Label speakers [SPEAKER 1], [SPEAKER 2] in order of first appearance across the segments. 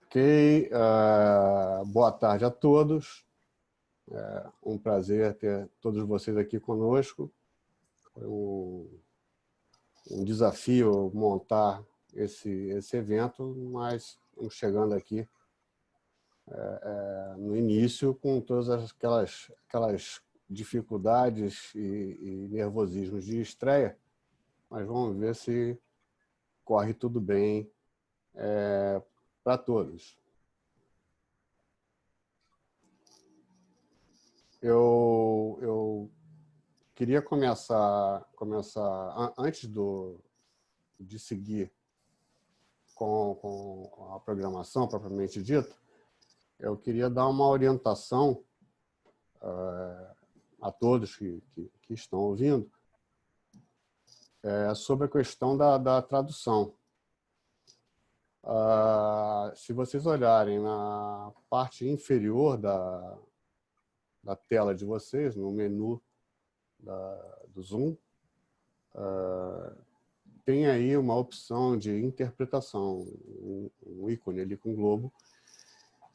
[SPEAKER 1] Ok, boa tarde a todos. É um prazer ter todos vocês aqui conosco. Foi um desafio montar esse evento, mas estamos chegando aqui no início com todas aquelas dificuldades e nervosismos de estreia, mas vamos ver se corre tudo bem para todos. Eu queria começar antes de seguir com a programação propriamente dita, eu queria dar uma orientação a todos que estão ouvindo sobre a questão da tradução. Se vocês olharem na parte inferior da tela de vocês, no menu do Zoom, tem aí uma opção de interpretação, um ícone ali com globo,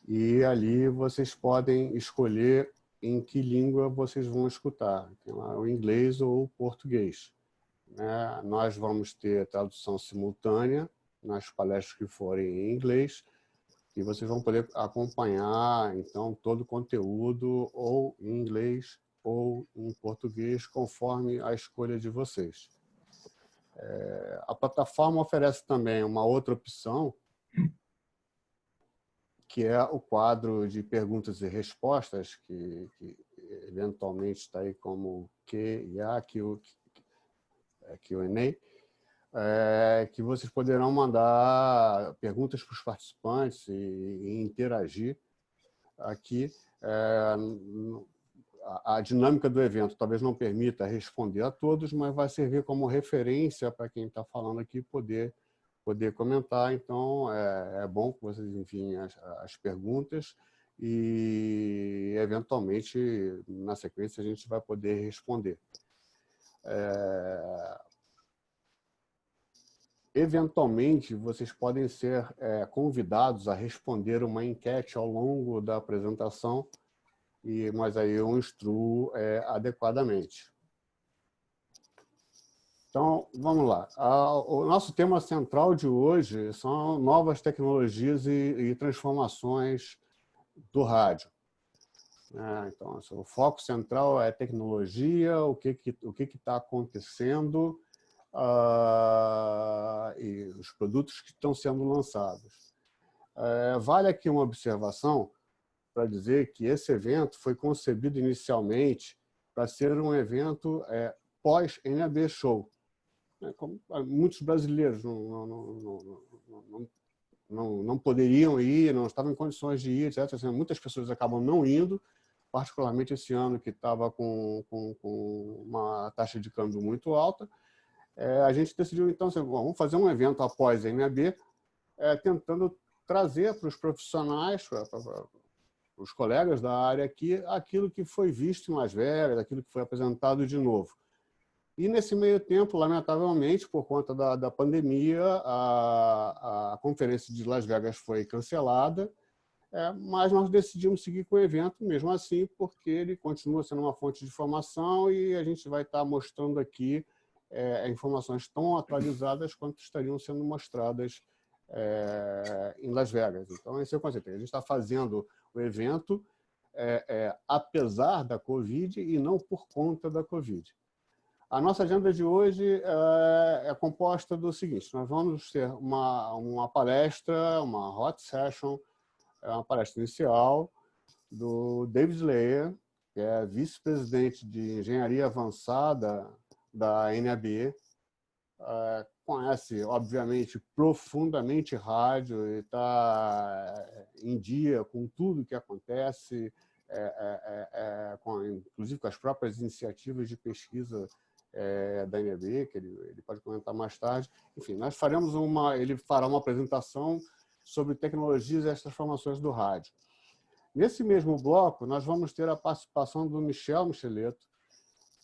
[SPEAKER 1] e ali vocês podem escolher em que língua vocês vão escutar, tem lá o inglês ou o português. Nós vamos ter tradução simultânea nas palestras que forem em inglês, e vocês vão poder acompanhar, então, todo o conteúdo ou em inglês ou em português, conforme a escolha de vocês. A plataforma oferece também uma outra opção, que é o quadro de perguntas e respostas, que eventualmente está aí como Q&A, que vocês poderão mandar perguntas para os participantes e interagir aqui. A dinâmica do evento talvez não permita responder a todos, mas vai servir como referência para quem está falando aqui poder comentar. Então, é bom que vocês enviem as perguntas e, eventualmente, na sequência, a gente vai poder responder. Eventualmente, vocês podem ser convidados a responder uma enquete ao longo da apresentação, mas aí eu instruo adequadamente. Então, vamos lá. O nosso tema central de hoje são novas tecnologias e transformações do rádio. Então, o foco central é tecnologia, o que está acontecendo e os produtos que estão sendo lançados. Vale aqui uma observação para dizer que esse evento foi concebido inicialmente para ser um evento pós-NAB Show. Como muitos brasileiros não poderiam ir, não estavam em condições de ir, etc. Assim, muitas pessoas acabam não indo, particularmente esse ano que estava com uma taxa de câmbio muito alta. A gente decidiu, então, assim, vamos fazer um evento após a NAB, tentando trazer para os profissionais, para os colegas da área aqui, aquilo que foi visto em Las Vegas, aquilo que foi apresentado de novo. E, nesse meio tempo, lamentavelmente, por conta da pandemia, a conferência de Las Vegas foi cancelada, mas nós decidimos seguir com o evento, mesmo assim, porque ele continua sendo uma fonte de informação e a gente vai estar mostrando aqui informações tão atualizadas quanto estariam sendo mostradas em Las Vegas. Então, esse é o conceito. A gente está fazendo o evento apesar da Covid e não por conta da Covid. A nossa agenda de hoje é composta do seguinte: nós vamos ter uma palestra, uma hot session, uma palestra inicial do David Leyer, que é vice-presidente de engenharia avançada da NAB, conhece, obviamente, profundamente rádio e está em dia com tudo que acontece, inclusive com as próprias iniciativas de pesquisa da NAB, que ele pode comentar mais tarde. Enfim, nós faremos ele fará uma apresentação sobre tecnologias e as transformações do rádio. Nesse mesmo bloco, nós vamos ter a participação do Michel Micheleto,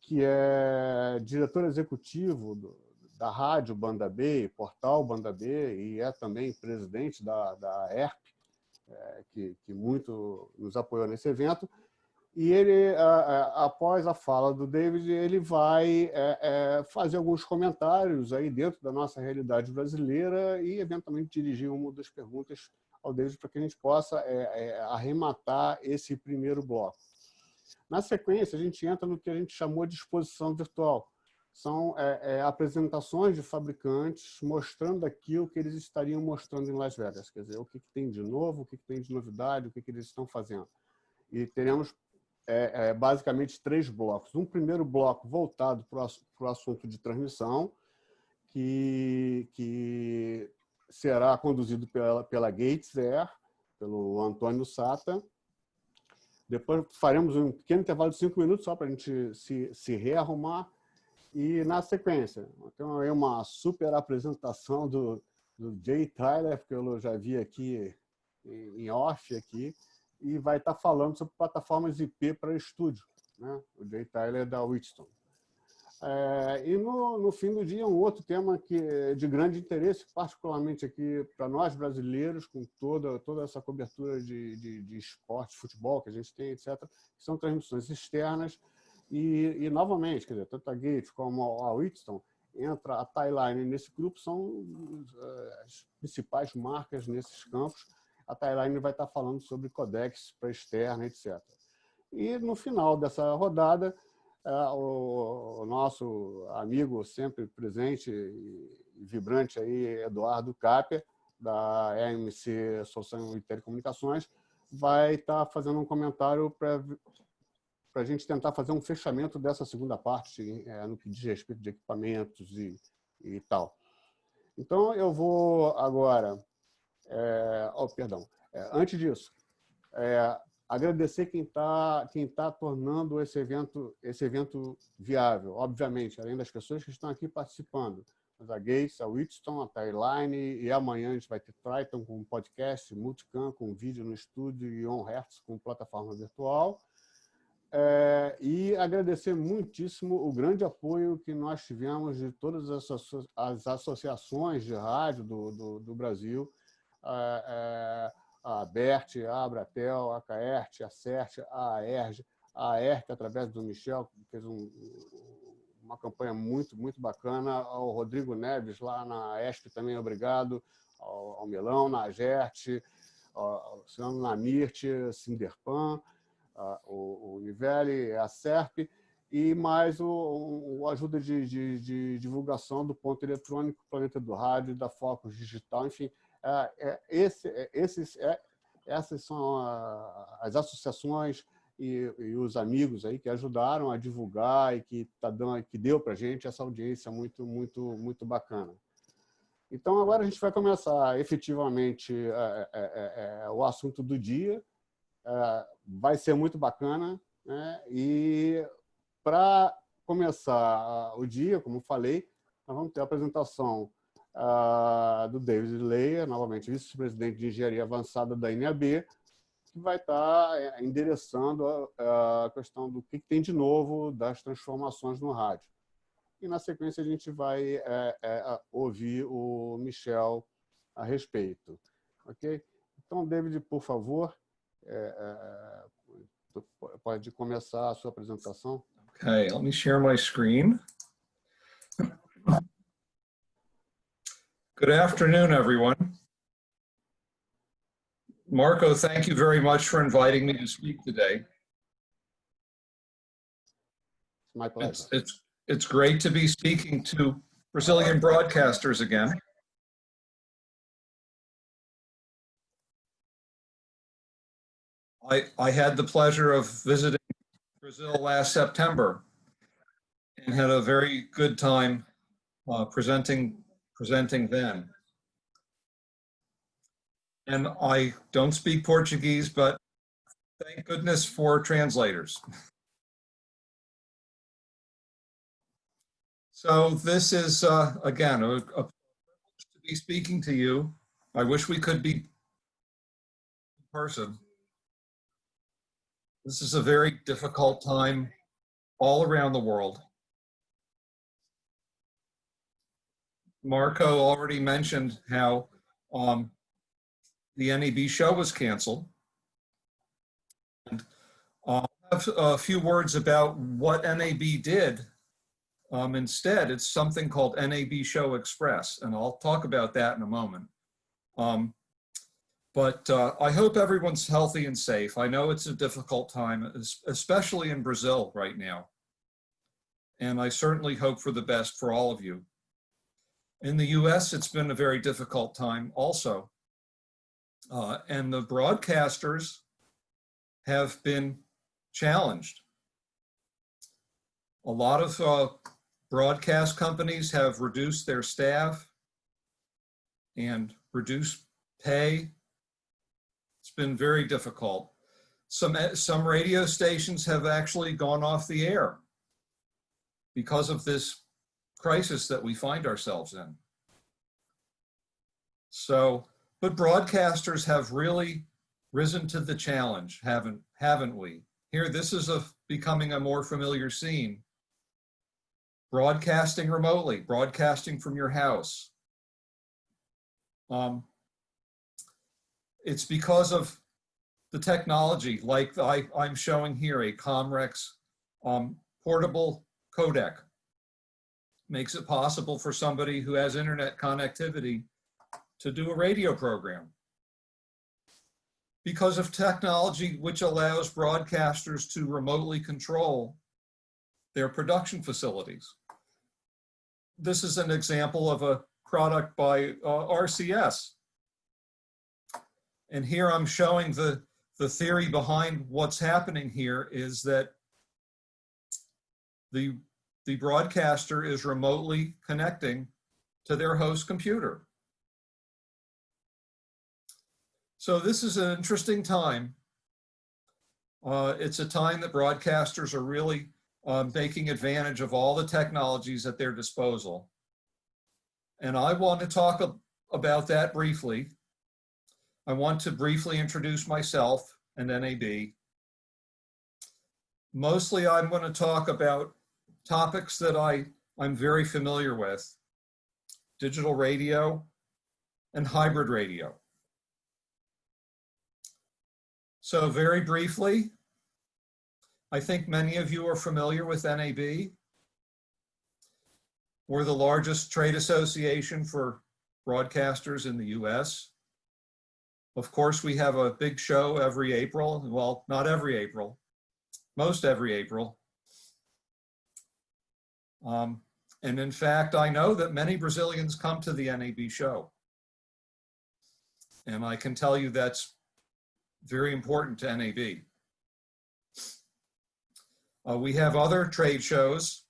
[SPEAKER 1] que é diretor executivo da Rádio Banda B, portal Banda B, e é também presidente da ERP, que muito nos apoiou nesse evento. E ele, após a fala do David, ele vai fazer alguns comentários aí dentro da nossa realidade brasileira e, eventualmente, dirigir uma das perguntas ao David para que a gente possa arrematar esse primeiro bloco. Na sequência, a gente entra no que a gente chamou de exposição virtual. São apresentações de fabricantes mostrando aquilo que eles estariam mostrando em Las Vegas. Quer dizer, o que tem de novo, o que tem de novidade, o que eles estão fazendo. E teremos basicamente 3 blocos. Um primeiro bloco voltado para o assunto de transmissão, que será conduzido pela Gates Air, pelo Antônio Satta. Depois faremos um pequeno intervalo de 5 minutos só para a gente se rearrumar. E, na sequência, então, é uma super apresentação do Jay Tyler, porque eu já vi aqui em off, aqui, e vai estar falando sobre plataformas IP para estúdio, né? O Jay Tyler da Wheatstone. E no fim do dia, um outro tema que é de grande interesse, particularmente aqui para nós brasileiros, com toda essa cobertura de esporte, futebol que a gente tem, etc., que são transmissões externas. E novamente, quer dizer, tanto a Gates como a Wheatstone, entra a Timeline nesse grupo, são as principais marcas nesses campos. A Timeline vai estar falando sobre codecs para externa, etc. E no final dessa rodada, o nosso amigo sempre presente e vibrante aí, Eduardo Cappia, da EMC Solução e Telecomunicações, vai estar fazendo um comentário para a gente tentar fazer um fechamento dessa segunda parte, no que diz respeito de equipamentos e tal. Então, eu vou agora... antes disso, agradecer quem tá tornando esse evento viável, obviamente, além das pessoas que estão aqui participando. Mas a Gates, a Wheatstone, a Timeline, e amanhã a gente vai ter Triton com podcast, Multicam com vídeo no estúdio e OnHertz com plataforma virtual. E agradecer muitíssimo o grande apoio que nós tivemos de todas as associações de rádio do Brasil, a BERT, a Abratel, a CAERT, a CERT, a AERJ, a ERC, através do Michel, que fez uma campanha muito bacana, ao Rodrigo Neves, lá na ESP também, obrigado, ao Melão, na AGERT, ao Luciano Namirte, Sinderpan, o Nivelli, a SERP, e mais o ajuda de divulgação do ponto eletrônico, Planeta do Rádio, da Focus Digital, enfim. Essas são as associações e os amigos aí que ajudaram a divulgar e que deu para a gente essa audiência muito bacana. Então, agora a gente vai começar efetivamente o assunto do dia. Vai ser muito bacana, né? E para começar o dia, como falei, nós vamos ter a apresentação do David Leyer, novamente vice-presidente de engenharia avançada da NAB, que vai estar endereçando a questão do que tem de novo das transformações no rádio. E, na sequência, a gente vai ouvir o Michel a respeito. Ok? Então, David, por favor, pode começar a sua apresentação.
[SPEAKER 2] Okay, let me share my screen. Good afternoon, everyone. Marco, thank you very much for inviting me to speak today.
[SPEAKER 1] My pleasure.
[SPEAKER 2] It's great to be speaking to Brazilian broadcasters again. I had the pleasure of visiting Brazil last September and had a very good time presenting then. And I don't speak Portuguese, but thank goodness for translators. So this is, again, a privilege to be speaking to you. I wish we could be in person. This is a very difficult time all around the world. Marco already mentioned how the NAB show was canceled. And I'll have a few words about what NAB did. Instead, it's something called NAB Show Express, and I'll talk about that in a moment. But I hope everyone's healthy and safe. I know it's a difficult time, especially in Brazil right now. And I certainly hope for the best for all of you. In the US, it's been a very difficult time also. And the broadcasters have been challenged. A lot of broadcast companies have reduced their staff and reduced pay. It's been very difficult. Some radio stations have actually gone off the air because of this crisis that we find ourselves in. So, but broadcasters have really risen to the challenge, haven't we? Here, this is becoming a more familiar scene. Broadcasting remotely, broadcasting from your house. It's because of the technology, like I'm showing here, a Comrex portable codec. Makes it possible for somebody who has internet connectivity to do a radio program. Because of technology which allows broadcasters to remotely control their production facilities. This is an example of a product by RCS. And here I'm showing the theory behind what's happening here is that the broadcaster is remotely connecting to their host computer. So this is an interesting time. It's a time that broadcasters are really taking advantage of all the technologies at their disposal. And I want to talk about that briefly. I want to briefly introduce myself and NAB. Mostly I'm going to talk about topics that I'm very familiar with: digital radio and hybrid radio. So very briefly, I think many of you are familiar with NAB. We're the largest trade association for broadcasters in the US. Of course, we have a big show every April. Well, not every April, most every April. And in fact, I know that many Brazilians come to the NAB show. And I can tell you that's very important to NAB. We have other trade shows,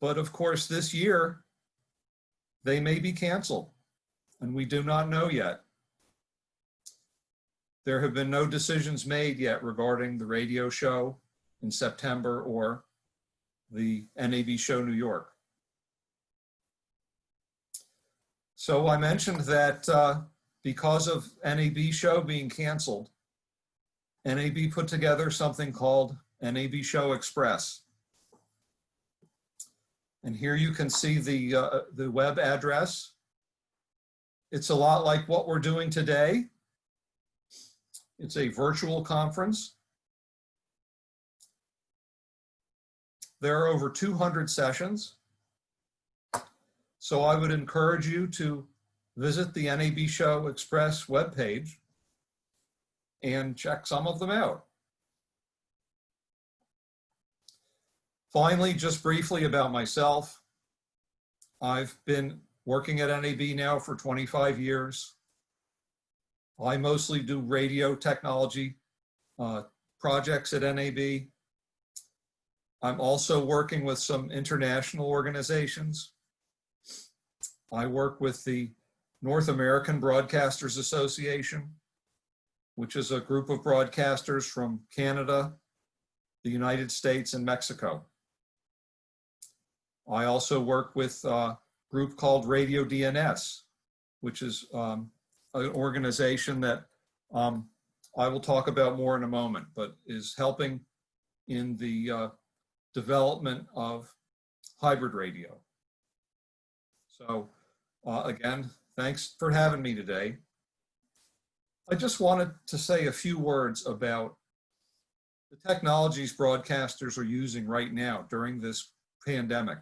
[SPEAKER 2] but of course this year they may be canceled, and we do not know yet. There have been no decisions made yet regarding the radio show in September or the NAB show New York. So I mentioned that because of NAB show being canceled, NAB put together something called NAB Show Express. And here you can see the web address. It's a lot like what we're doing today. It's a virtual conference. There are over 200 sessions. So I would encourage you to visit the NAB Show Express webpage and check some of them out. Finally, just briefly about myself. I've been working at NAB now for 25 years. I mostly do radio technology projects at NAB. I'm also working with some international organizations. I work with the North American Broadcasters Association, which is a group of broadcasters from Canada, the United States, and Mexico. I also work with a group called Radio DNS, which is an organization that I will talk about more in a moment, but is helping in the development of hybrid radio. So again, thanks for having me today. I just wanted to say a few words about the technologies broadcasters are using right now during this pandemic.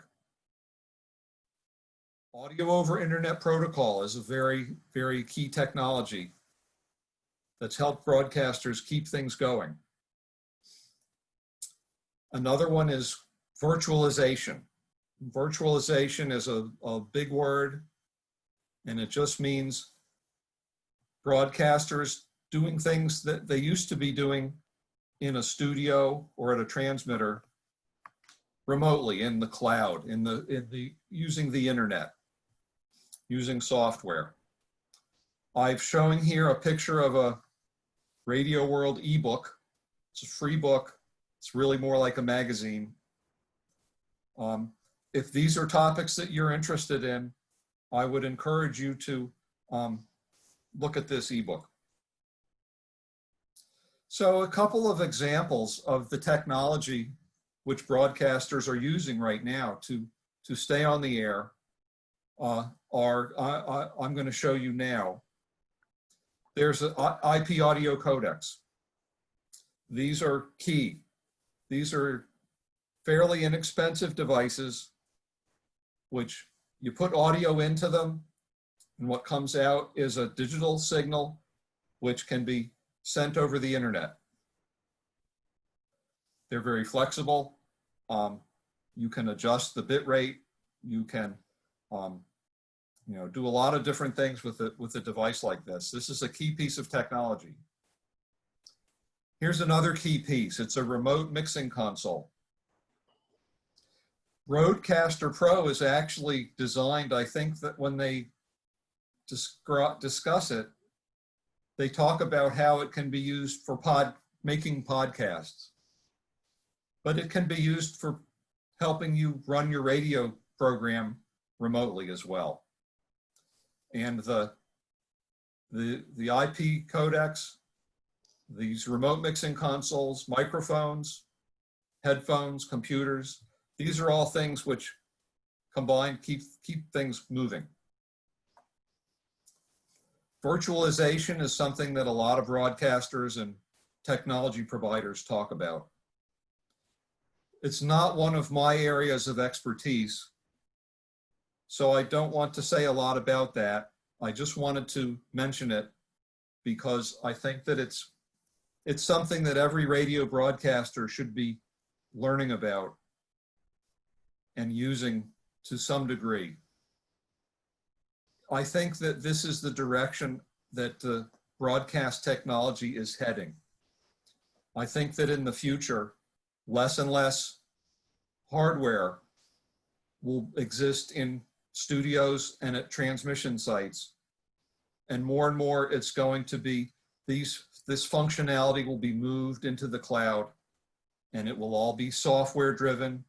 [SPEAKER 2] Audio over Internet Protocol is a very, very key technology that's helped broadcasters keep things going. Another one is virtualization. Virtualization is a big word, and it just means broadcasters doing things that they used to be doing in a studio or at a transmitter remotely in the cloud, using the internet, using software. I've shown here a picture of a Radio World ebook. It's a free book. It's really more like a magazine. If these are topics that you're interested in, I would encourage you to look at this ebook. So a couple of examples of the technology which broadcasters are using right now to stay on the air I'm going to show you now. There's an IP audio codecs. These are key. These are fairly inexpensive devices which you put audio into them, and what comes out is a digital signal which can be sent over the internet. They're very flexible. You can adjust the bit rate. You can do a lot of different things with a device like this. This is a key piece of technology. Here's another key piece. It's a remote mixing console. Rodecaster Pro is actually designed, I think that when they discuss it, they talk about how it can be used for making podcasts, but it can be used for helping you run your radio program remotely as well. And the IP codecs, these remote mixing consoles, microphones, headphones, computers, these are all things which combined keep things moving. Virtualization is something that a lot of broadcasters and technology providers talk about. It's not one of my areas of expertise, so I don't want to say a lot about that. I just wanted to mention it because I think that it's something that every radio broadcaster should be learning about and using to some degree. I think that this is the direction that the broadcast technology is heading. I think that in the future, less and less hardware will exist in studios and at transmission sites. And more it's going to be this functionality will be moved into the cloud, and it will all be software driven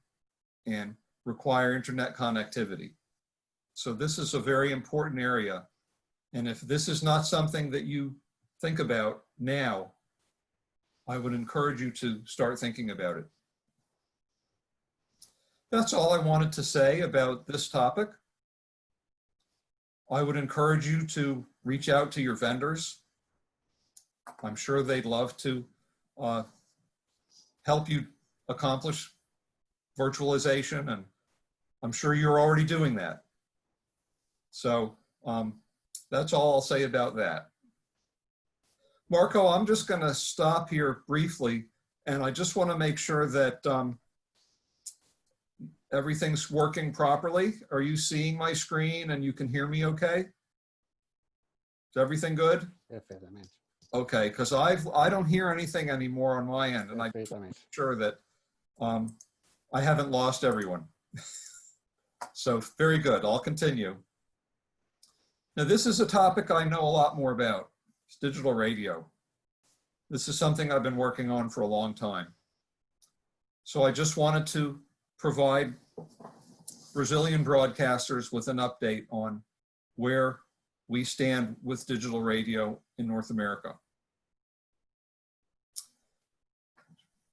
[SPEAKER 2] and require internet connectivity. So this is a very important area. And if this is not something that you think about now, I would encourage you to start thinking about it. That's all I wanted to say about this topic. I would encourage you to reach out to your vendors. I'm sure they'd love to help you accomplish virtualization, and I'm sure you're already doing that. So that's all I'll say about that. Marco, I'm just going to stop here briefly, and I just want to make sure that everything's working properly. Are you seeing my screen and you can hear me okay? Is everything good?
[SPEAKER 1] Perfeitamente.
[SPEAKER 2] Okay, because I don't hear anything anymore on my end, and I'm sure that I haven't lost everyone. So very good, I'll continue. Now this is a topic I know a lot more about. It's digital radio. This is something I've been working on for a long time. So I just wanted to provide Brazilian broadcasters with an update on where we stand with digital radio in North America.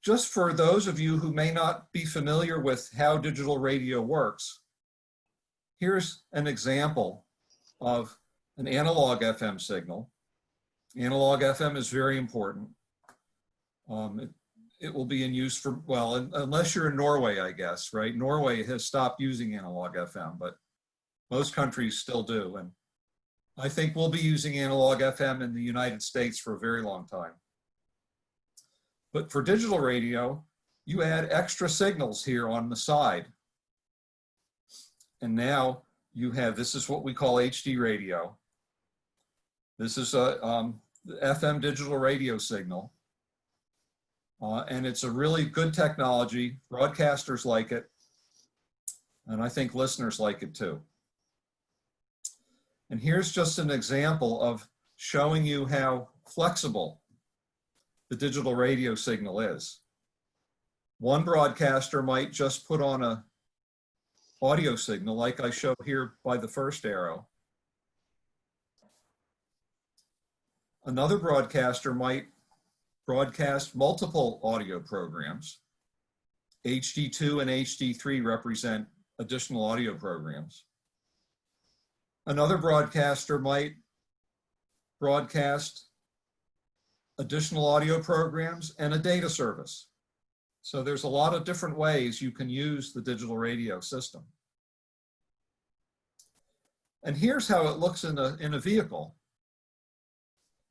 [SPEAKER 2] Just for those of you who may not be familiar with how digital radio works, here's an example of an analog FM signal. Analog FM is very important. It will be in use for, well, unless you're in Norway, I guess, right? Norway has stopped using analog FM, but most countries still do. And I think we'll be using analog FM in the United States for a very long time. But for digital radio, you add extra signals here on the side. And now you have, this is what we call HD radio. This is a FM digital radio signal. And it's a really good technology. Broadcasters like it. And I think listeners like it too. And here's just an example of showing you how flexible the digital radio signal is. One broadcaster might just put on a audio signal like I show here by the first arrow. Another broadcaster might broadcast multiple audio programs. HD2 and HD3 represent additional audio programs. Another broadcaster might broadcast additional audio programs and a data service. So there's a lot of different ways you can use the digital radio system. And here's how it looks in a vehicle.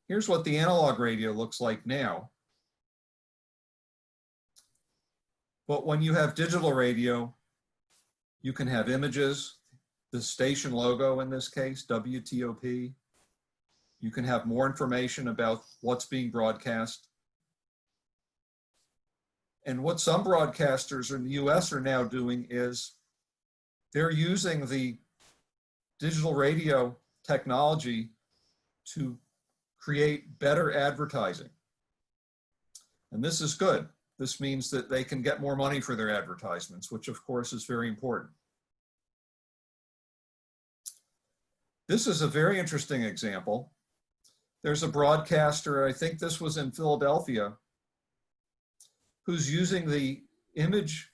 [SPEAKER 2] Here's what the analog radio looks like now. But when you have digital radio, you can have images, the station logo in this case, WTOP. You can have more information about what's being broadcast. And what some broadcasters in the US are now doing is they're using the digital radio technology to create better advertising. And this is good. This means that they can get more money for their advertisements, which of course is very important. This is a very interesting example. There's a broadcaster, I think this was in Philadelphia, who's using the image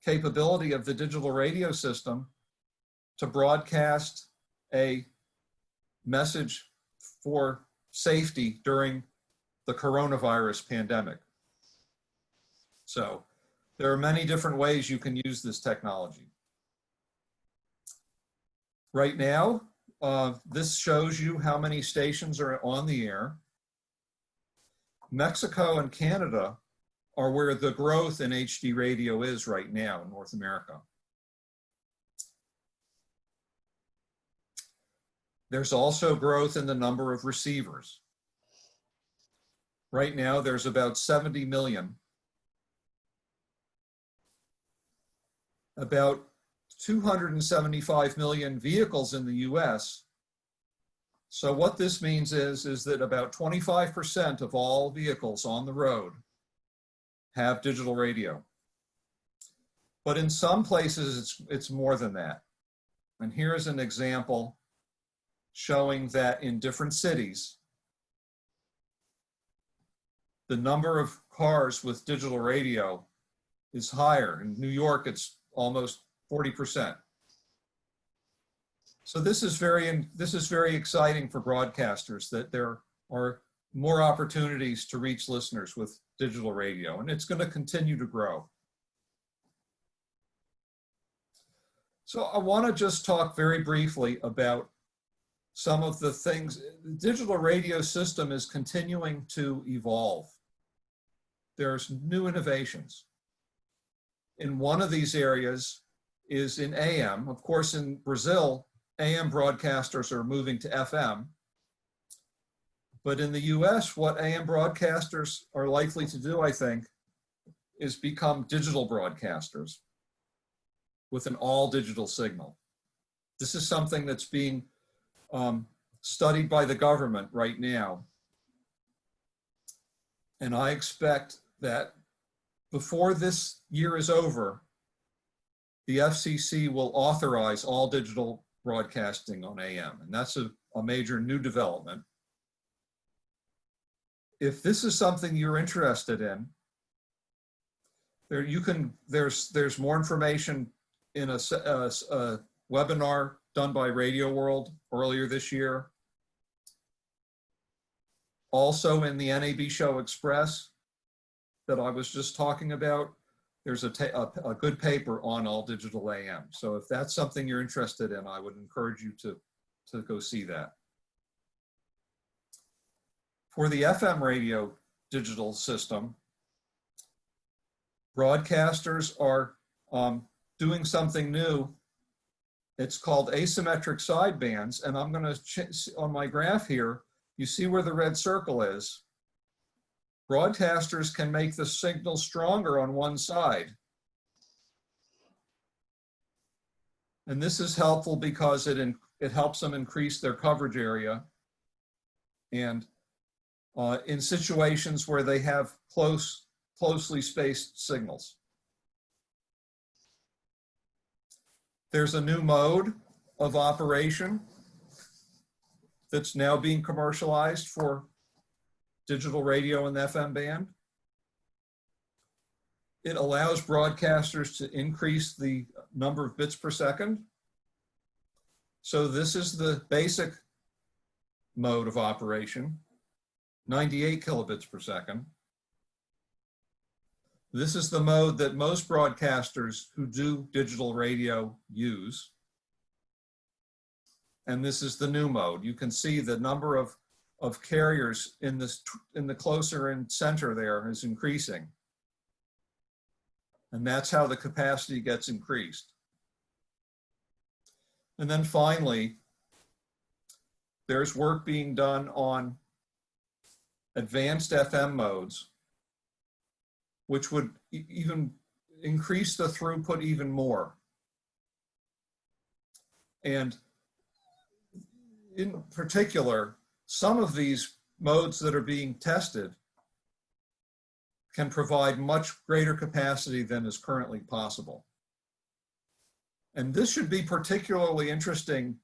[SPEAKER 2] capability of the digital radio system to broadcast a message for safety during the coronavirus pandemic. So there are many different ways you can use this technology. Right now, this shows you how many stations are on the air. Mexico and Canada are where the growth in HD radio is right now in North America. There's also growth in the number of receivers. Right now, there's about 70 million. About 275 million vehicles in the US. So what this means is that about 25% of all vehicles on the road have digital radio. But in some places, it's more than that. And here's an example showing that in different cities, the number of cars with digital radio is higher. In New York, it's almost 40%. So this is very exciting for broadcasters, that there are more opportunities to reach listeners with digital radio, and it's going to continue to grow. So I want to just talk very briefly about some of the things. The digital radio system is continuing to evolve. There's new innovations. In one of these areas is in AM. Of course, in Brazil, AM broadcasters are moving to FM. But in the US, what AM broadcasters are likely to do, I think, is become digital broadcasters with an all digital signal. This is something that's being studied by the government right now. And I expect that before this year is over, the FCC will authorize all digital broadcasting on AM. And that's a major new development. If this is something you're interested in, there's more information in a webinar done by Radio World earlier this year. Also in the NAB Show Express that I was just talking about, there's a good paper on all digital AM. So if that's something you're interested in, I would encourage you to go see that. For the FM radio digital system, broadcasters are doing something new. It's called asymmetric sidebands, and I'm going to, on my graph here, you see where the red circle is. Broadcasters can make the signal stronger on one side. And this is helpful because it helps them increase their coverage area. And in situations where they have closely spaced signals. There's a new mode of operation that's now being commercialized for digital radio and FM band. It allows broadcasters to increase the number of bits per second. So this is the basic mode of operation, 98 kilobits per second. This is the mode that most broadcasters who do digital radio use. And this is the new mode. You can see the number of carriers in the closer in center there is increasing. And that's how the capacity gets increased. And then finally, there's work being done on advanced FM modes, which would even increase the throughput even more. And in particular, some of these modes that are being tested can provide much greater capacity than is currently possible. And this should be particularly interesting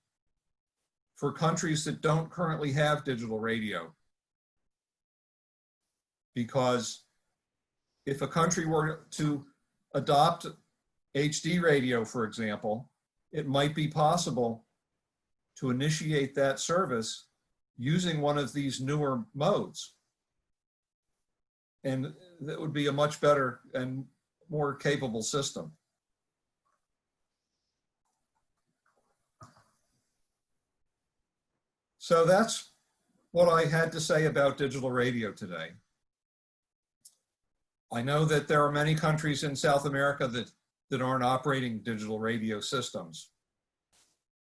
[SPEAKER 2] for countries that don't currently have digital radio. Because if a country were to adopt HD radio, for example, it might be possible to initiate that service using one of these newer modes. And that would be a much better and more capable system. So that's what I had to say about digital radio today. I know that there are many countries in South America that aren't operating digital radio systems.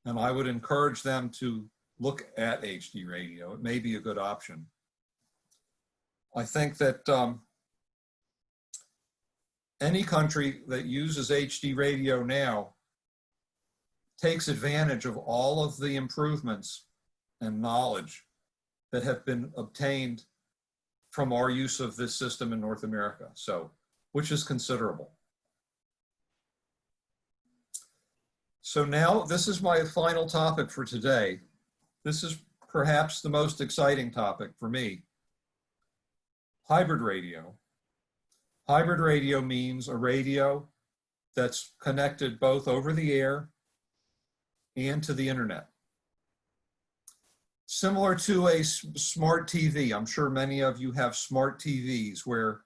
[SPEAKER 2] And I would encourage them to look at HD radio. It may be a good option. I think that any country that uses HD radio now takes advantage of all of the improvements and knowledge that have been obtained from our use of this system in North America, so, which is considerable. So now this is my final topic for today. This is perhaps the most exciting topic for me. Hybrid radio. Hybrid radio means a radio that's connected both over the air and to the internet. Similar to a smart TV. I'm sure many of you have smart TVs where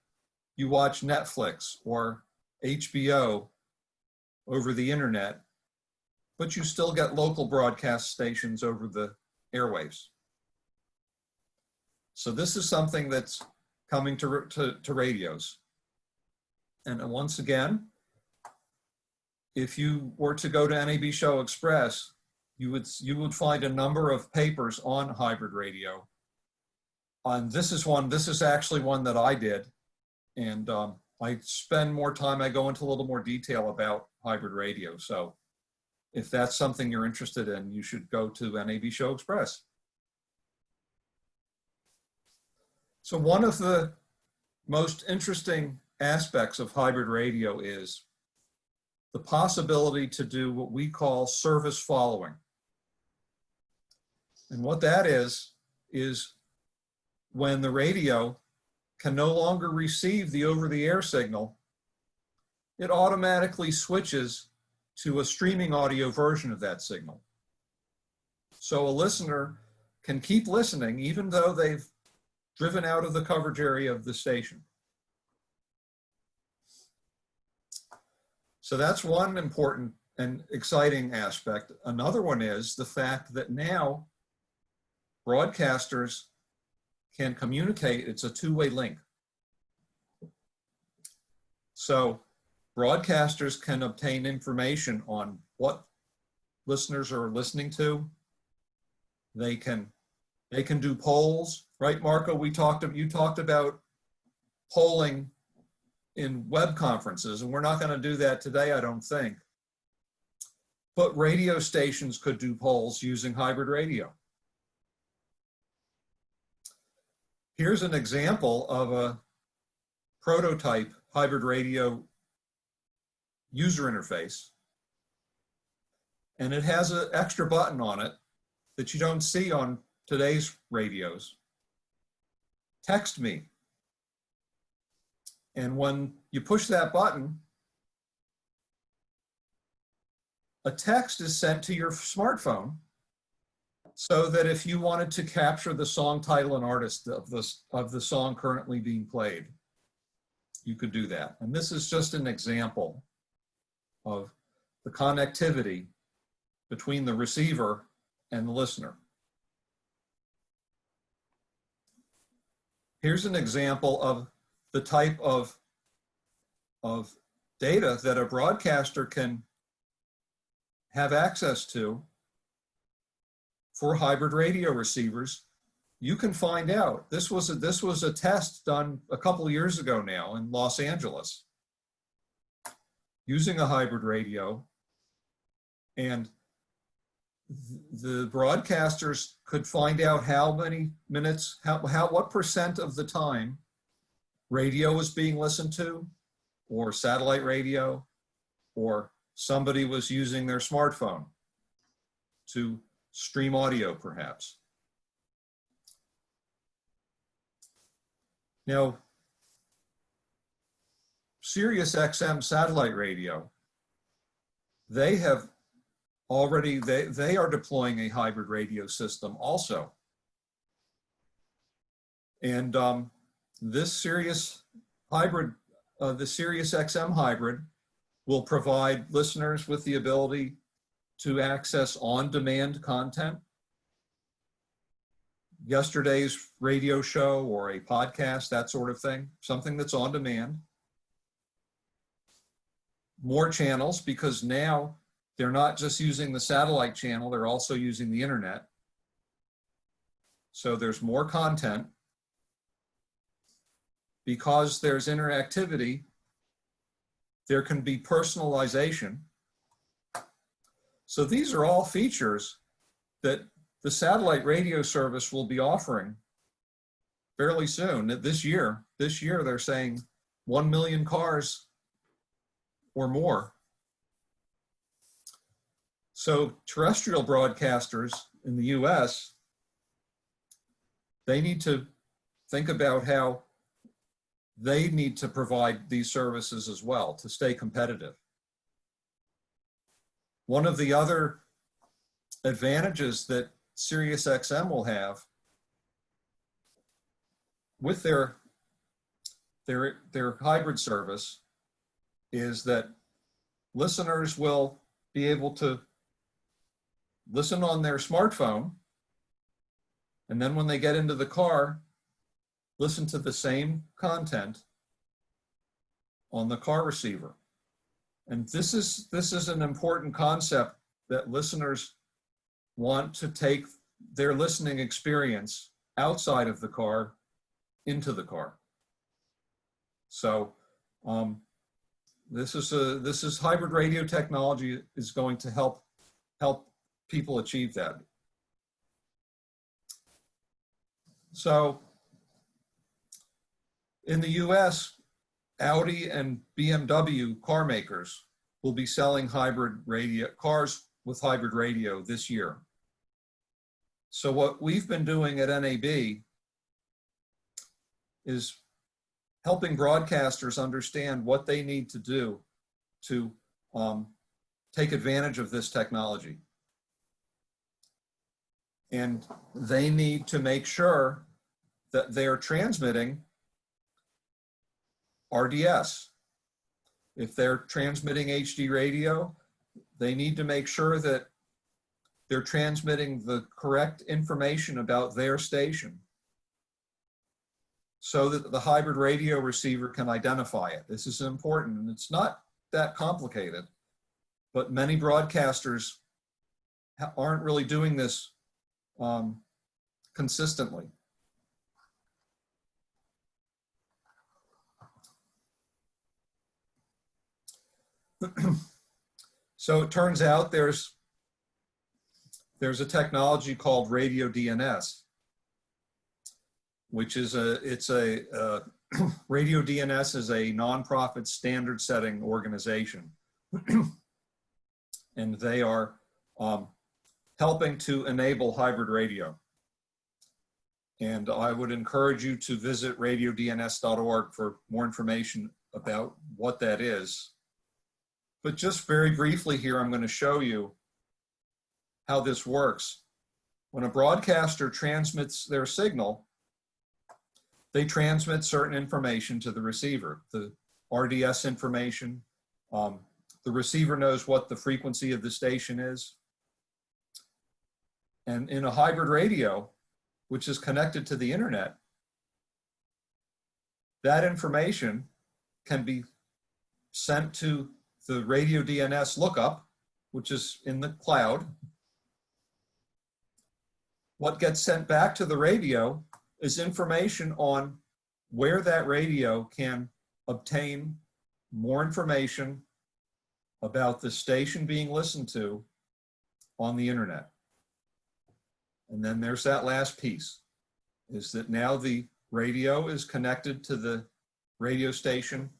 [SPEAKER 2] you watch Netflix or HBO over the internet, but you still get local broadcast stations over the airwaves. So this is something that's coming to radios. And once again, if you were to go to NAB Show Express, you would find a number of papers on hybrid radio. And this is actually one that I did. And I spend more time, I go into a little more detail about hybrid radio. So if that's something you're interested in, you should go to NAB Show Express. So one of the most interesting aspects of hybrid radio is the possibility to do what we call service following. And what that is when the radio can no longer receive the over-the-air signal, it automatically switches to a streaming audio version of that signal. So a listener can keep listening even though they've driven out of the coverage area of the station. So that's one important and exciting aspect. Another one is the fact that now broadcasters can communicate. It's a two-way link. So broadcasters can obtain information on what listeners are listening to. They can do polls, right, Marco? You talked about polling in web conferences, and we're not going to do that today, I don't think. But radio stations could do polls using hybrid radio. Here's an example of a prototype hybrid radio user interface. And it has an extra button on it that you don't see on today's radios. Text me. And when you push that button, a text is sent to your smartphone so that if you wanted to capture the song title and artist of the song currently being played, you could do that. And this is just an example of the connectivity between the receiver and the listener. Here's an example of the type of data that a broadcaster can have access to for hybrid radio receivers. You can find out. This was a test done a couple of years ago now in Los Angeles using a hybrid radio, and the broadcasters could find out how many minutes, what percent of the time radio was being listened to, or satellite radio, or somebody was using their smartphone to stream audio perhaps. Now, Sirius XM satellite radio, they have already, they are deploying a hybrid radio system also. And this Sirius hybrid, the Sirius XM hybrid will provide listeners with the ability to access on-demand content, yesterday's radio show or a podcast, that sort of thing, something that's on demand. More channels, because now they're not just using the satellite channel, they're also using the internet. So there's more content. Because there's interactivity, there can be personalization. So these are all features that the satellite radio service will be offering fairly soon. This year they're saying 1 million cars or more. So terrestrial broadcasters in the US, they need to think about how they need to provide these services as well to stay competitive. One of the other advantages that Sirius XM will have with their hybrid service is that listeners will be able to listen on their smartphone, and then when they get into the car, listen to the same content on the car receiver. And this is an important concept that listeners want to take their listening experience outside of the car into the car. So this is hybrid radio technology is going to help people achieve that. So in the US, Audi and BMW car makers will be selling hybrid radio cars with hybrid radio this year. So what we've been doing at NAB is helping broadcasters understand what they need to do to take advantage of this technology. And they need to make sure that they're transmitting RDS. If they're transmitting HD radio, they need to make sure that they're transmitting the correct information about their station so that the hybrid radio receiver can identify it. This is important, and it's not that complicated, but many broadcasters aren't really doing this consistently. So it turns out there's a technology called radio DNS, which is Radio DNS is a nonprofit standard setting organization. And they are helping to enable hybrid radio. And I would encourage you to visit radiodns.org for more information about what that is. But just very briefly here, I'm going to show you how this works. When a broadcaster transmits their signal, they transmit certain information to the receiver, the RDS information. The receiver knows what the frequency of the station is. And in a hybrid radio, which is connected to the internet, that information can be sent to the radio DNS lookup, which is in the cloud. What gets sent back to the radio is information on where that radio can obtain more information about the station being listened to on the internet. And then there's that last piece, is that now the radio is connected to the radio station,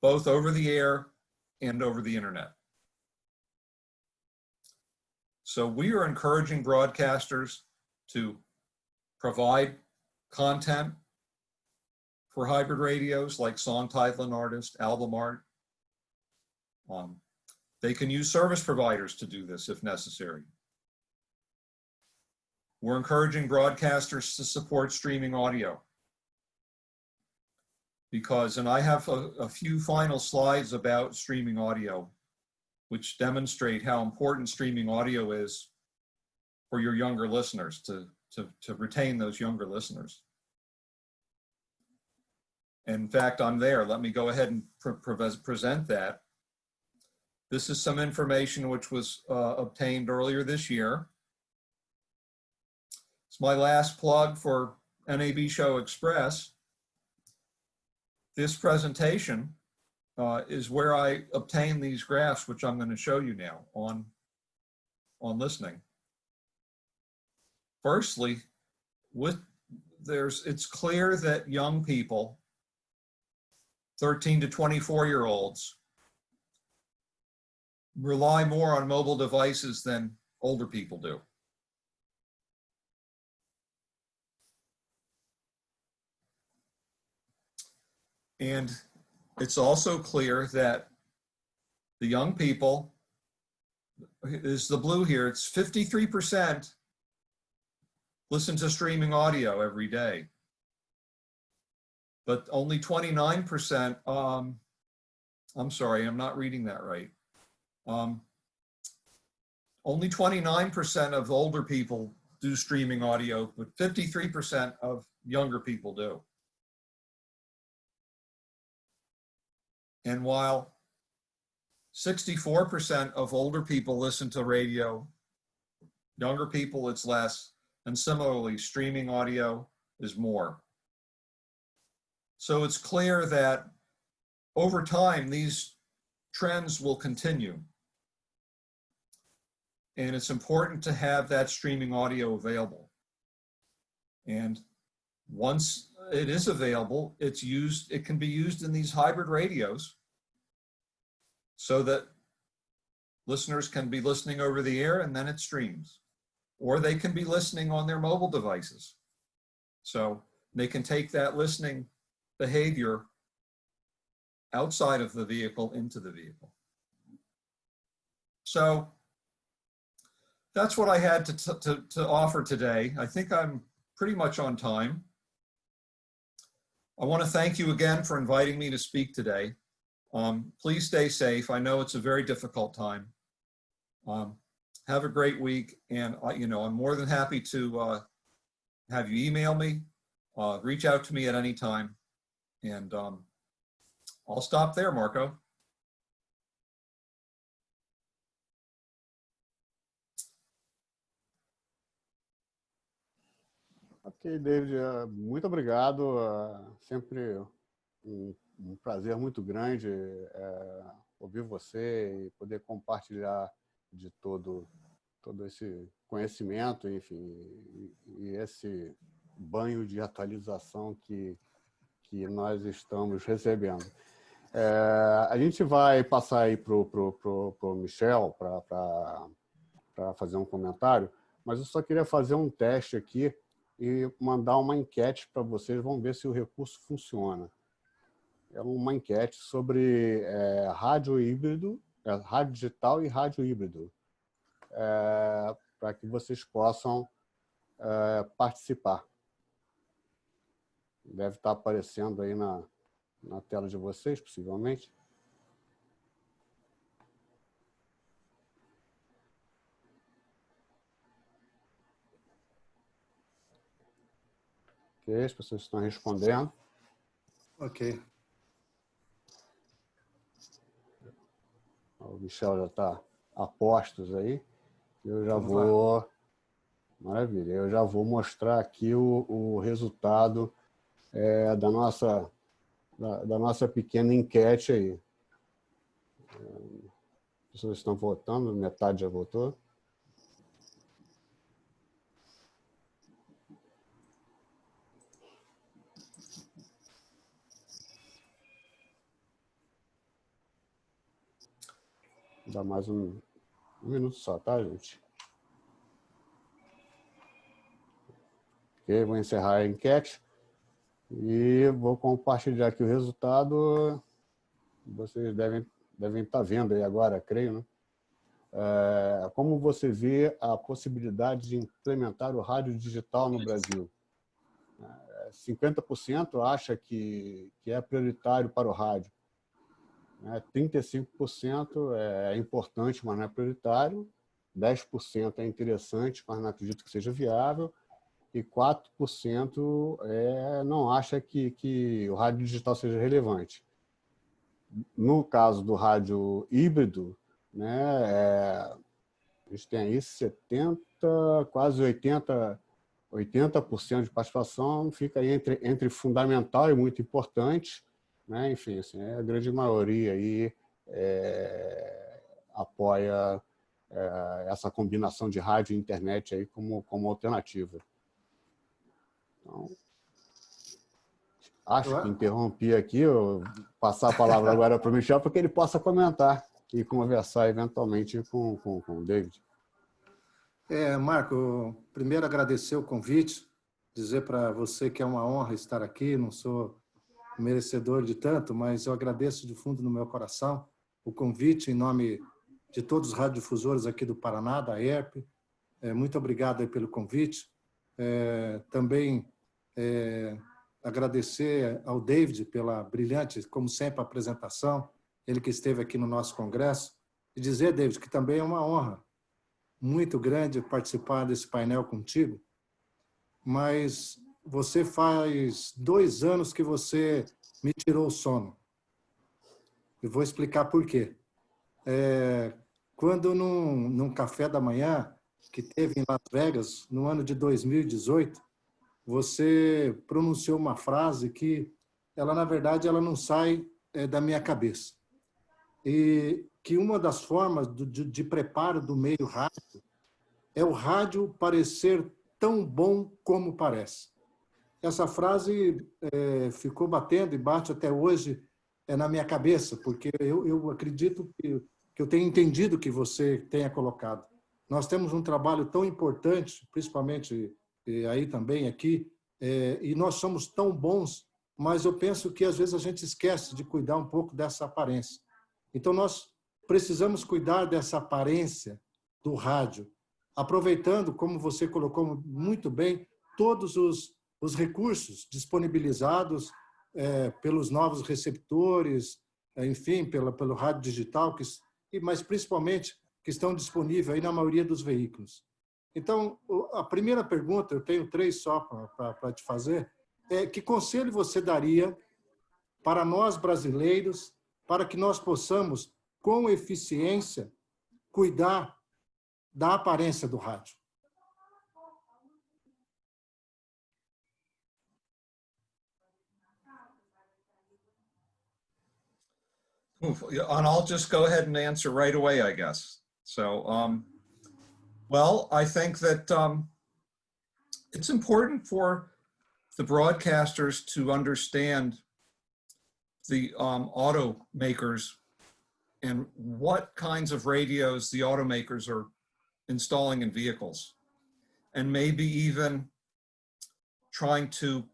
[SPEAKER 2] both over the air and over the internet. So we are encouraging broadcasters to provide content for hybrid radios like song title and artist, album art. They can use service providers to do this if necessary. We're encouraging broadcasters to support streaming audio because, and I have a few final slides about streaming audio, which demonstrate how important streaming audio is for your younger listeners, to retain those younger listeners. In fact, I'm there. Let me go ahead and present that. This is some information which was obtained earlier this year. It's my last plug for NAB Show Express. This presentation is where I obtained these graphs, which I'm going to show you now on listening. Firstly, it's clear that young people, 13 to 24-year-olds, rely more on mobile devices than older people do. And it's also clear that the young people, is the blue here, it's 53% listen to streaming audio every day. But only 29%, I'm sorry, I'm not reading that right. Only 29% of older people do streaming audio, but 53% of younger people do. And while 64% of older people listen to radio, younger people it's less, and similarly streaming audio is more. So it's clear that over time these trends will continue. And it's important to have that streaming audio available. And once it is available, it can be used in these hybrid radios so that listeners can be listening over the air and then it streams. Or they can be listening on their mobile devices. So they can take that listening behavior outside of the vehicle into the vehicle. So that's what I had to offer today. I think I'm pretty much on time. I want to thank you again for inviting me to speak today. Please stay safe. I know it's a very difficult time. Have a great week, and I'm more than happy to have you email me, reach out to me at any time, and I'll stop there, Marco.
[SPEAKER 1] Ok, David, muito obrigado. Sempre um prazer muito grande ouvir você e poder compartilhar de todo esse conhecimento, enfim, e esse banho de atualização que nós estamos recebendo. A gente vai passar aí para o Michel para fazer um comentário, mas eu só queria fazer um teste aqui e mandar uma enquete para vocês, vamos ver se o recurso funciona. É uma enquete sobre rádio híbrido, rádio digital e rádio híbrido, para que vocês possam participar. Deve estar aparecendo aí na tela de vocês, possivelmente. Ok, as pessoas estão respondendo.
[SPEAKER 3] Ok.
[SPEAKER 1] O Michel já está a postos aí. Eu já vou... Maravilha. Eu já vou mostrar aqui o resultado da nossa pequena enquete aí. As pessoas estão votando, metade já votou. Dá mais um minuto só, tá, gente? Ok, vou encerrar a enquete e vou compartilhar aqui o resultado. Vocês devem estar vendo aí agora, creio, né? Como você vê a possibilidade de implementar o rádio digital no Brasil? 50% acha que é prioritário para o rádio. 35% é importante, mas não é prioritário. 10% é interessante, mas não acredito que seja viável. E 4% não acha que o rádio digital seja relevante. No caso do rádio híbrido, né, a gente tem aí 70%, quase 80% de participação, fica aí entre fundamental e muito importante, né? Enfim, assim, a grande maioria aí apoia essa combinação de rádio e internet aí como alternativa. Então, acho que interrompi aqui, eu vou passar a palavra agora para o Michel, para que ele possa comentar e conversar eventualmente com o David.
[SPEAKER 3] Marco, primeiro agradecer o convite, dizer para você que é uma honra estar aqui, não sou merecedor de tanto, mas eu agradeço de fundo no meu coração o convite em nome de todos os radiodifusores aqui do Paraná, da ERP. Muito obrigado aí pelo convite. Também agradecer ao David pela brilhante, como sempre, apresentação, ele que esteve aqui no nosso congresso, e dizer, David, que também é uma honra muito grande participar desse painel contigo, mas você faz 2 anos que você me tirou o sono. Eu vou explicar por quê. Quando num café da manhã que teve em Las Vegas, no ano de 2018, você pronunciou uma frase que, na verdade, ela não sai da minha cabeça. E que uma das formas de preparo do meio rádio é o rádio parecer tão bom como parece. Essa frase ficou batendo e bate até hoje na minha cabeça, porque eu acredito que eu tenho entendido o que você tenha colocado. Nós temos um trabalho tão importante, principalmente aí também, aqui, e nós somos tão bons, mas eu penso que às vezes a gente esquece de cuidar um pouco dessa aparência. Então, nós precisamos cuidar dessa aparência do rádio, aproveitando, como você colocou muito bem, todos os recursos disponibilizados pelos novos receptores, enfim, pelo rádio digital, mas principalmente que estão disponíveis aí na maioria dos veículos. Então, a primeira pergunta, eu tenho 3 só para te fazer, é que conselho você daria para nós brasileiros, para que nós possamos, com eficiência, cuidar da aparência do rádio?
[SPEAKER 2] And I'll just go ahead and answer right away, I guess. So, well, I think that it's important for the broadcasters to understand the automakers and what kinds of radios the automakers are installing in vehicles, and maybe even trying to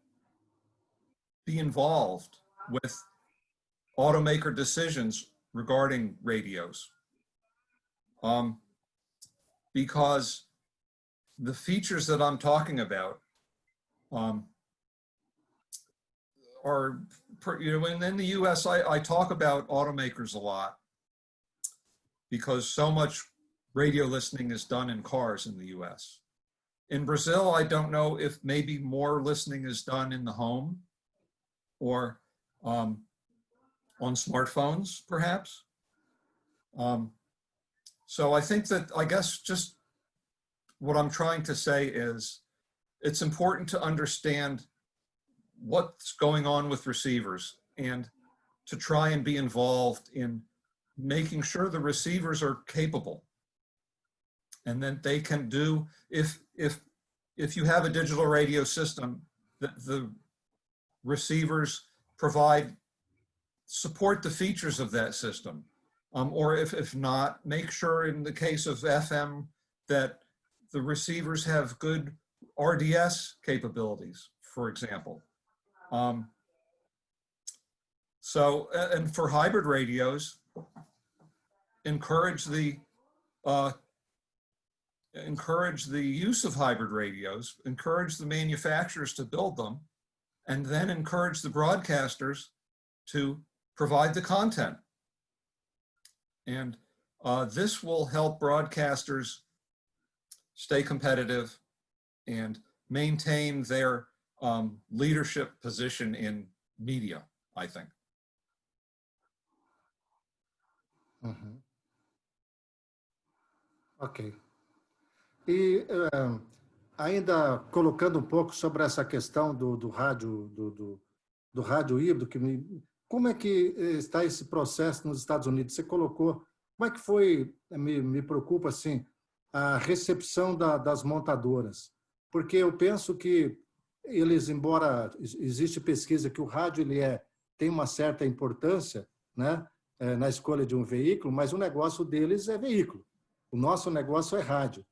[SPEAKER 2] be involved with automaker decisions regarding radios. Because the features that I'm talking about are, in the US, I talk about automakers a lot because so much radio listening is done in cars in the US. In Brazil, I don't know if maybe more listening is done in the home or on smartphones, perhaps. So I think that, I guess, just what I'm trying to say is it's important to understand what's going on with receivers and to try and be involved in making sure the receivers are capable and that they can do, if you have a digital radio system, that the receivers support the features of that system. Or if not, make sure in the case of FM that the receivers have good RDS capabilities, for example. So, and for hybrid radios, encourage the use of hybrid radios, encourage the manufacturers to build them, and then encourage the broadcasters to provide the content. And this will help broadcasters stay competitive and maintain their leadership position in media, I think.
[SPEAKER 3] Uhum. Ok. E ainda colocando um pouco sobre essa questão do rádio, do rádio híbrido, como é que está esse processo nos Estados Unidos? Você colocou, como é que foi, me preocupa assim, a recepção das montadoras? Porque eu penso que eles, embora existe pesquisa que o rádio tem uma certa importância, né, na escolha de um veículo, mas o negócio deles é veículo. O nosso negócio é rádio.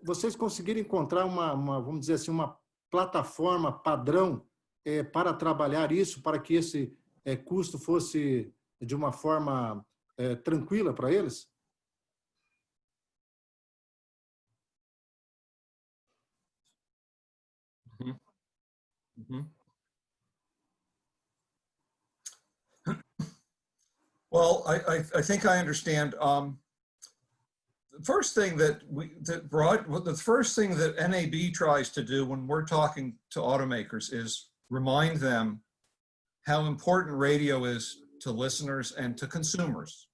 [SPEAKER 3] Vocês conseguiram encontrar vamos dizer assim, uma plataforma padrão para trabalhar isso, para que esse custo fosse de uma forma tranquila para eles?
[SPEAKER 2] Mm-hmm. Mm-hmm. Well, I think I understand. The first thing that the first thing that NAB tries to do when we're talking to automakers is remind them how important radio is to listeners and to consumers.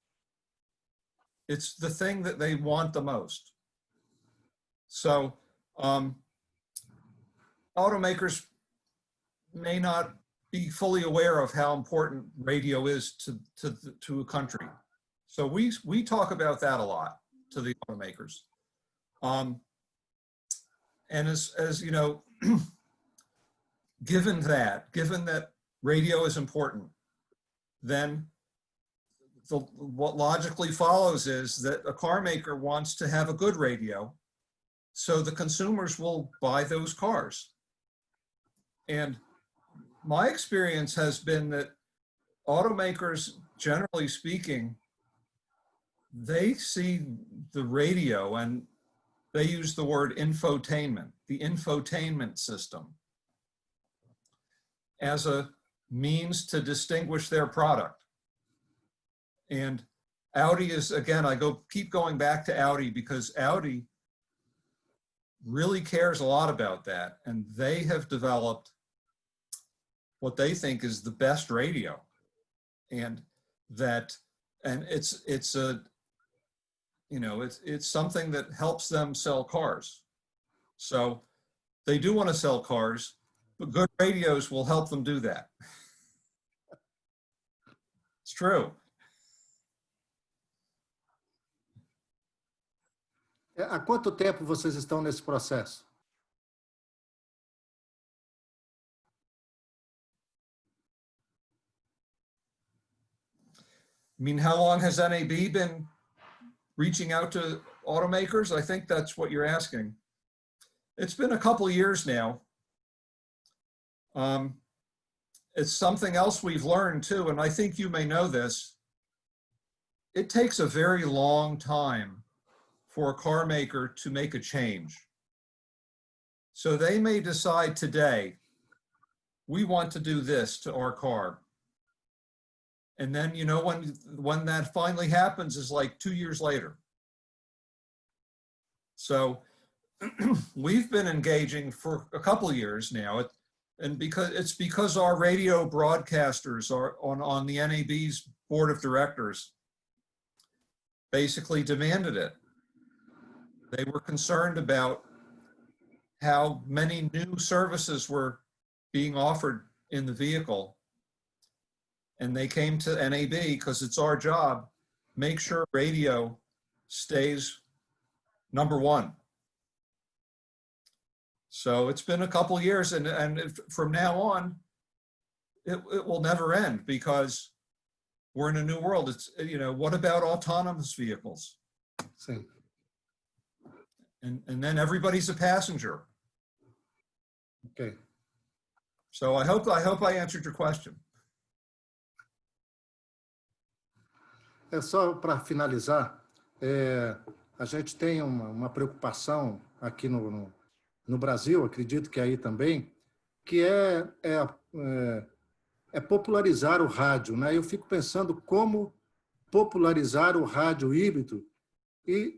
[SPEAKER 2] It's the thing that they want the most. So automakers may not be fully aware of how important radio is to a country. So we talk about that a lot to the automakers. And as you know, given that radio is important, then what logically follows is that a car maker wants to have a good radio, so the consumers will buy those cars. And my experience has been that automakers, generally speaking, they see the radio and they use the word infotainment, the infotainment system, as a means to distinguish their product. And Audi is, again, keep going back to Audi because Audi really cares a lot about that. And they have developed what they think is the best radio. And it's a, you know, it's something that helps them sell cars. So they do want to sell cars, but good radios will help them do that. It's true.
[SPEAKER 3] Há quanto tempo vocês estão nesse processo?
[SPEAKER 2] I mean, how long has NAB been reaching out to automakers? I think that's what you're asking. It's been a couple of years now. It's something else we've learned too, and I think you may know this. It takes a very long time for a car maker to make a change. So they may decide today, we want to do this to our car. And then, you know, when that finally happens is like 2 years later. So we've been engaging for a couple of years now, and because our radio broadcasters are on the NAB's board of directors basically demanded it. They were concerned about how many new services were being offered in the vehicle. And they came to NAB because it's our job, make sure radio stays #1. So it's been a couple years, and from now on, it will never end because we're in a new world. It's, you know, what about autonomous vehicles?
[SPEAKER 3] Sim.
[SPEAKER 2] And then everybody's a passenger.
[SPEAKER 3] Ok.
[SPEAKER 2] So I hope I answered your question.
[SPEAKER 3] É só para finalizar, a gente tem uma preocupação aqui no Brasil, acredito que aí também, que é popularizar o rádio, né? Eu fico pensando como popularizar o rádio híbrido e,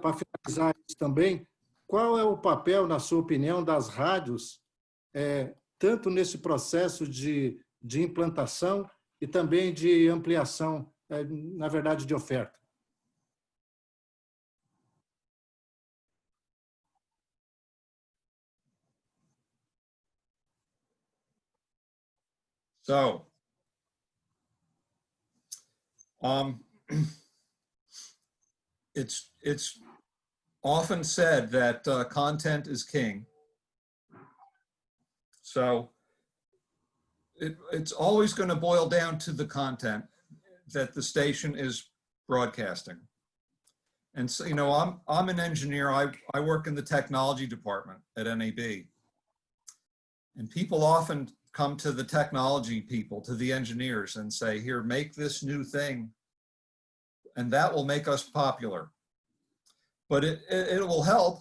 [SPEAKER 3] para finalizar isso também, qual é o papel, na sua opinião, das rádios, tanto nesse processo de implantação e também de ampliação, na verdade, de oferta?
[SPEAKER 2] So, it's often said that content is king. So it's always going to boil down to the content that the station is broadcasting. And so, you know, I'm an engineer. I work in the technology department at NAB. And people often come to the technology people, to the engineers, and say, here, make this new thing, and that will make us popular. But it will help,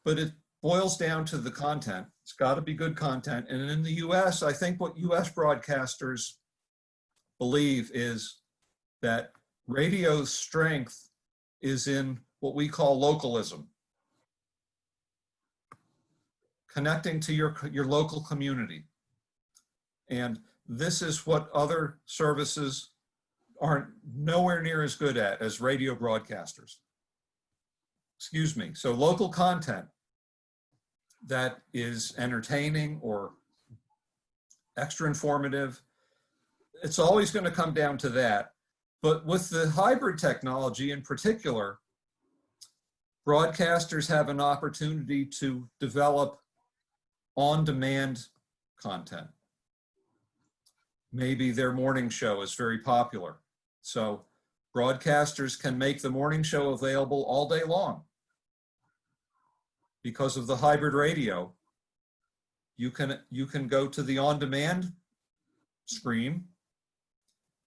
[SPEAKER 2] but it boils down to the content. It's got to be good content. And in the US, I think what US broadcasters believe is that radio's strength is in what we call localism, connecting to your local community. And this is what other services aren't nowhere near as good at as radio broadcasters. Excuse me. So local content that is entertaining or extra informative, it's always going to come down to that. But with the hybrid technology in particular, broadcasters have an opportunity to develop on-demand content. Maybe their morning show is very popular. So broadcasters can make the morning show available all day long. Because of the hybrid radio, you can go to the on-demand screen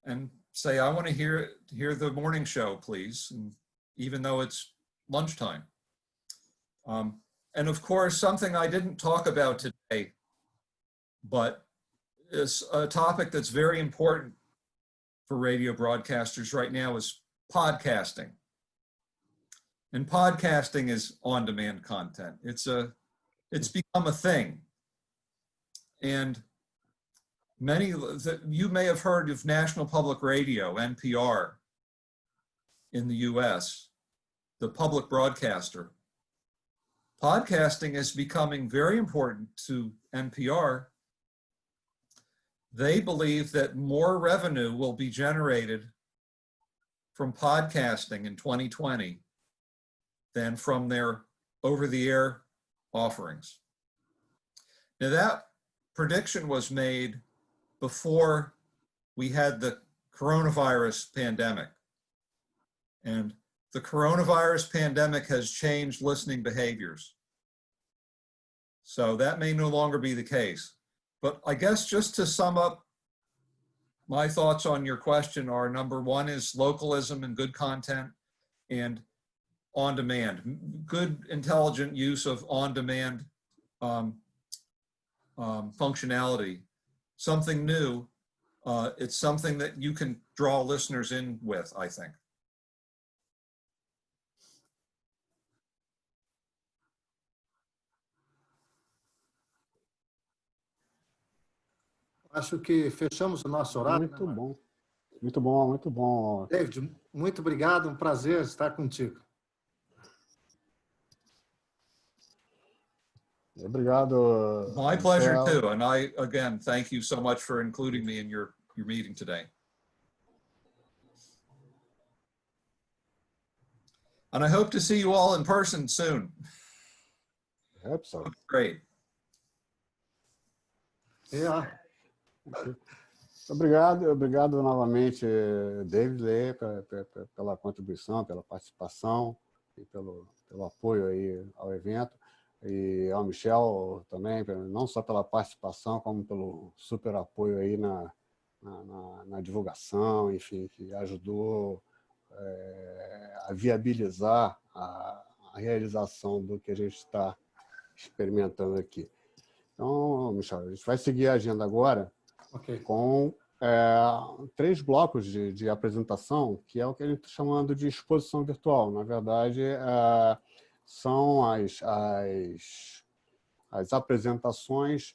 [SPEAKER 2] and say, I want to hear the morning show, please, and even though it's lunchtime. And of course, something I didn't talk about today, but is a topic that's very important for radio broadcasters right now is podcasting. And podcasting is on-demand content. It's become a thing. And you may have heard of National Public Radio, NPR, in the US, the public broadcaster. Podcasting is becoming very important to NPR. They believe that more revenue will be generated from podcasting in 2020 than from their over-the-air offerings. Now that prediction was made before we had the coronavirus pandemic. And the coronavirus pandemic has changed listening behaviors. So that may no longer be the case. But I guess just to sum up, my thoughts on your question are, number one is localism and good content and on-demand. Good, intelligent use of on-demand functionality. Something new. It's something that you can draw listeners in with, I think.
[SPEAKER 3] Acho que fechamos o nosso horário.
[SPEAKER 1] Muito bom. Muito bom, muito bom.
[SPEAKER 3] David, muito obrigado. Um prazer estar contigo.
[SPEAKER 1] Obrigado.
[SPEAKER 2] My pleasure too. And I, again, thank you so much for including me in your meeting today. And I hope to see you all in person soon.
[SPEAKER 1] I hope so.
[SPEAKER 2] Great.
[SPEAKER 3] Yeah.
[SPEAKER 1] Obrigado novamente, David, pela contribuição, pela participação e pelo apoio aí ao evento. E ao Michel também, não só pela participação, como pelo super apoio aí na divulgação, enfim, que ajudou a viabilizar a realização do que a gente está experimentando aqui. Então, Michel, a gente vai seguir a agenda agora com 3 blocos de apresentação, que é o que a gente está chamando de exposição virtual. Na verdade, são as apresentações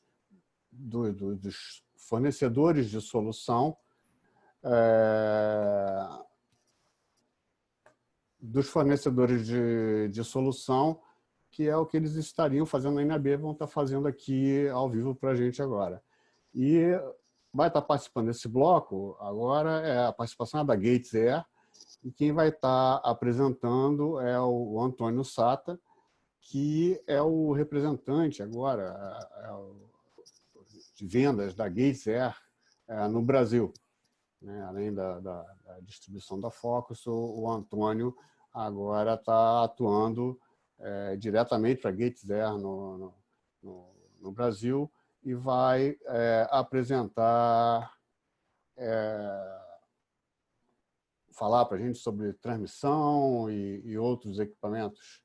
[SPEAKER 1] dos fornecedores de solução, que é o que eles estariam fazendo na NAB, vão estar fazendo aqui ao vivo para a gente agora. E vai estar participando desse bloco agora, a participação é da Gates Air, e quem vai estar apresentando é o Antônio Satta, que é o representante agora de vendas da Gates Air no Brasil. Além da distribuição da Focus, o Antônio agora está atuando diretamente para a Gates Air no Brasil e vai apresentar, falar para a gente sobre transmissão e outros equipamentos.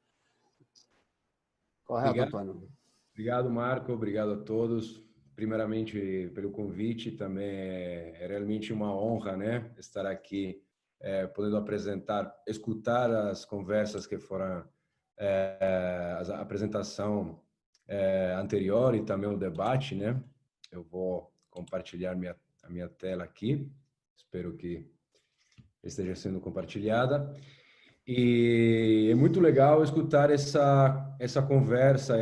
[SPEAKER 1] Correto, Antônio?
[SPEAKER 4] Obrigado, Marco. Obrigado a todos. Primeiramente, pelo convite. Também é realmente uma honra, né, estar aqui, podendo escutar as conversas que foram, a apresentação anterior e também o debate, né? Eu vou compartilhar a minha tela aqui. Espero que esteja sendo compartilhada. E é muito legal escutar essa conversa,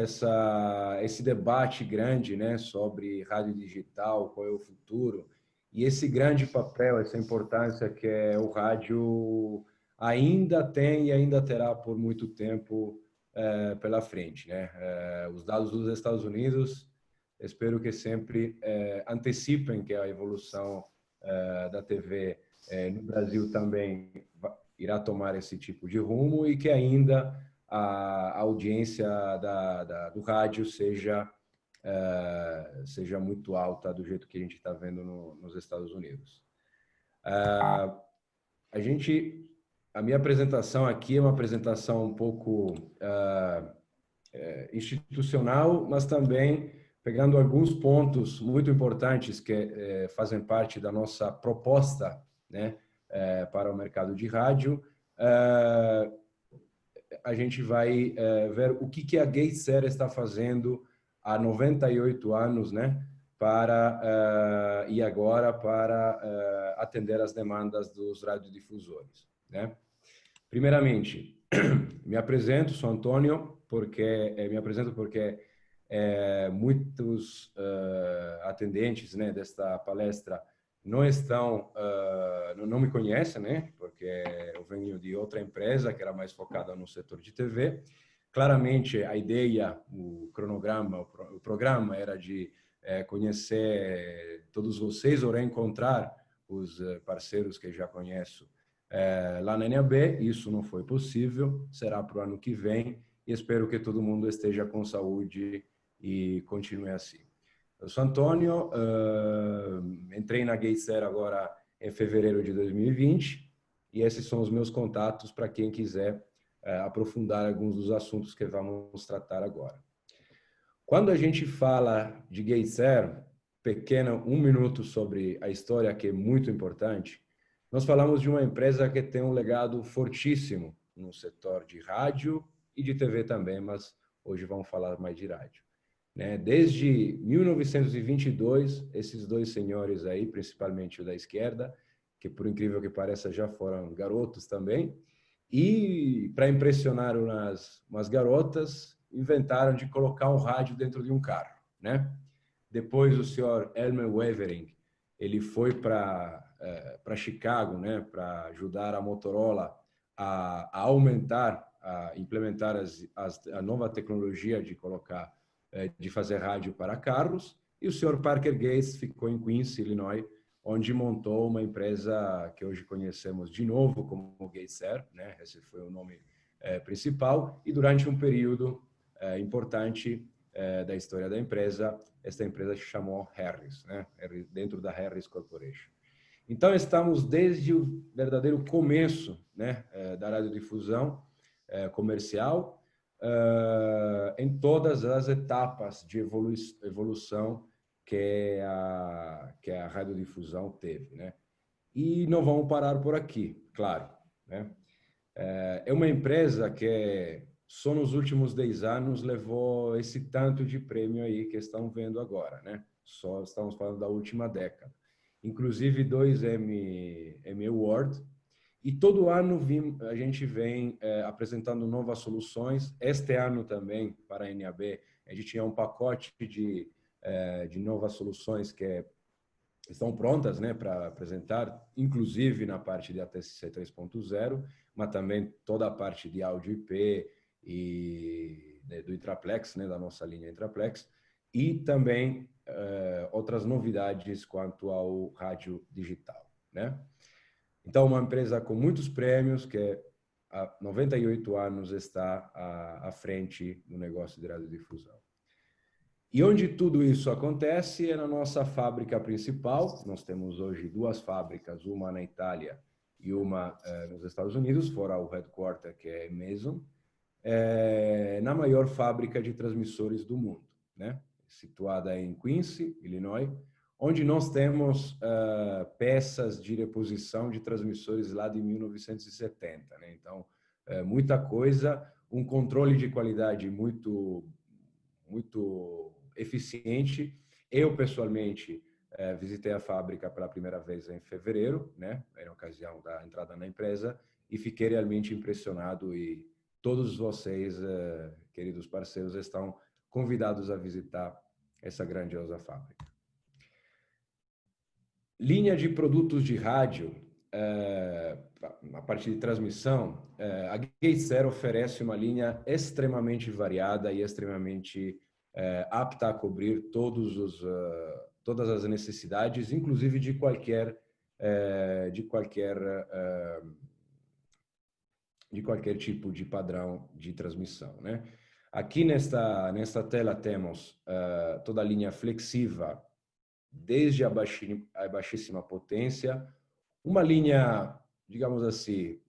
[SPEAKER 4] esse debate grande, né, sobre rádio digital, qual é o futuro, e esse grande papel, essa importância que o rádio ainda tem e ainda terá por muito tempo pela frente, né? Os dados dos Estados Unidos, espero que sempre antecipem que a evolução da TV no Brasil também irá tomar esse tipo de rumo e que ainda a audiência do rádio seja muito alta do jeito que a gente está vendo nos Estados Unidos. A minha apresentação aqui é uma apresentação um pouco institucional, mas também pegando alguns pontos muito importantes que fazem parte da nossa proposta, né, para o mercado de rádio, a gente vai ver o que a GateSer está fazendo há 98 anos, né, e agora para atender as demandas dos radiodifusores, né? Primeiramente, me apresento, sou Antônio, porque muitos atendentes, né, desta palestra não me conhecem, né, porque eu venho de outra empresa que era mais focada no setor de TV. Claramente, a ideia, o cronograma, o programa era de conhecer todos vocês ou reencontrar os parceiros que já conheço lá na NAB. Isso não foi possível, será para o ano que vem, e espero que todo mundo esteja com saúde e continue assim. Eu sou Antônio, entrei na GateSer agora em fevereiro de 2020, e esses são os meus contatos para quem quiser aprofundar alguns dos assuntos que vamos tratar agora. Quando a gente fala de GateSer, um minuto sobre a história, que é muito importante. Nós falamos de uma empresa que tem um legado fortíssimo no setor de rádio e de TV também, mas hoje vamos falar mais de rádio, né? Desde 1922, esses dois senhores aí, principalmente o da esquerda, que por incrível que pareça já foram garotos também, e para impressionar umas garotas, inventaram de colocar um rádio dentro de um carro, né? Depois o senhor Elmer Wavering, ele foi para Chicago, né, para ajudar a Motorola a aumentar, a implementar a nova tecnologia de de fazer rádio para carros. E o senhor Parker Gates ficou em Queens, Illinois, onde montou uma empresa que hoje conhecemos de novo como GateSer, né? Esse foi o nome principal. E durante um período importante da história da empresa, esta empresa se chamou Harris, né? Dentro da Harris Corporation. Então, estamos desde o verdadeiro começo, né, da radiodifusão comercial, em todas as etapas de evolução que a radiodifusão teve, né? E não vamos parar por aqui, claro, né? É uma empresa que só nos últimos 10 anos levou esse tanto de prêmio aí que estão vendo agora, né? Só estamos falando da última década. Inclusive 2 Emmy Award. E todo ano a gente vem apresentando novas soluções. Este ano também, para a NAB, a gente tinha um pacote de novas soluções que estão prontas, né, para apresentar, inclusive na parte de ATSC 3.0, mas também toda a parte de áudio IP e do Intraplex, né, da nossa linha Intraplex, e também outras novidades quanto ao rádio digital, né? Então, uma empresa com muitos prêmios, que há 98 anos está à frente do negócio de radiodifusão. E onde tudo isso acontece é na nossa fábrica principal. Nós temos hoje 2 fábricas, uma na Itália e uma nos Estados Unidos, fora o headquarter, que é Mason, na maior fábrica de transmissores do mundo, né? Situada em Quincy, Illinois, onde nós temos peças de reposição de transmissores lá de 1970, né? Então, muita coisa, um controle de qualidade muito eficiente. Eu, pessoalmente, visitei a fábrica pela primeira vez em fevereiro, né? Era a ocasião da entrada na empresa, e fiquei realmente impressionado, e todos vocês, queridos parceiros, estão convidados a visitar essa grandiosa fábrica. Linha de produtos de rádio, a parte de transmissão, a GateSer oferece uma linha extremamente variada e extremamente apta a cobrir todas as necessidades, inclusive de qualquer tipo de padrão de transmissão, né? Aqui nesta tela temos toda a linha flexiva, desde a baixíssima potência, uma linha, digamos assim,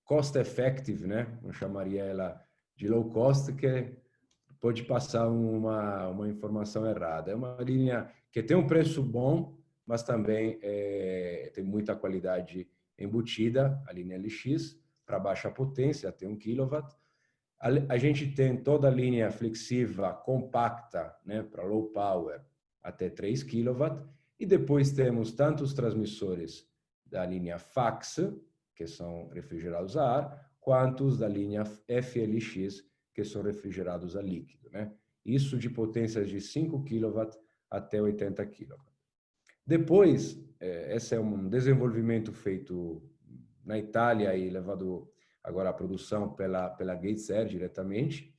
[SPEAKER 4] cost effective, né? Eu chamaria ela de low cost, que pode passar uma informação errada. É uma linha que tem um preço bom, mas também tem muita qualidade embutida, a linha LX, para baixa potência, até 1 kW. A gente tem toda a linha flexiva compacta, né, para low power, até 3 kW. E depois temos tanto os transmissores da linha FAX, que são refrigerados a ar, quanto os da linha FLX, que são refrigerados a líquido, né? Isso de potências de 5 kW até 80 kW. Depois, esse é um desenvolvimento feito na Itália e levado agora à produção pela Gates diretamente.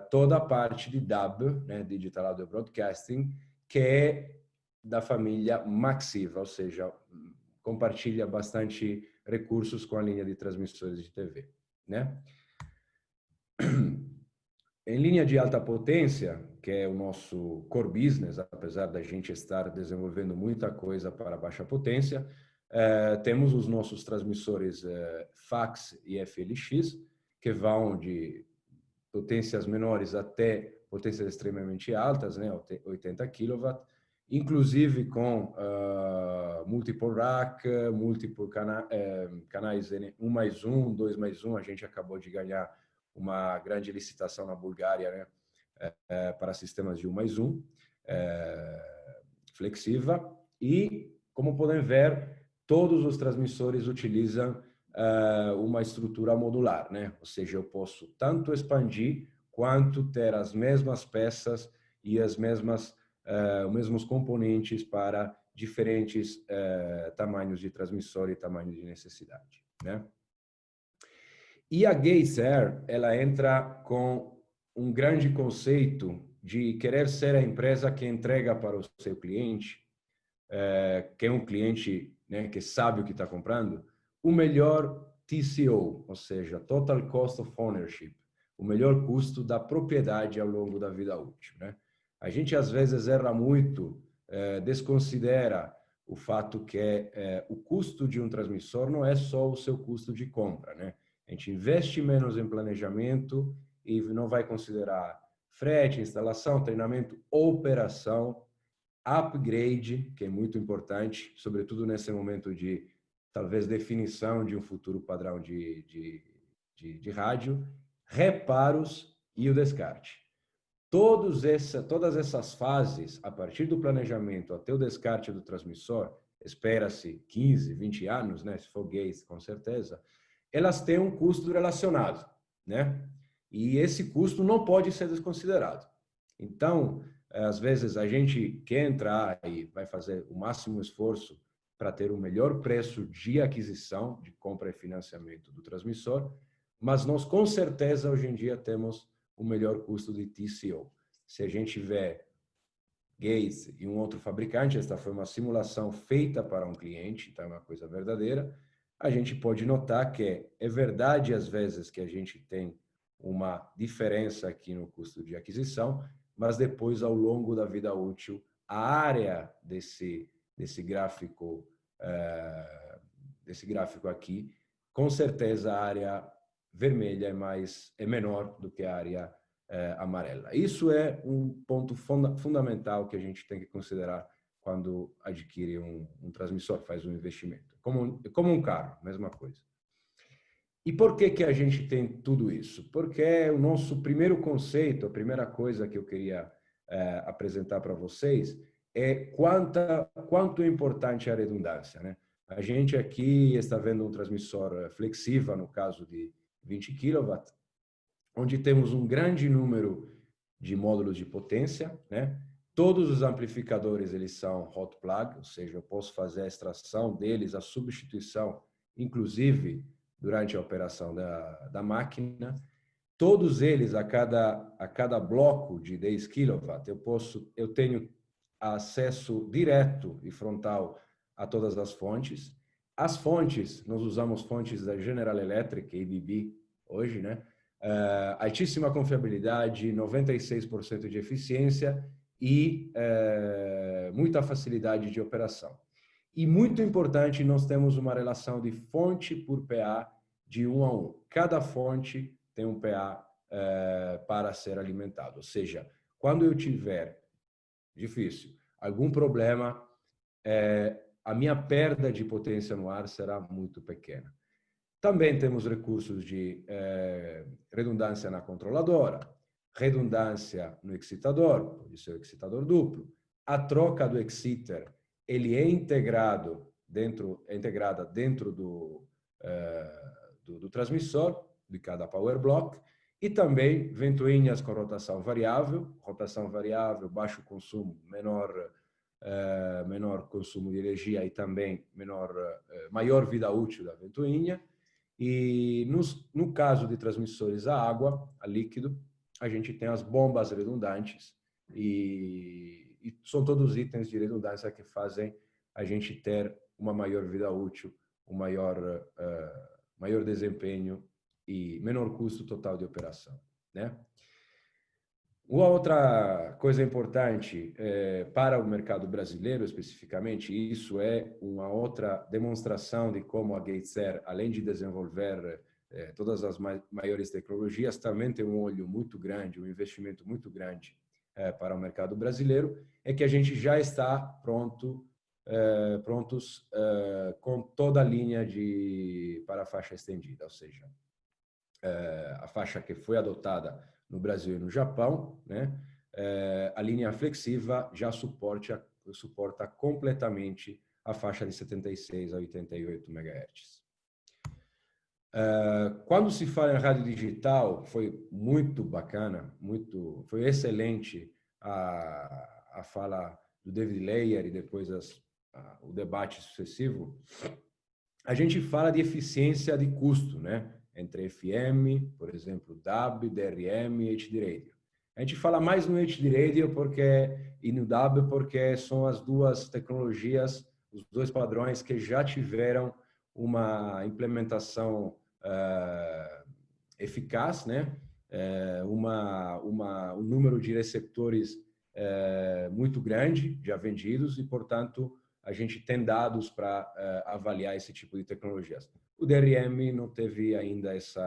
[SPEAKER 4] Toda a parte de DAB, né, Digital Audio Broadcasting, que é da família Maxiva, ou seja, compartilha bastante recursos com a linha de transmissores de TV, né? Em linha de alta potência, que é o nosso core business, apesar da gente estar desenvolvendo muita coisa para baixa potência, temos os nossos transmissores FAX e FLX, que vão de potências menores até potências extremamente altas, né, 80 kW, inclusive com multiple rack, canais 1+1, 2+1. A gente acabou de ganhar uma grande licitação na Bulgária, né, para sistemas de 1+1, flexiva. E, como podem ver, todos os transmissores utilizam uma estrutura modular, né? Ou seja, eu posso tanto expandir quanto ter as mesmas peças e os mesmos componentes para diferentes tamanhos de transmissor e tamanhos de necessidade, né? E a Gates, ela entra com um grande conceito de querer ser a empresa que entrega para o seu cliente, que é um cliente, né, que sabe o que está comprando, o melhor TCO, ou seja, Total Cost of Ownership, o melhor custo da propriedade ao longo da vida útil, né? A gente às vezes erra muito, desconsidera o fato que o custo de um transmissor não é só o seu custo de compra, né? A gente investe menos em planejamento e não vai considerar frete, instalação, treinamento, operação, upgrade, que é muito importante, sobretudo nesse momento de, talvez, definição de um futuro padrão de rádio, reparos e o descarte. Todas essas fases, a partir do planejamento até o descarte do transmissor, espera-se 15, 20 anos, né? Se for Gates, com certeza, elas têm um custo relacionado, né? E esse custo não pode ser desconsiderado. Então, às vezes, a gente quer entrar e vai fazer o máximo esforço para ter o melhor preço de aquisição, de compra e financiamento do transmissor, mas nós, com certeza, hoje em dia, temos o melhor custo de TCO. Se a gente vê Gates e um outro fabricante, esta foi uma simulação feita para um cliente, então é uma coisa verdadeira, a gente pode notar que é verdade, às vezes, que a gente tem uma diferença aqui no custo de aquisição, mas depois, ao longo da vida útil, a área desse gráfico aqui, com certeza a área vermelha é menor do que a área amarela. Isso é um ponto fundamental que a gente tem que considerar quando adquire um transmissor, faz um investimento. Como um carro, mesma coisa. E por que a gente tem tudo isso? Porque o nosso primeiro conceito, a primeira coisa que eu queria apresentar para vocês é quanto é importante a redundância, né? A gente aqui está vendo um transmissor flexível, no caso de 20 kW, onde temos um grande número de módulos de potência, né? Todos os amplificadores, eles são hot plug, ou seja, eu posso fazer a extração deles, a substituição, inclusive durante a operação da máquina. Todos eles, a cada bloco de 10 kW, eu tenho acesso direto e frontal a todas as fontes. As fontes, nós usamos fontes da General Electric, ABB, hoje, né? Altíssima confiabilidade, 96% de eficiência e muita facilidade de operação. E muito importante, nós temos uma relação de fonte por PA de 1 a 1. Cada fonte tem um PA para ser alimentado. Ou seja, quando eu tiver, difícil, algum problema, a minha perda de potência no ar será muito pequena. Também temos recursos de redundância na controladora, redundância no excitador, pode ser o excitador duplo. A troca do exciter, ele é integrada dentro do transmissor de cada power block, e também ventoinhas com rotação variável, baixo consumo, menor consumo de energia e também maior vida útil da ventoinha. E no caso de transmissores a água, a líquido, a gente tem as bombas redundantes e são todos itens de redundância que fazem a gente ter uma maior vida útil, um maior desempenho e menor custo total de operação, né? Uma outra coisa importante para o mercado brasileiro, especificamente, isso é uma outra demonstração de como a Gateser, além de desenvolver todas as maiores tecnologias, também tem um olho muito grande, um investimento muito grande para o mercado brasileiro, é que a gente já está prontos com toda a linha para a faixa estendida, ou seja, a faixa que foi adotada no Brasil e no Japão, né? A linha flexiva já suporta completamente a faixa de 76 a 88 MHz. Quando se fala em rádio digital, foi muito bacana, foi excelente a fala do David Layer e depois o debate sucessivo. A gente fala de eficiência de custo, né? Entre FM, por exemplo, DAB, DRM e HD Radio. A gente fala mais no HD Radio e no DAB porque são as duas tecnologias, os dois padrões que já tiveram uma implementação eficaz, né? Um número de receptores muito grande já vendidos e, portanto, a gente tem dados para avaliar esse tipo de tecnologias. O DRM não teve ainda esse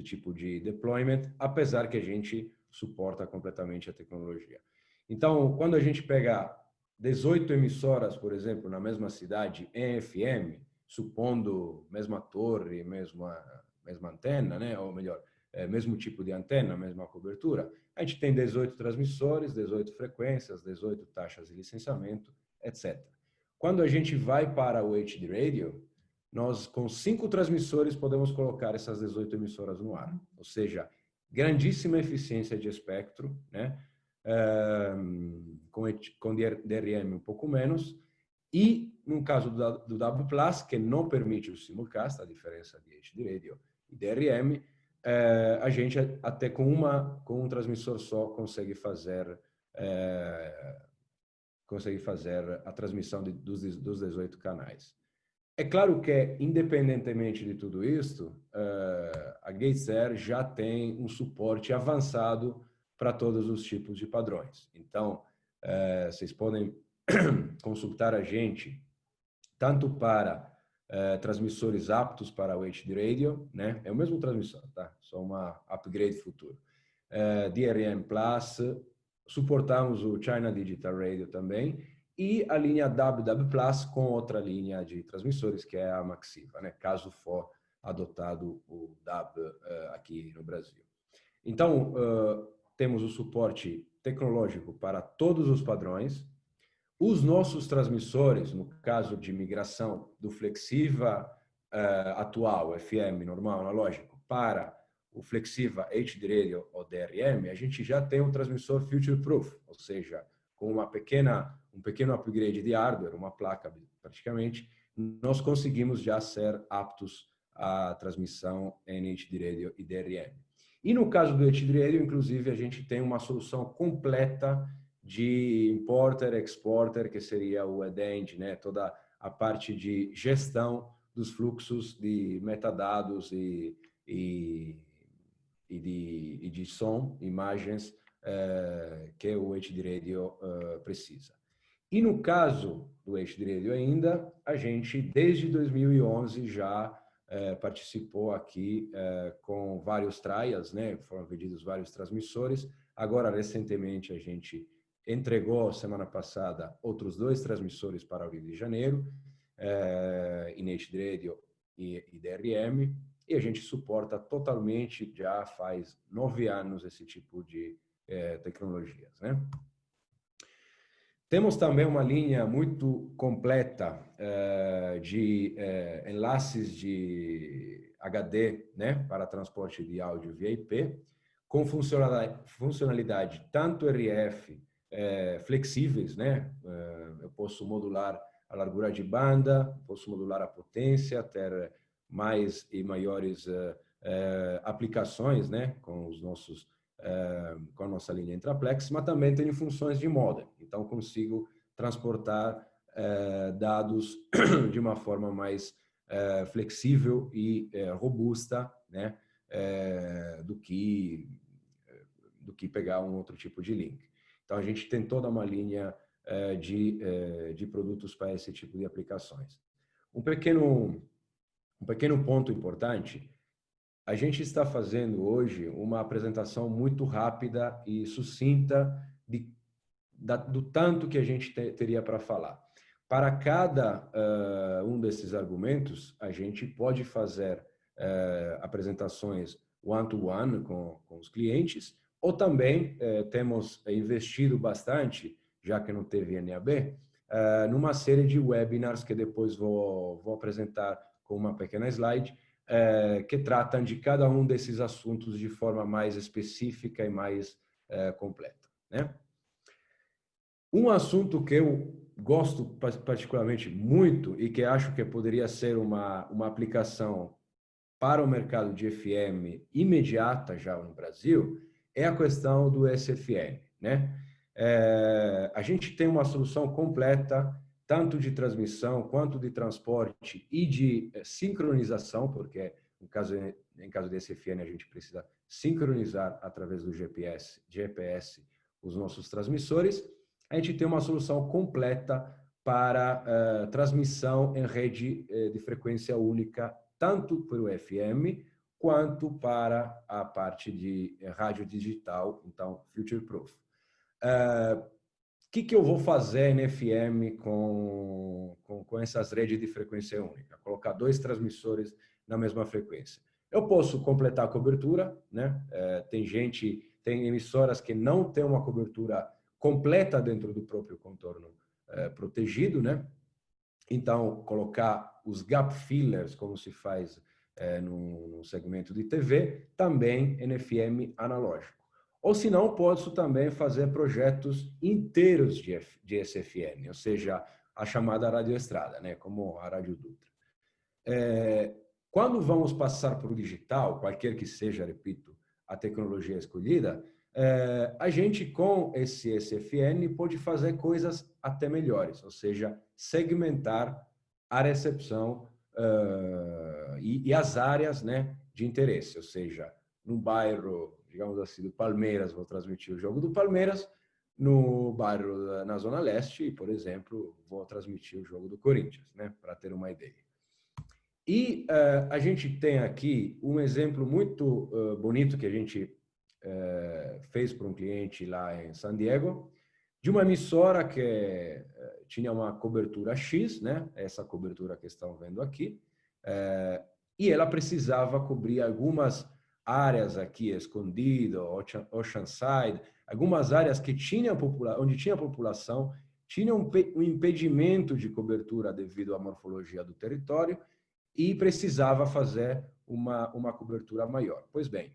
[SPEAKER 4] tipo de deployment, apesar que a gente suporta completamente a tecnologia. Então, quando a gente pega 18 emissoras, por exemplo, na mesma cidade, em FM, supondo mesma torre, mesma antena, né? Ou melhor, mesmo tipo de antena, mesma cobertura, a gente tem 18 transmissores, 18 frequências, 18 taxas de licenciamento, etc. Quando a gente vai para o HD Radio, nós, com 5 transmissores, podemos colocar essas 18 emissoras no ar. Ou seja, grandíssima eficiência de espectro, né? Com DRM um pouco menos. E, no caso do W+, que não permite o simulcast, a diferença de HD Radio e DRM, a gente até com um transmissor só consegue fazer a transmissão dos 18 canais. É claro que, independentemente de tudo isso, a Gateser já tem um suporte avançado para todos os tipos de padrões. Então, vocês podem consultar a gente tanto para transmissores aptos para o HD Radio, né? É o mesmo transmissor, tá? Só uma upgrade futuro. DRM Plus, suportamos o China Digital Radio também, e a linha WW Plus com outra linha de transmissores, que é a Maxiva, né? Caso for adotado o DAB aqui no Brasil. Então, temos o suporte tecnológico para todos os padrões. Os nossos transmissores, no caso de migração do Flexiva atual, FM, normal, analógico, para o Flexiva HD Radio ou DRM, a gente já tem um transmissor future proof, ou seja, com um pequeno upgrade de hardware, uma placa praticamente, nós conseguimos já ser aptos à transmissão em HD Radio e DRM. E no caso do HD Radio, inclusive, a gente tem uma solução completa de importer, exporter, que seria o EDEND, né? Toda a parte de gestão dos fluxos de metadados e de som, imagens, que o HD Radio precisa. E no caso do HD Radio ainda, a gente, desde 2011, já participou aqui com vários trials, né? Foram vendidos vários transmissores. Agora, recentemente, a gente entregou, semana passada, outros 2 transmissores para o Rio de Janeiro, Inactive Radio e DRM, e a gente suporta totalmente, já faz 9 anos, esse tipo de tecnologias, né? Temos também uma linha muito completa de enlaces de HD, né, para transporte de áudio via IP, com funcionalidade tanto RF flexíveis, né? Eu posso modular a largura de banda, posso modular a potência, ter mais e maiores aplicações, né, com os nossos com a nossa linha Intraplex, mas também tenho funções de modem. Então, consigo transportar dados de uma forma mais flexível e robusta, né, do que pegar um outro tipo de link. Então, a gente tem toda uma linha de produtos para esse tipo de aplicações. Um pequeno ponto importante: a gente está fazendo hoje uma apresentação muito rápida e sucinta do tanto que a gente teria para falar. Para cada um desses argumentos, a gente pode fazer apresentações one-to-one com os clientes, ou também temos investido bastante, já que não teve NAB, numa série de webinars que depois vou apresentar com uma pequena slide, que tratam de cada um desses assuntos de forma mais específica e mais completa, né? Um assunto que eu gosto particularmente muito e que acho que poderia ser uma aplicação para o mercado de FM imediata já no Brasil é a questão do SFN, né? A gente tem uma solução completa, tanto de transmissão quanto de transporte e de sincronização, porque em caso de SFN a gente precisa sincronizar através do GPS os nossos transmissores. A gente tem uma solução completa para transmissão em rede de frequência única, tanto para o FM quanto para a parte de rádio digital, então future proof. O que eu vou fazer no FM com essas redes de frequência única? Colocar 2 transmissores na mesma frequência. Eu posso completar a cobertura, né? Tem emissoras que não têm uma cobertura completa dentro do próprio contorno protegido, né? Então, colocar os gap fillers, como se faz no segmento de TV, também em FM analógico. Ou se não, posso também fazer projetos inteiros de SFN, ou seja, a chamada radioestrada, né, como a Rádio Dutra. Quando vamos passar para o digital, qualquer que seja, repito, a tecnologia escolhida, a gente com esse SFN pode fazer coisas até melhores, ou seja, segmentar a recepção e as áreas, né, de interesse, ou seja, no bairro, digamos assim, do Palmeiras, vou transmitir o jogo do Palmeiras, no bairro, na Zona Leste, por exemplo, vou transmitir o jogo do Corinthians, né, para ter uma ideia. E a gente tem aqui um exemplo muito bonito que a gente fez para um cliente lá em San Diego, de uma emissora que tinha uma cobertura X, né, essa cobertura que estão vendo aqui, e ela precisava cobrir algumas áreas aqui, Escondido, Oceanside, algumas áreas que onde tinha população, tinha um impedimento de cobertura devido à morfologia do território e precisava fazer uma cobertura maior. Pois bem,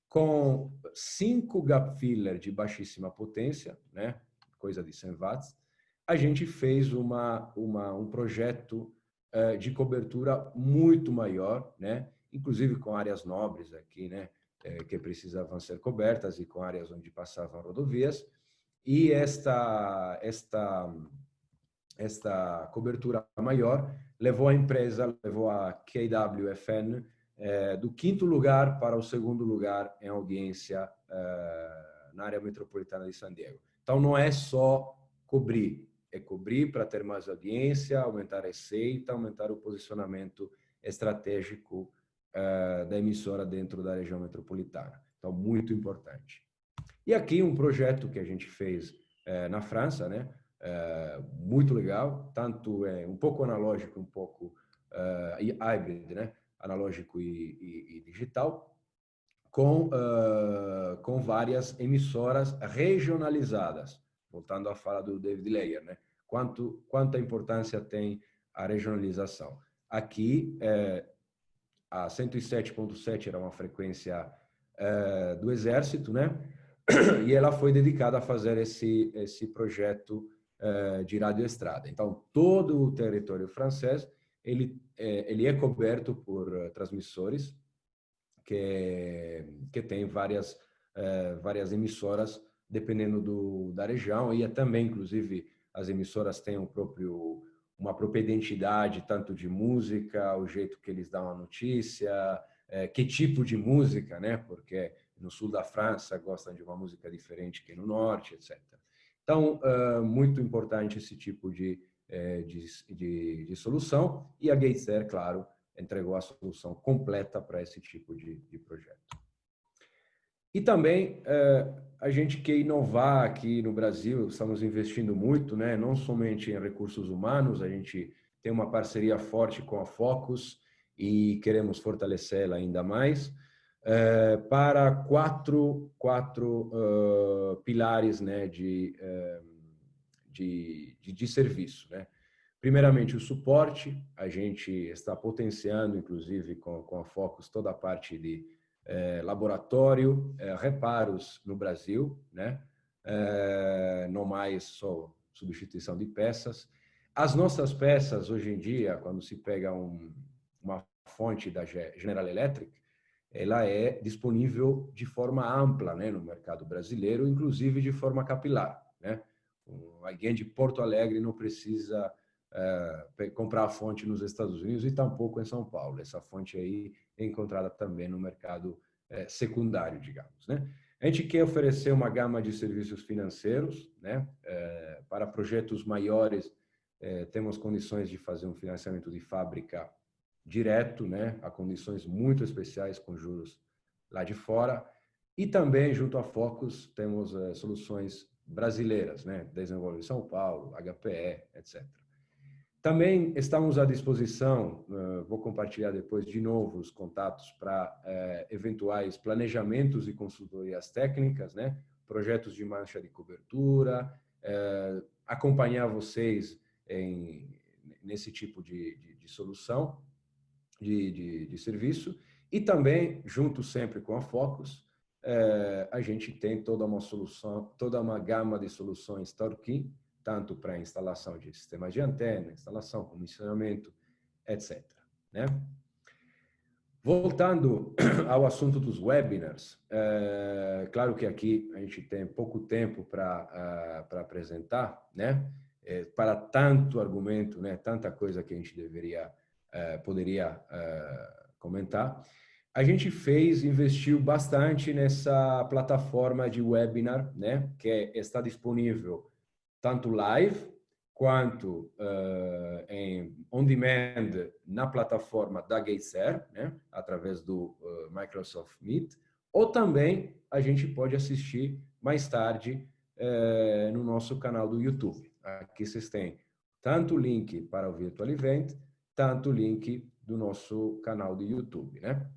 [SPEAKER 4] com 5 gap filler de baixíssima potência, né, coisa de 100 watts, a gente fez um projeto de cobertura muito maior, né, inclusive com áreas nobres aqui, né, que precisavam ser cobertas e com áreas onde passavam rodovias. E esta cobertura maior levou a empresa, levou a KWFN do 5º lugar para o 2º lugar em audiência na área metropolitana de San Diego. Então, não é só cobrir, é cobrir para ter mais audiência, aumentar a receita, aumentar o posicionamento estratégico da emissora dentro da região metropolitana. Então, muito importante. E aqui um projeto que a gente fez na França, né? Muito legal, tanto um pouco analógico, um pouco híbrido, né? Analógico e digital, com várias emissoras regionalizadas. Voltando à fala do David Layer, né? Quanta importância tem a regionalização. Aqui, a 107.7 era uma frequência do Exército, né? E ela foi dedicada a fazer esse projeto de radioestrada. Então, todo o território francês, ele é coberto por transmissores que tem várias emissoras, dependendo da região, e também, inclusive, as emissoras têm uma própria identidade, tanto de música, o jeito que eles dão a notícia, que tipo de música, né? Porque no sul da França gostam de uma música diferente que no norte, etc. Então, muito importante esse tipo de solução, e a Gateser, claro, entregou a solução completa para esse tipo de projeto. E também a gente quer inovar aqui no Brasil, estamos investindo muito, né? Não somente em recursos humanos, a gente tem uma parceria forte com a Focus e queremos fortalecê-la ainda mais, para quatro pilares, né, de serviço, né? Primeiramente, o suporte. A gente está potenciando, inclusive, com a Focus, toda a parte de laboratório, reparos no Brasil, né? Não mais só substituição de peças. As nossas peças, hoje em dia, quando se pega uma fonte da General Electric, ela é disponível de forma ampla, né, no mercado brasileiro, inclusive de forma capilar, né? Alguém de Porto Alegre não precisa comprar a fonte nos Estados Unidos e tampouco em São Paulo. Essa fonte aí é encontrada também no mercado secundário, digamos, né? A gente quer oferecer uma gama de serviços financeiros, né? Para projetos maiores, temos condições de fazer um financiamento de fábrica direto, né? A condições muito especiais com juros lá de fora. E também, junto à Focus, temos soluções brasileiras, né? Desenvolve em São Paulo, HPE, etc. Também estamos à disposição, vou compartilhar depois de novo os contatos para eventuais planejamentos e consultorias técnicas, né? Projetos de mancha de cobertura, acompanhar vocês nesse tipo de solução, de serviço. E também, junto sempre com a Focus, a gente tem toda uma solução, toda uma gama de soluções turnkey, tanto para instalação de sistemas de antena, instalação, comissionamento, etc. Né? Voltando ao assunto dos webinars, claro que aqui a gente tem pouco tempo para apresentar, né? Para tanto argumento, né? Tanta coisa que a gente poderia comentar. A gente investiu bastante nessa plataforma de webinar, né? Que está disponível tanto live quanto em on-demand na plataforma da Gateser, né? Através do Microsoft Meet, ou também a gente pode assistir mais tarde no nosso canal do YouTube. Aqui vocês têm tanto o link para o Virtual Event, tanto o link do nosso canal do YouTube, né?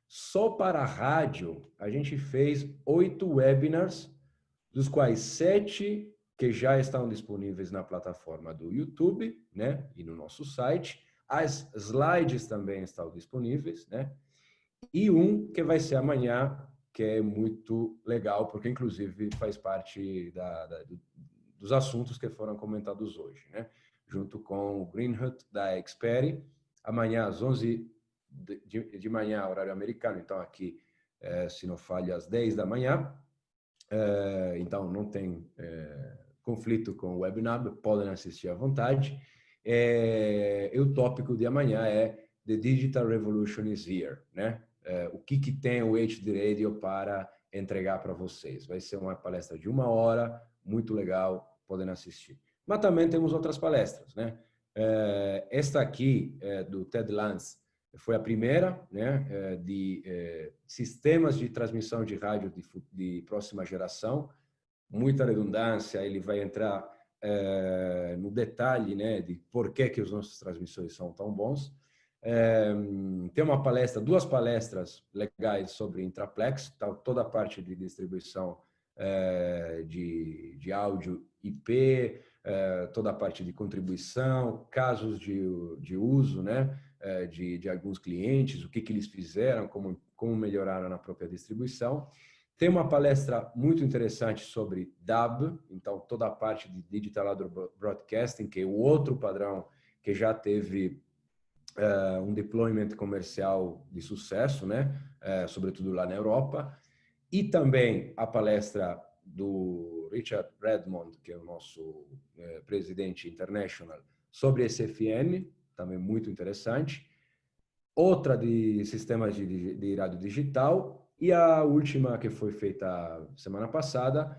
[SPEAKER 4] Só para a rádio, a gente fez 8 webinars, dos quais 7 que já estão disponíveis na plataforma do YouTube, né, e no nosso site. As slides também estão disponíveis, né? E um que vai ser amanhã, que é muito legal, porque inclusive faz parte dos assuntos que foram comentados hoje, né? Junto com o Greenhut da Experi, amanhã às 11 de manhã, horário americano, então aqui, se não falha, às 10 da manhã. Então não tem conflito com o WEBNAB, podem assistir à vontade. E o tópico de amanhã é The Digital Revolution is Here, né? O que tem o HD Radio para entregar para vocês. Vai ser uma palestra de 1 hora, muito legal, podem assistir. Mas também temos outras palestras, né? Esta aqui, do Ted Lance, foi a primeira, né, de sistemas de transmissão de rádio de próxima geração. Muita redundância, ele vai entrar no detalhe, né, de por que os nossos transmissores são tão bons. Tem uma palestra, 2 palestras legais sobre Intraplex, toda a parte de distribuição de áudio IP, toda a parte de contribuição, casos de uso, né, de alguns clientes, o que eles fizeram, como melhoraram na própria distribuição. Tem uma palestra muito interessante sobre DAB, então toda a parte de Digital Audio Broadcasting, que é o outro padrão que já teve um deployment comercial de sucesso, né, sobretudo lá na Europa. E também a palestra do Richard Redmond, que é o nosso presidente international, sobre SFN, também muito interessante. Outra de sistemas de rádio digital. E a última, que foi feita semana passada,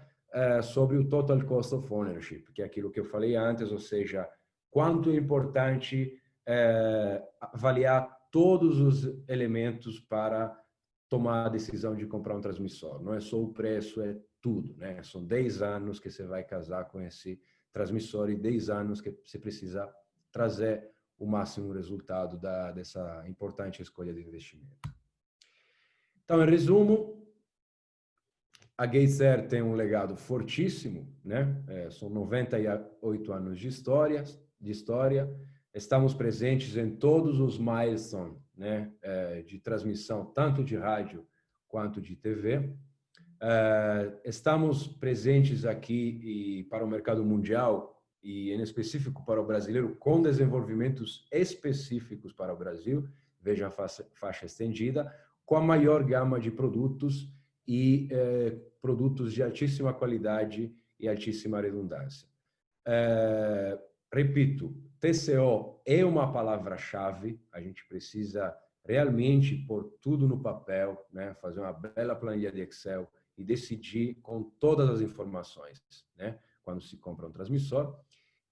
[SPEAKER 4] sobre o Total Cost of Ownership, que é aquilo que eu falei antes, ou seja, quanto é importante avaliar todos os elementos para tomar a decisão de comprar um transmissor. Não é só o preço, é tudo, né? São 10 anos que você vai casar com esse transmissor e 10 anos que você precisa trazer o máximo resultado dessa importante escolha de investimento. Então, em resumo, a Gateser tem um legado fortíssimo, né? São 98 anos de história. Estamos presentes em todos os milestones, né, de transmissão, tanto de rádio quanto de TV. Estamos presentes aqui para o mercado mundial e, em específico, para o brasileiro, com desenvolvimentos específicos para o Brasil, veja a faixa estendida, com a maior gama de produtos e produtos de altíssima qualidade e altíssima redundância. Repito, TCO é uma palavra-chave, a gente precisa realmente pôr tudo no papel, né? Fazer uma bela planilha de Excel e decidir com todas as informações, né? Quando se compra um transmissor.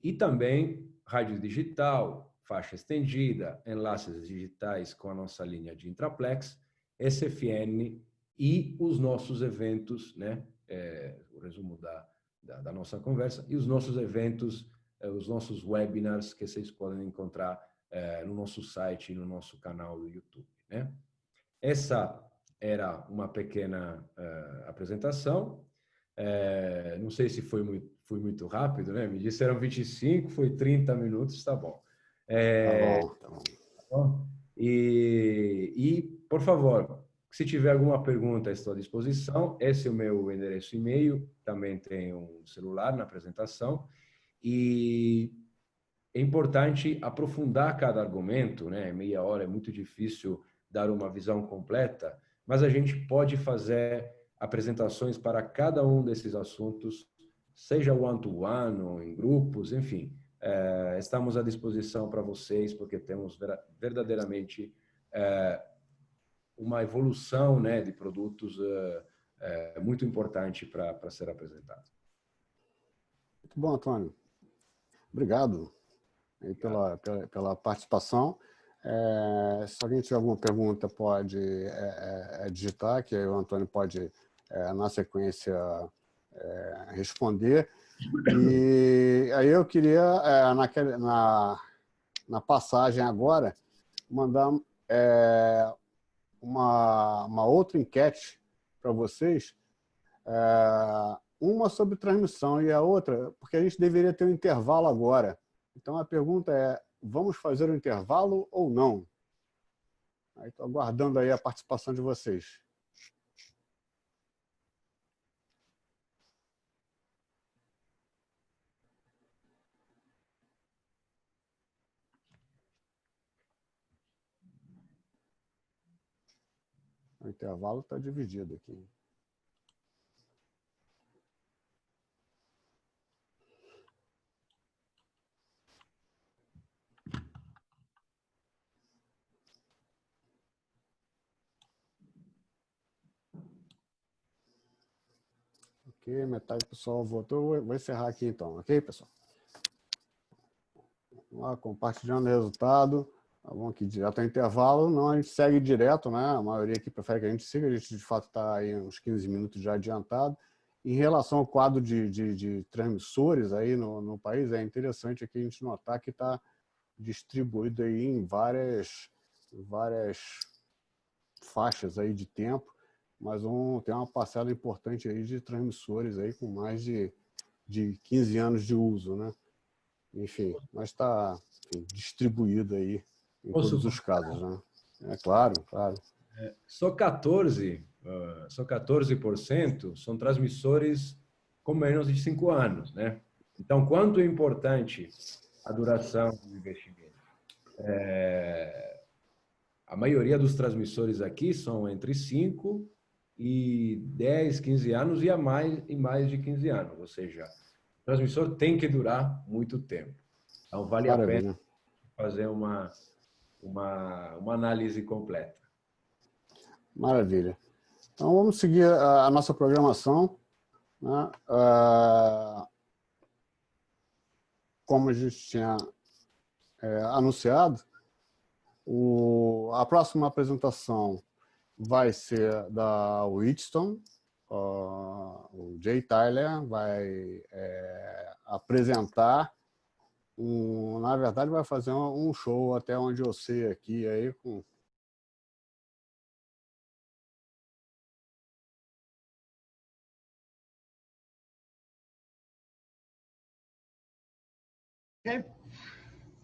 [SPEAKER 4] E também rádio digital, faixa estendida, enlaces digitais com a nossa linha de Intraplex, SFN e os nossos eventos, né? O resumo da nossa conversa, e os nossos eventos, os nossos webinars que vocês podem encontrar no nosso site e no nosso canal do YouTube, né? Essa era uma pequena apresentação. Não sei se fui muito rápido, né? Me disseram 25, foi 30 minutos, tá bom.
[SPEAKER 1] Tá bom.
[SPEAKER 4] Tá bom? E, por favor, se tiver alguma pergunta, estou à disposição. Esse é o meu endereço e-mail, também tem um celular na apresentação. E é importante aprofundar cada argumento, né? Meia hora é muito difícil dar uma visão completa, mas a gente pode fazer apresentações para cada um desses assuntos, seja one-to-one ou em grupos, enfim. Estamos à disposição para vocês, porque temos verdadeiramente uma evolução, né, de produtos muito importante para ser apresentado.
[SPEAKER 1] Muito bom, Antônio. Obrigado aí pela participação. Se alguém tiver alguma pergunta, pode digitar, que aí o Antônio pode, na sequência, responder. E aí eu queria, na passagem agora, mandar uma outra enquete para vocês, uma sobre transmissão e a outra, porque a gente deveria ter um intervalo agora. Então a pergunta é, vamos fazer um intervalo ou não? Estou aguardando aí a participação de vocês. O intervalo está dividido aqui. Ok, metade do pessoal votou. Vou encerrar aqui então, ok, pessoal? Vamos lá, compartilhando o resultado. Tá bom, aqui direto ao intervalo, não, a gente segue direto, né? A maioria aqui prefere que a gente siga, a gente de fato está aí uns 15 minutos já adiantado. Em relação ao quadro de transmissores aí no país, é interessante aqui a gente notar que está distribuído aí em várias faixas aí de tempo, mas tem uma parcela importante aí de transmissores aí com mais de 15 anos de uso, né? Enfim, mas está distribuído aí em todos os casos, né? É claro, claro.
[SPEAKER 4] Só 14% são transmissores com menos de 5 anos, né? Então, quanto é importante a duração do investimento? A maioria dos transmissores aqui são entre 5 e 10, 15 anos e mais de 15 anos, ou seja, o transmissor tem que durar muito tempo. Então, vale a pena fazer uma análise completa.
[SPEAKER 1] Maravilha. Então, vamos seguir a nossa programação, né? Como a gente tinha anunciado, a próxima apresentação vai ser da Wheatstone. O Jay Tyler vai apresentar, na verdade, vai fazer um show até onde eu sei aqui, aí com...
[SPEAKER 5] Okay,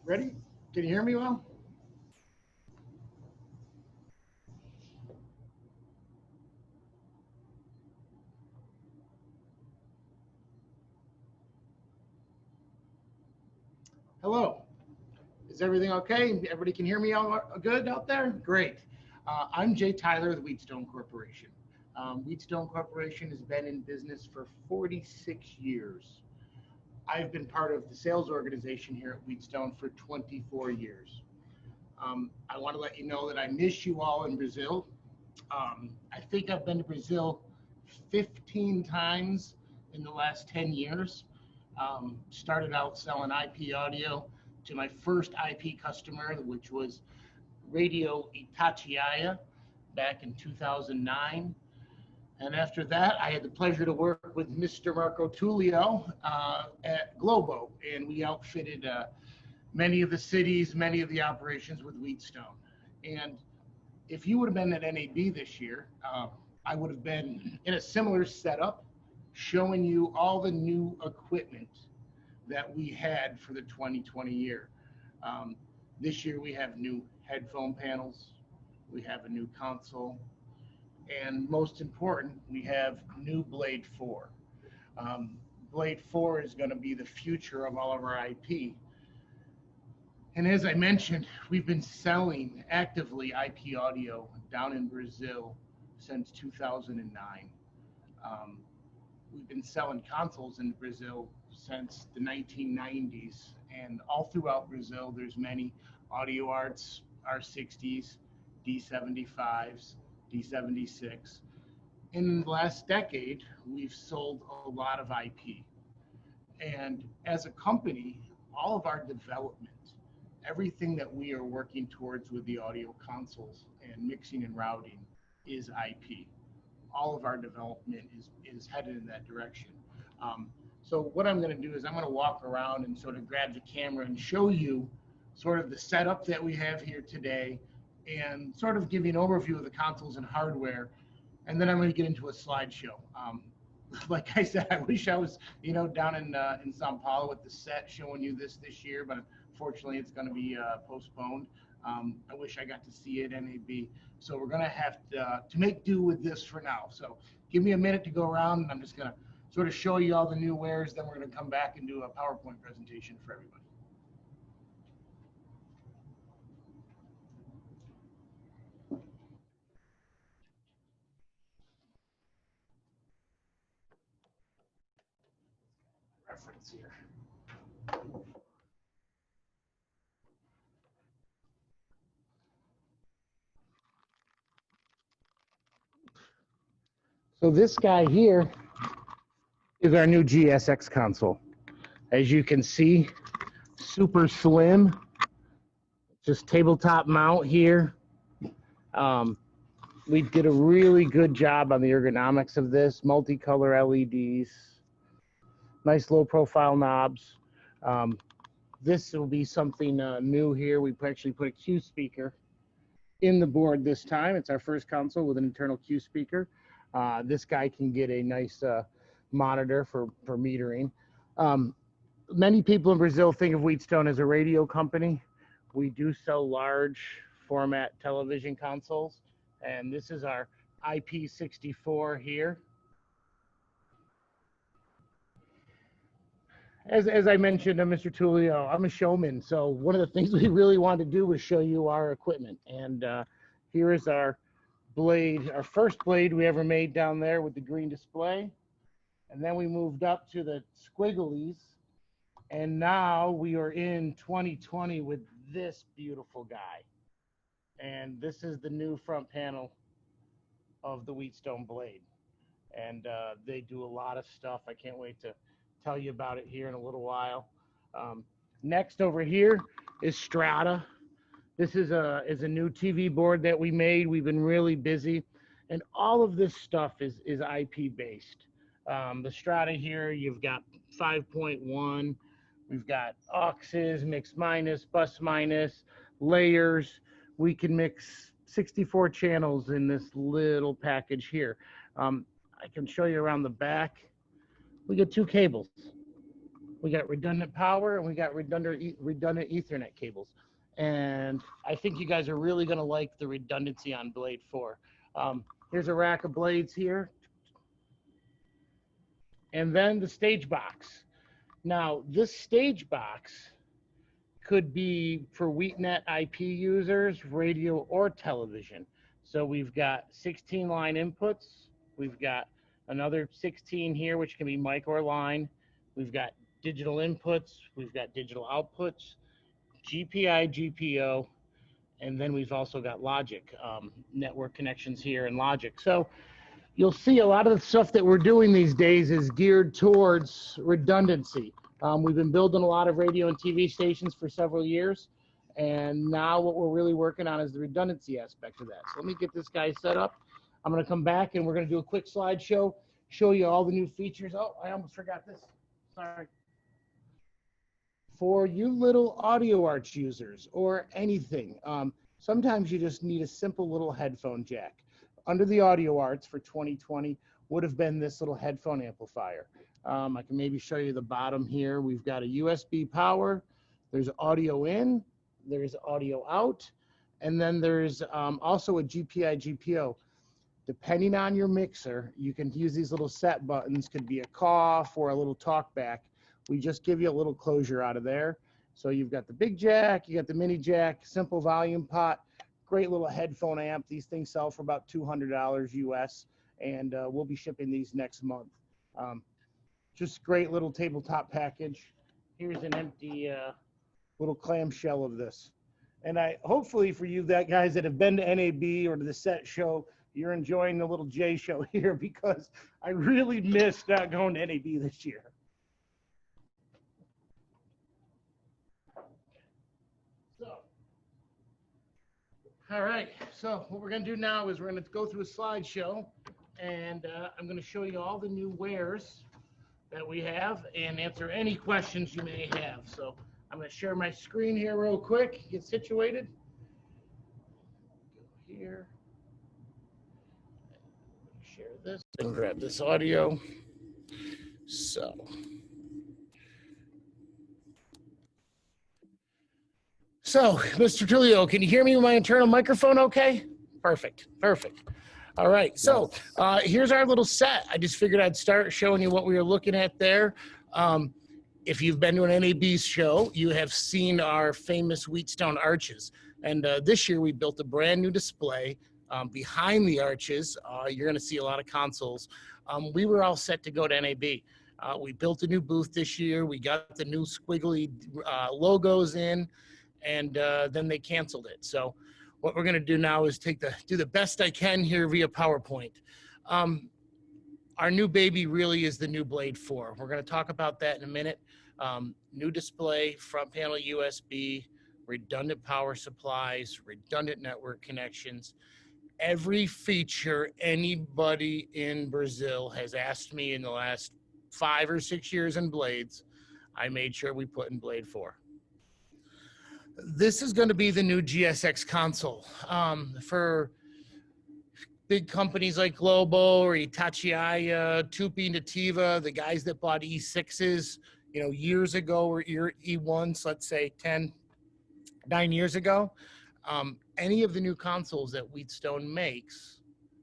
[SPEAKER 5] ready? Can you hear me well? Hello, is everything okay? Everybody can hear me all good out there? Great. I'm Jay Tyler with Wheatstone Corporation. Wheatstone Corporation has been in business for 46 years. I've been part of the sales organization here at Wheatstone for 24 years. I want to let you know that I miss you all in Brazil. I think I've been to Brazil 15 times in the last 10 years. Started out selling IP audio to my first IP customer, which was Radio Itatiaia back in 2009. And after that, I had the pleasure to work with Mr. Marco Túlio at Globo, and we outfitted many of the cities, many of the operations with Wheatstone. And if you would have been at NAB this year, I would have been in a similar setup, showing you all the new equipment that we had for the 2020 year. This year we have new headphone panels, we have a new console, and most important, we have new Blade 4. Blade 4 is going to be the future of all of our IP. And as I mentioned, we've been selling actively IP audio down in Brazil since 2009. We've been selling consoles in Brazil since the 1990s, and all throughout Brazil, there's many audio arts, R60s, D75s, D76. In the last decade, we've sold a lot of IP. And as a company, all of our development, everything that we are working towards with the audio consoles and mixing and routing is IP. All of our development is headed in that direction. So what I'm going to do is I'm going to walk around and sort of grab the camera and show you sort of the setup that we have here today and sort of give you an overview of the consoles and hardware. And then I'm going to get into a slideshow. Like I said, I wish I was, down in Sao Paulo with the set showing you this year, but unfortunately it's going to be postponed. I wish I got to see it NAB. So we're going to have to make do with this for now. So give me a minute to go around, and I'm just going to sort of show you all the new wares. Then we're going to come back and do a PowerPoint presentation for everybody. Reference here. So this guy here is our new GSX console. As you can see, super slim, just tabletop mount here. We did a really good job on the ergonomics of this, multicolor LEDs, nice low profile knobs. This will be something new here. We actually put a Q speaker in the board this time. It's our first console with an internal Q speaker. This guy can get a nice monitor for metering. Many people in Brazil think of Wheatstone as a radio company. We do sell large format television consoles, and this is our IP64 here. As I mentioned to Mr. Túlio, I'm a showman, so one of the things we really wanted to do was show you our equipment. And here is our blade, our first blade we ever made down there with the green display. And then we moved up to the squigglies. And now we are in 2020 with this beautiful guy. And this is the new front panel of the Wheatstone blade. And they do a lot of stuff. I can't wait to tell you about it here in a little while. Next over here is Strata. This is a new TV board that we made. We've been really busy, and all of this stuff is IP based. The Strata here, you've got 5.1. We've got auxes, mix minus, bus minus, layers. We can mix 64 channels in this little package here. I can show you around the back. We get two cables. We got redundant power and we got redundant Ethernet cables. And I think you guys are really gonna like the redundancy on Blade 4. Here's a rack of blades here. And then the stage box. Now, this stage box could be for WheatNet IP users, radio or television. So we've got 16 line inputs. We've got another 16 here, which can be mic or line. We've got digital inputs. We've got digital outputs, GPI, GPO, and then we've also got logic, network connections here and logic. So you'll see a lot of the stuff that we're doing these days is geared towards redundancy. We've been building a lot of radio and TV stations for several years, and now what we're really working on is the redundancy aspect of that. So let me get this guy set up. I'm going to come back and we're going to do a quick slideshow, show you all the new features. Oh, I almost forgot this. Sorry. For you little audio arch users or anything, sometimes you just need a simple little headphone jack. Under the audio arts for 2020 would have been this little headphone amplifier. I can maybe show you the bottom here. We've got a USB power. There's audio in, there's audio out, and then there's also a GPI, GPO. Depending on your mixer, you can use these little set buttons, could be a cough or a little talk back. We just give you a little closure out of there. So you've got the big jack, you got the mini jack, simple volume pot, great little headphone amp. These things sell for about $200 US, and we'll be shipping these next month. Just great little tabletop package. Here's an empty little clamshell of this. And hopefully for you guys that have been to NAB or to the SET show, you're enjoying the little J show here, because I really missed not going to NAB this year. So, all right. So what we're going to do now is we're going to go through a slideshow, and I'm going to show you all the new wares that we have and answer any questions you may have. So I'm going to share my screen here real quick, get situated. Go here. Share this and grab this audio. So Mr. Túlio, can you hear me with my internal microphone okay? Perfect, perfect. All right, so here's our little set. I just figured I'd start showing you what we were looking at there. If you've been to an NAB show, you have seen our famous Wheatstone arches. And this year we built a brand new display behind the arches. You're gonna see a lot of consoles. We were all set to go to NAB. We built a new booth this year. We got the new squiggly logos in, and then they canceled it. So what we're gonna do now is do the best I can here via PowerPoint. Our new baby really is the new Blade 4. We're gonna talk about that in a minute. New display, front panel USB, redundant power supplies, redundant network connections. Every feature anybody in Brazil has asked me in the last 5 or 6 years in blades, I made sure we put in Blade 4. This is going to be the new GSX console. For big companies like Globo or Itatiaia, Tupi, Nativa, the guys that bought E6s, years ago, or E1s, let's say 9 years ago, any of the new consoles that Wheatstone makes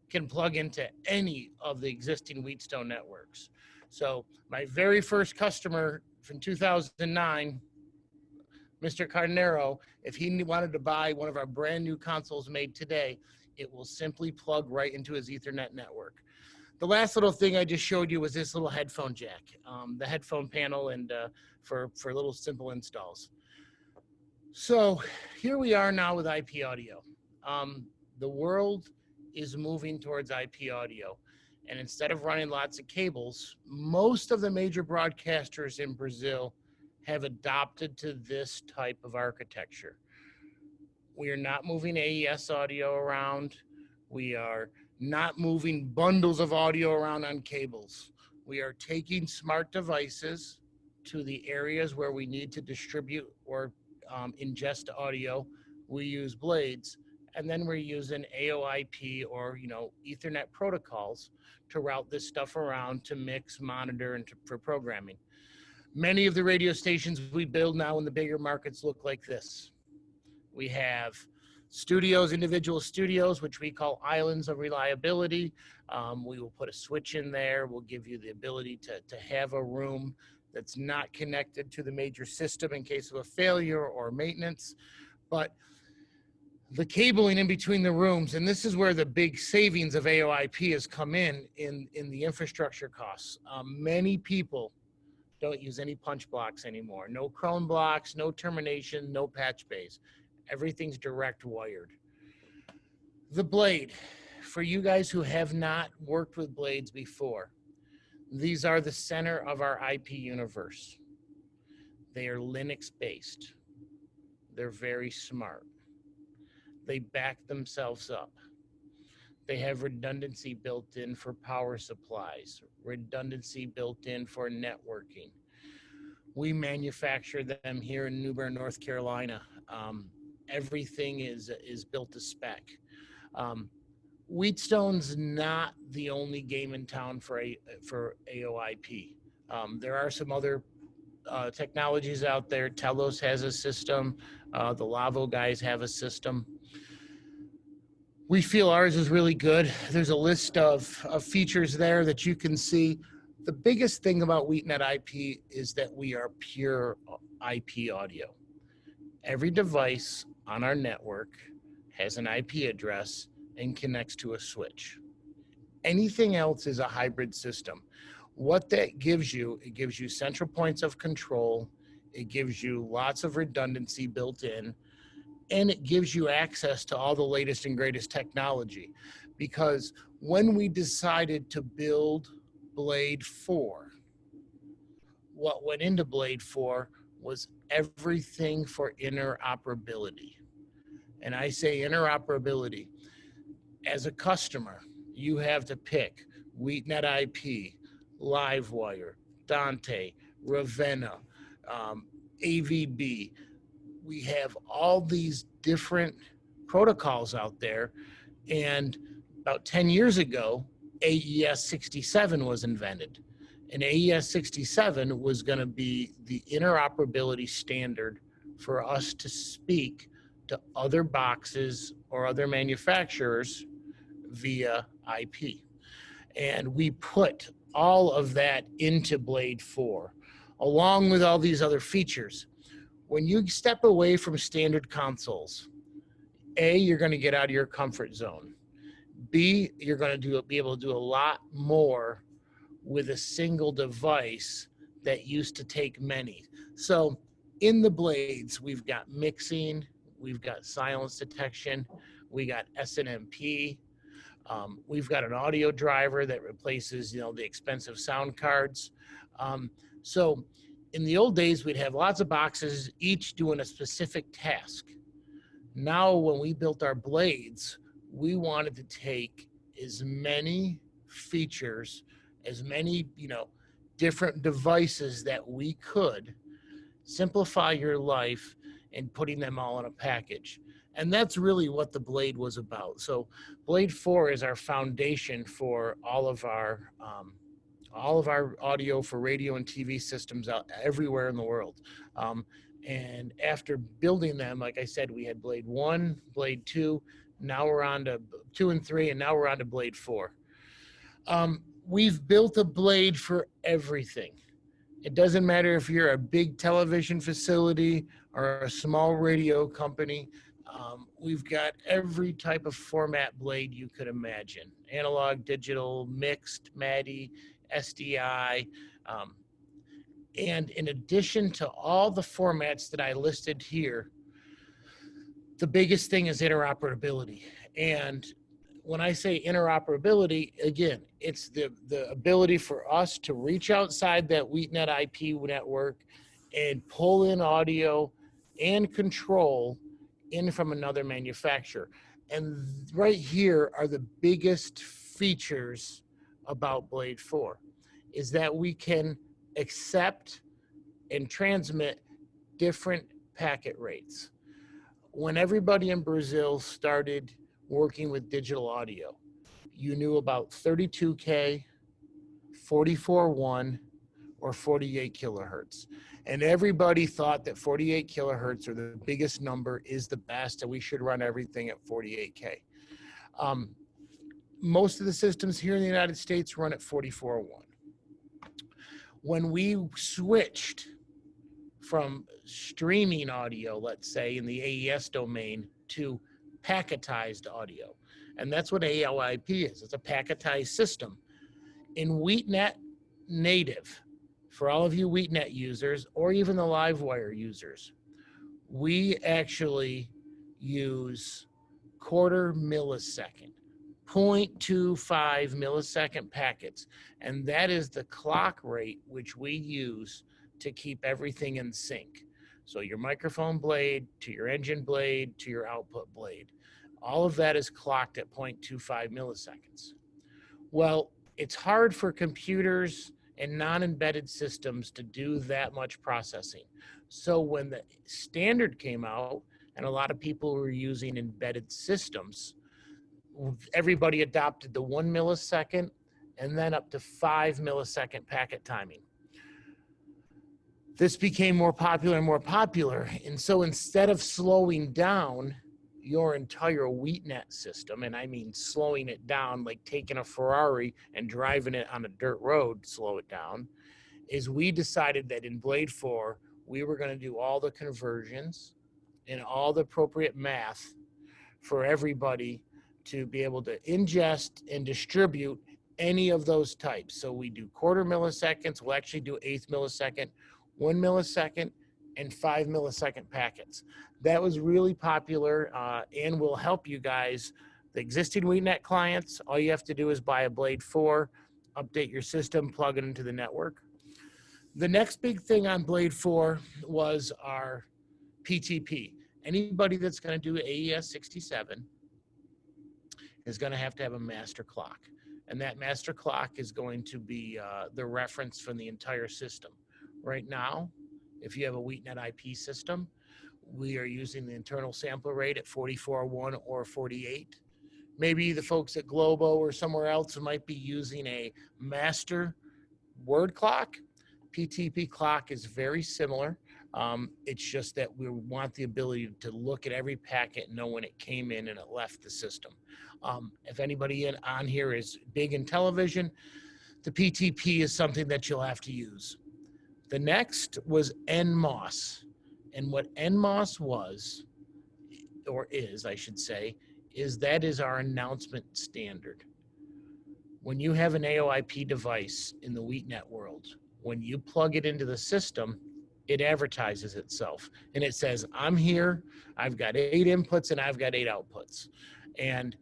[SPEAKER 5] can plug into any of the existing Wheatstone networks. So my very first customer from 2009, Mr. Carnero, if he wanted to buy one of our brand new consoles made today, it will simply plug right into his Ethernet network. The last little thing I just showed you was this little headphone jack, the headphone panel, and for little simple installs. So here we are now with IP audio. The world is moving towards IP audio. And instead of running lots of cables, most of the major broadcasters in Brazil have adopted to this type of architecture. We are not moving AES audio around. We are not moving bundles of audio around on cables. We are taking smart devices to the areas where we need to distribute or ingest audio. We use blades, and then we're using AOIP or Ethernet protocols to route this stuff around to mix, monitor, and for programming. Many of the radio stations we build now in the bigger markets look like this. We have studios, individual studios, which we call islands of reliability. We will put a switch in there. We'll give you the ability to have a room that's not connected to the major system in case of a failure or maintenance. But the cabling in between the rooms, and this is where the big savings of AOIP has come in the infrastructure costs. Many people don't use any punch blocks anymore. No chrome blocks, no termination, no patch bays. Everything's direct wired. The blade, for you guys who have not worked with blades before, these are the center of our IP universe. They are Linux based. They're very smart. They back themselves up. They have redundancy built in for power supplies, redundancy built in for networking. We manufacture them here in New Bern, North Carolina. Everything is built to spec. Wheatstone's not the only game in town for AOIP. There are some other technologies out there. Telos has a system. The Lavo guys have a system. We feel ours is really good. There's a list of features there that you can see. The biggest thing about WheatNet IP is that we are pure IP audio. Every device on our network has an IP address and connects to a switch. Anything else is a hybrid system. What that gives you, it gives you central points of control, it gives you lots of redundancy built in, and it gives you access to all the latest and greatest technology. Because when we decided to build Blade 4, what went into Blade 4 was everything for interoperability. And I say interoperability. As a customer, you have to pick WheatNet IP, Livewire, Dante, Ravenna, AVB. We have all these different protocols out there. And about 10 years ago, AES 67 was invented. And AES 67 was going to be the interoperability standard for us to speak to other boxes or other manufacturers via IP. And we put all of that into Blade 4, along with all these other features. When you step away from standard consoles, A, you're going to get out of your comfort zone. B, you're going to be able to do a lot more with a single device that used to take many. So in the blades, we've got mixing, we've got silence detection, we got SNMP, we've got an audio driver that replaces, the expensive sound cards. So
[SPEAKER 6] in the old days, we'd have lots of boxes, each doing a specific task. Now, when we built our blades, we wanted to take as many features, as many, different devices that we could, simplify your life, and putting them all in a package. And that's really what the Blade was about. So Blade 4 is our foundation for all of our audio for radio and TV systems out everywhere in the world. And after building them, like I said, we had Blade 1, Blade 2, now we're on to 2 and 3, and now we're on to Blade 4. We've built a blade for everything. It doesn't matter if you're a big television facility or a small radio company. We've got every type of format blade you could imagine. Analog, digital, mixed, MADI, SDI. And in addition to all the formats that I listed here, the biggest thing is interoperability. And when I say interoperability, again, it's the ability for us to reach outside that WEBNAB IP network and pull in audio and control in from another manufacturer. And right here are the biggest features about Blade 4, is that we can accept and transmit different packet rates. When everybody in Brazil started working with digital audio, you knew about 32K, 44.1, or 48 kilohertz. And everybody thought that 48 kilohertz, or the biggest number, is the best, and we should run everything at 48K. Most of the systems here in the United States run at 44.1. When we switched from streaming audio, let's say, in the AES domain, to packetized audio, and that's what AOIP is. It's a packetized system. In WheatNet native, for all of you WheatNet users, or even the Livewire users, we actually use quarter millisecond, 0.25 millisecond packets, and that is the clock rate which we use to keep everything in sync. So your microphone blade to your engine blade to your output blade, all of that is clocked at 0.25 milliseconds. Well, it's hard for computers and non-embedded systems to do that much processing. So when the standard came out and a lot of people were using embedded systems, everybody adopted the 1 millisecond and then up to 5 millisecond packet timing. This became more popular and more popular. And so instead of slowing down your entire WheatNet system, and I mean slowing it down like taking a Ferrari and driving it on a dirt road, slow it down, is we decided that in Blade 4, we were going to do all the conversions and all the appropriate math for everybody to be able to ingest and distribute any of those types. So we do quarter milliseconds, we'll actually do eighth millisecond, 1 millisecond, and 5 millisecond packets. That was really popular and will help you guys. The existing WheatNet clients, all you have to do is buy a Blade 4, update your system, plug it into the network. The next big thing on Blade 4 was our PTP. Anybody that's going to do AES 67 is going to have a master clock. And that master clock is going to be the reference from the entire system. Right now, if you have a WheatNet IP system, we are using the internal sampler rate at 44.1 or 48. Maybe the folks at Globo or somewhere else might be using a master word clock. PTP clock is very similar. It's just that we want the ability to look at every packet and know when it came in and it left the system. If anybody on here is big in television, the PTP is something that you'll have to use. The next was NMOS. And what NMOS was, or is, I should say, is that is our announcement standard. When you have an AOIP device in the WheatNet world, when you plug it into the system, it advertises itself. And it says, I'm here, I've got 8 inputs and I've got 8 outputs. And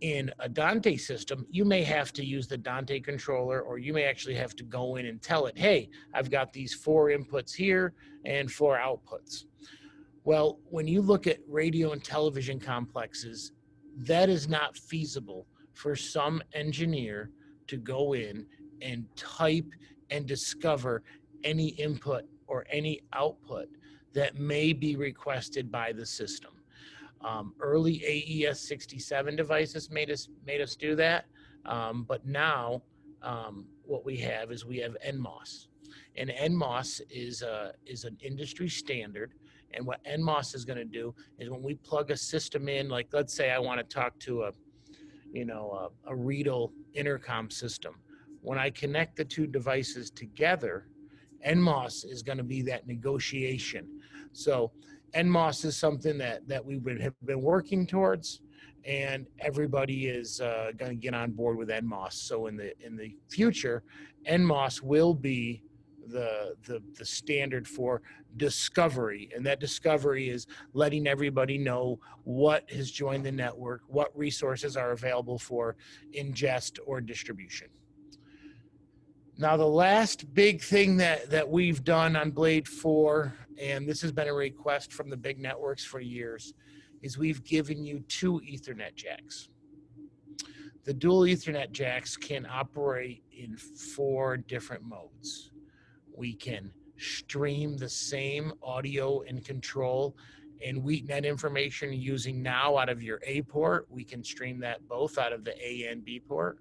[SPEAKER 6] In a Dante system, you may have to use the Dante controller, or you may actually have to go in and tell it, hey, I've got these 4 inputs here and 4 outputs. Well, when you look at radio and television complexes, that is not feasible for some engineer to go in and type and discover any input or any output that may be requested by the system. Early AES-67 devices made us do that, but now what we have is NMOS, and NMOS is an industry standard. And what NMOS is going to do is when we plug a system in, like let's say I want to talk to a Riedel intercom system, when I connect the 2 devices together, NMOS is going to be that negotiation. So NMOS is something that we have been working towards, and everybody is going to get on board with NMOS. So in the future, NMOS will be the standard for discovery, and that discovery is letting everybody know what has joined the network, what resources are available for ingest or distribution. Now, the last big thing that we've done on Blade 4, and this has been a request from the big networks for years, is we've given you 2 Ethernet jacks. The dual Ethernet jacks can operate in 4 different modes. We can stream the same audio and control and WEBNAB information using now out of your A port. We can stream that both out of the A and B port.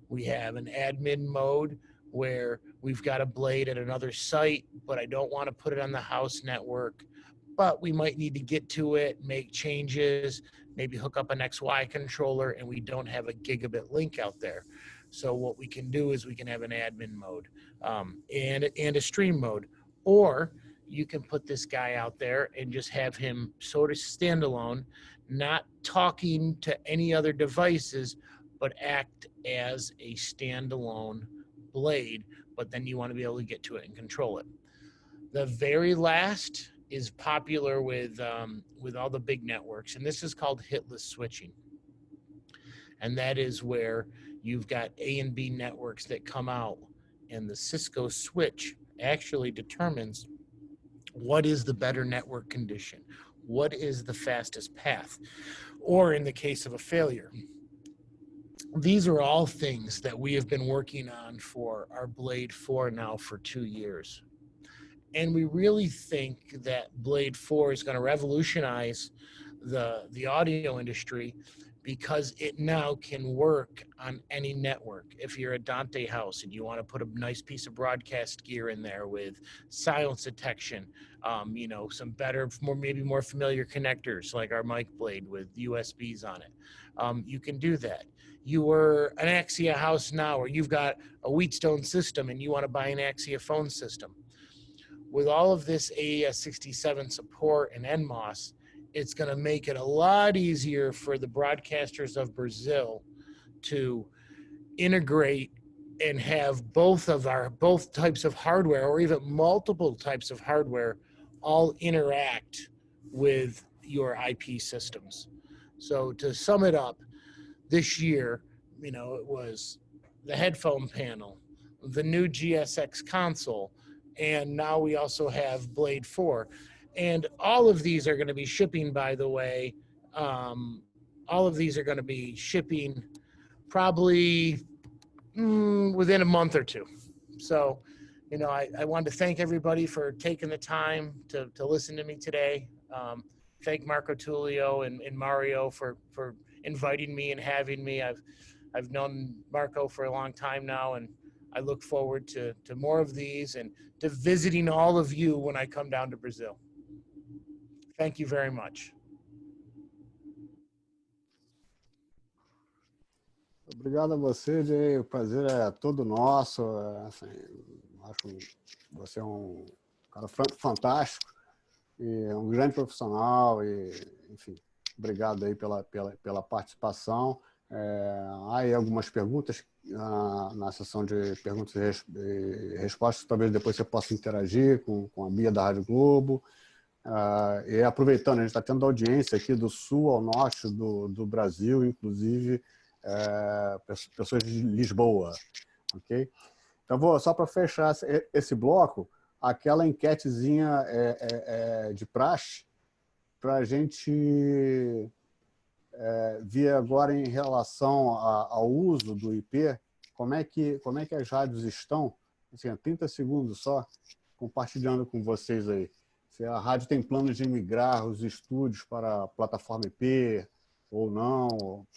[SPEAKER 6] We have an admin mode where we've got a blade at another site, but I don't want to put it on the house network, but we might need to get to it, make changes, maybe hook up an XY controller, and we don't have a gigabit link out there. So what we can do is we can have an admin mode and a stream mode, or you can put this guy out there and just have him sort of standalone, not talking to any other devices, but act as a standalone blade, but then you want to be able to get to it and control it. The very last is popular with all the big networks, and this is called hitless switching. And that is where you've got A and B networks that come out, and the Cisco switch actually determines what is the better network condition, what is the fastest path, or in the case of a failure. These are all things that we have been working on for our Blade 4 now for 2 years. And we really think that Blade 4 is going to revolutionize the audio industry, because it now can work on any network. If you're a Dante house and you want to put a nice piece of broadcast gear in there with silence detection, some better, maybe more familiar connectors like our mic blade with USBs on it, you can do that. You were an Axia house now, or you've got a Wheatstone system and you want to buy an Axia phone system. With all of this AES-67 support and NMOS, it's going to make it a lot easier for the broadcasters of Brazil to integrate and have both types of hardware, or even multiple types of hardware, all interact with your IP systems. So to sum it up, this year, it was the headphone panel, the new GSX console, and now we also have Blade 4. And all of these are going to be shipping, by the way. All of these are going to be shipping probably within a month or 2. So, I wanted to thank everybody for taking the time to listen to me today. Thank Marco Túlio and Mario for inviting me and having me. I've known Marco for a long time now, and I look forward to more of these and to visiting all of you when I come down to Brazil. Thank you very much.
[SPEAKER 1] Obrigado a você, Jay. O prazer é todo nosso. Assim, acho que você é um cara fantástico e um grande profissional. E, enfim, obrigado aí pela participação. Há aí algumas perguntas na sessão de perguntas e respostas. Talvez depois você possa interagir com a Bia da Rádio Globo. E aproveitando, a gente está tendo audiência aqui do sul ao norte do Brasil, inclusive pessoas de Lisboa, ok? Então, só para fechar esse bloco, aquela enquetezinha de praxe, para a gente ver agora em relação ao uso do IP, como é que as rádios estão, assim, 30 segundos só, compartilhando com vocês aí. Se a rádio tem planos de migrar os estúdios para a plataforma IP ou não,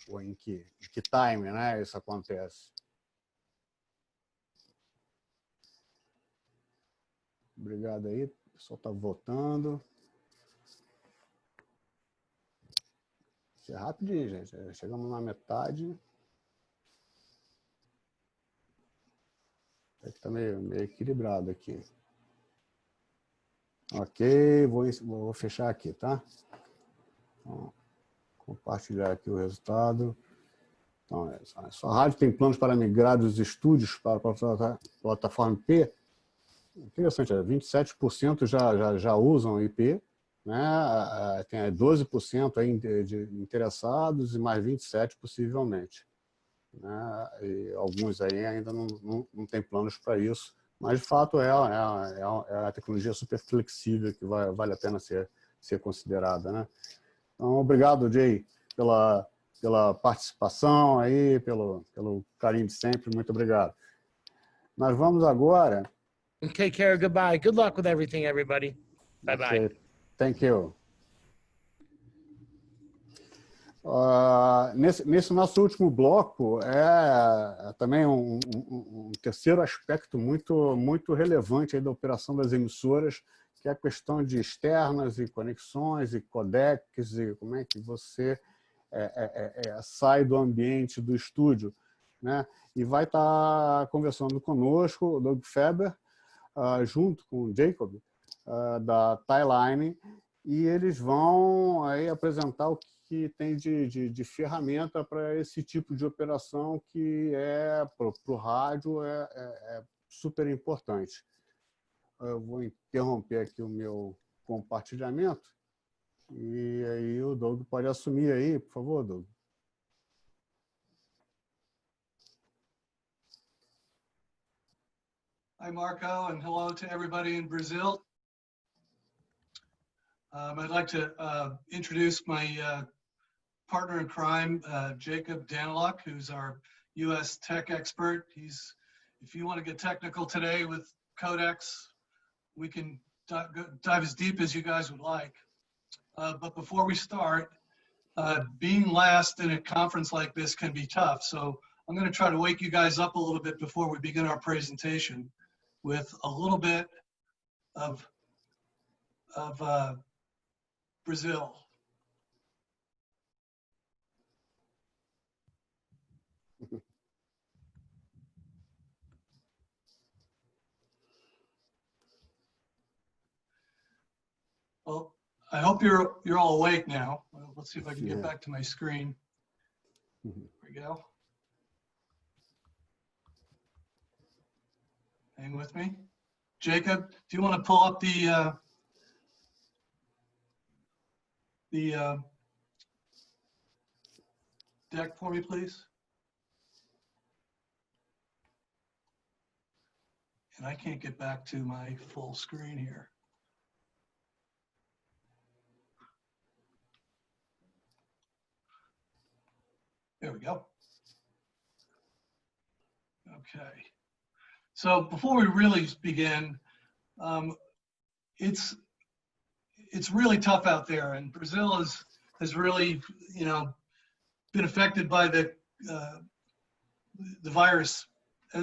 [SPEAKER 1] ou em que time, né, isso acontece. Obrigado aí, o pessoal está votando. Isso é rapidinho, gente. Chegamos na metade. Está meio equilibrado aqui. Ok, vou fechar aqui, tá? Então, compartilhar aqui o resultado. Então, a sua rádio tem planos para migrar dos estúdios para a plataforma IP. Interessante, 27% já usam IP, né? Tem 12% aí de interessados e mais 27% possivelmente, né? E alguns aí ainda não tem planos para isso, mas de fato é a tecnologia super flexível que vale a pena ser considerada, né? Então, obrigado, Jay, pela participação aí, pelo carinho de sempre, muito obrigado. Nós vamos agora.
[SPEAKER 6] Take care, goodbye. Good luck with everything, everybody. Bye-bye.
[SPEAKER 1] Okay. Thank you. Nesse nosso último bloco, também um terceiro aspecto muito relevante aí da operação das emissoras, que é a questão de externas e conexões e codecs, e como é que você sai do ambiente do estúdio, né? E vai estar conversando conosco o Doug Ferber, junto com o Jacob, da Timeline, e eles vão aí apresentar o que tem de ferramenta para esse tipo de operação que para o rádio é super importante. Eu vou interromper aqui o meu compartilhamento e aí o Doug pode assumir aí, por favor, Doug.
[SPEAKER 7] Hi, Marco, and hello to everybody in Brazil. I'd like to introduce my partner in crime, Jacob Daniluck, who's our U.S. tech expert. If you want to get technical today with codecs, we can dive as deep as you guys would like. But before we start, being last in a conference like this can be tough. So I'm going to try to wake you guys up a little bit before we begin our presentation with a little bit of Brazil. Well, I hope you're all awake now. Let's see if I can get back to my screen. There we go. Hang with me. Jacob, do you want to pull up the deck for me, please? And I can't get back to my full screen here. There we go. Okay. So before we really begin, it's really tough out there, and Brazil has really, been affected by the virus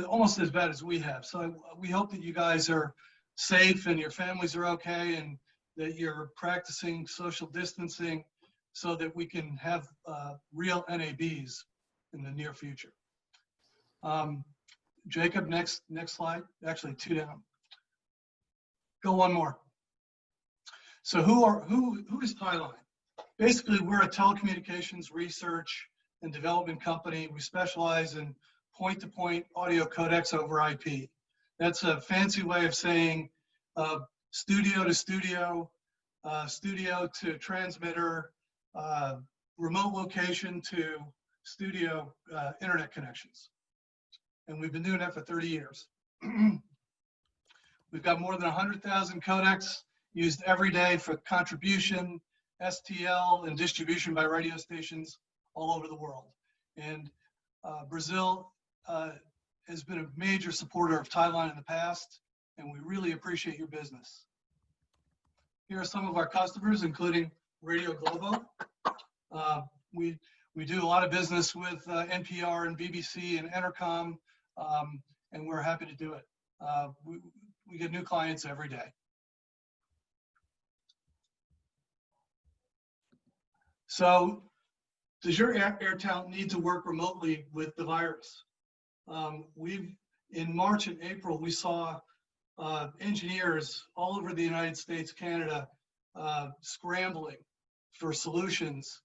[SPEAKER 7] almost as bad as we have. So we hope that you guys are safe and your families are okay, and that you're practicing social distancing so that we can have real NABs in the near future. Jacob, next slide. Actually, 2 down. Go one more. So who is Timeline? Basically, we're a telecommunications research and development company. We specialize in point-to-point audio codecs over IP. That's a fancy way of saying studio to studio, studio to transmitter, remote location to studio internet connections. And we've been doing that for 30 years. We've got more than 100,000 codecs used every day for contribution, STL, and distribution by radio stations all over the world. And Brazil has been a major supporter of Thailand in the past, and we really appreciate your business. Here are some of our customers, including Radio Globo. We do a lot of business with NPR and BBC and Entercom, and we're happy to do it. We get new clients every day. So does your AirTalent need to work remotely with the virus? In March and April, we saw engineers all over the United States, Canada, scrambling for solutions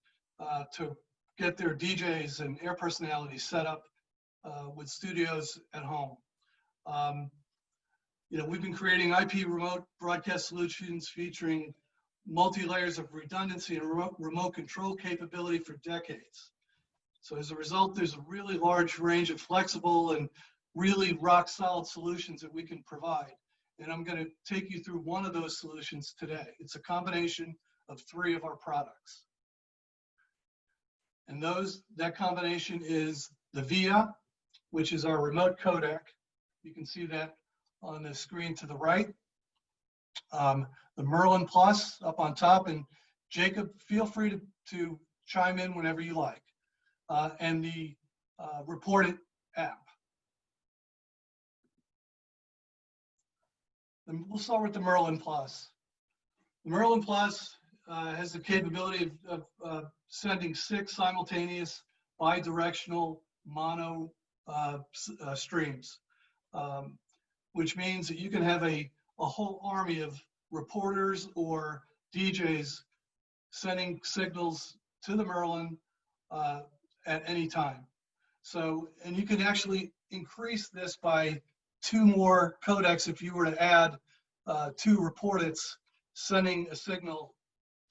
[SPEAKER 7] to get their DJs and air personalities set up with studios at home. We've been creating IP remote broadcast solutions featuring multi-layers of redundancy and remote control capability for decades. So as a result, there's a really large range of flexible and really rock solid solutions that we can provide. And I'm going to take you through one of those solutions today. It's a combination of 3 of our products. And that combination is the VIA, which is our remote codec. You can see that on the screen to the right. The Merlin Plus up on top, and Jacob, feel free to chime in whenever you like. And the Report It app. And we'll start with the Merlin Plus. The Merlin Plus has the capability of sending 6 simultaneous bidirectional mono streams, which means that you can have a whole army of reporters or DJs sending signals to the Merlin at any time. So, and you can actually increase this by 2 more codecs if you were to add 2 reportets sending a signal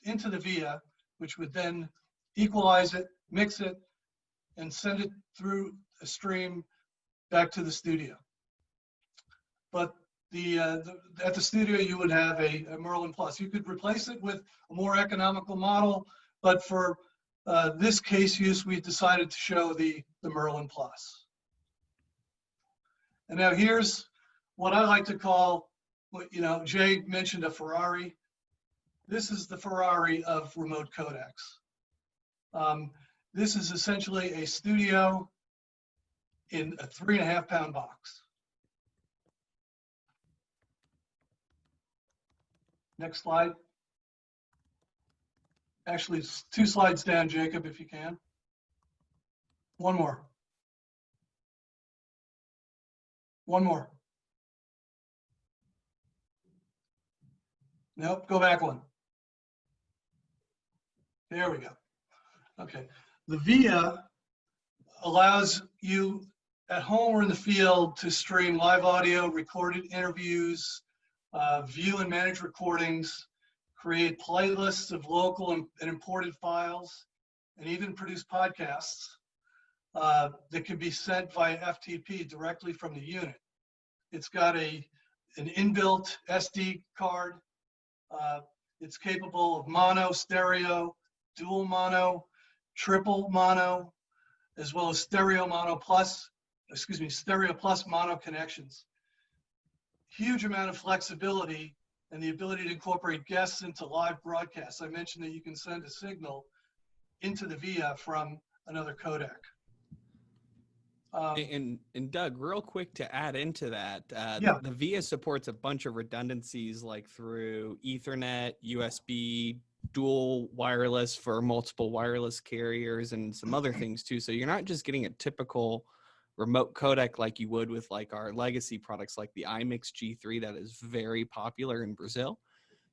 [SPEAKER 7] into the VIA, which would then equalize it, mix it, and send it through a stream back to the studio. But at the studio, you would have a Merlin Plus. You could replace it with a more economical model, but for this case use, we decided to show the Merlin Plus. And now here's what I like to call, Jay mentioned a Ferrari. This is the Ferrari of remote codecs. This is essentially a studio in a 3.5-pound box. Next slide. Actually, 2 slides down, Jacob, if you can. One more. One more. Nope, go back one. There we go. Okay. The VIA allows you at home or in the field to stream live audio, recorded interviews, view and manage recordings, create playlists of local and imported files, and even produce podcasts that can be sent via FTP directly from the unit. It's got an inbuilt SD card. It's capable of mono, stereo, dual mono, triple mono, as well as stereo plus mono connections. Huge amount of flexibility and the ability to incorporate guests into live broadcasts. I mentioned that you can send a signal into the VIA from another codec.
[SPEAKER 8] And Doug, real quick to add into that,
[SPEAKER 7] yeah.
[SPEAKER 8] The VIA supports a bunch of redundancies like through Ethernet, USB, dual wireless for multiple wireless carriers, and some other things too. So you're not just getting a typical remote codec like you would with like our legacy products like the iMix G3 that is very popular in Brazil.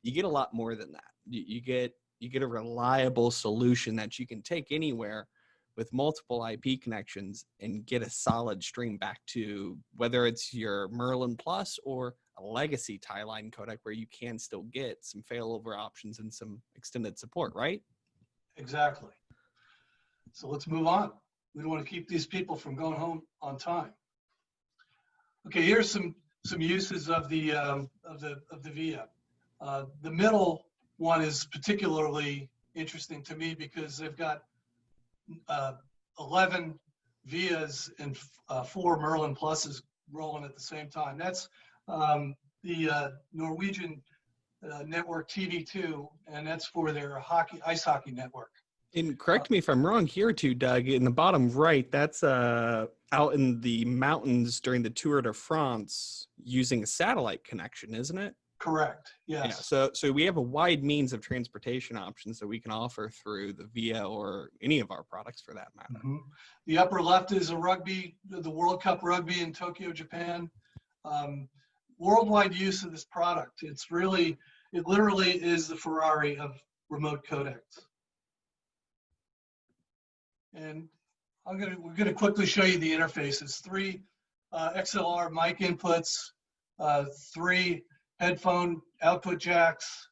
[SPEAKER 8] You get a lot more than that. You get a reliable solution that you can take anywhere with multiple IP connections and get a solid stream back to whether it's your Merlin Plus or a legacy tie line codec where you can still get some failover options and some extended support, right?
[SPEAKER 7] Exactly. So let's move on. We don't want to keep these people from going home on time. Okay, here's some uses of the VIA. The middle one is particularly interesting to me because they've got 11 VIAs and 4 Merlin Pluses rolling at the same time. That's the Norwegian network TV2, and that's for their ice hockey network.
[SPEAKER 8] And correct me if I'm wrong here too, Doug, in the bottom right, that's out in the mountains during the Tour de France using a satellite connection, isn't it?
[SPEAKER 7] Correct, yes.
[SPEAKER 8] Yeah, so we have a wide means of transportation options that we can offer through the VIA or any of our products for that matter.
[SPEAKER 7] Mm-hmm. The upper left is a rugby, the World Cup rugby in Tokyo, Japan. Worldwide use of this product. It literally is the Ferrari of remote codecs. And we're gonna quickly show you the interfaces. 3 XLR mic inputs, 3 headphone output jacks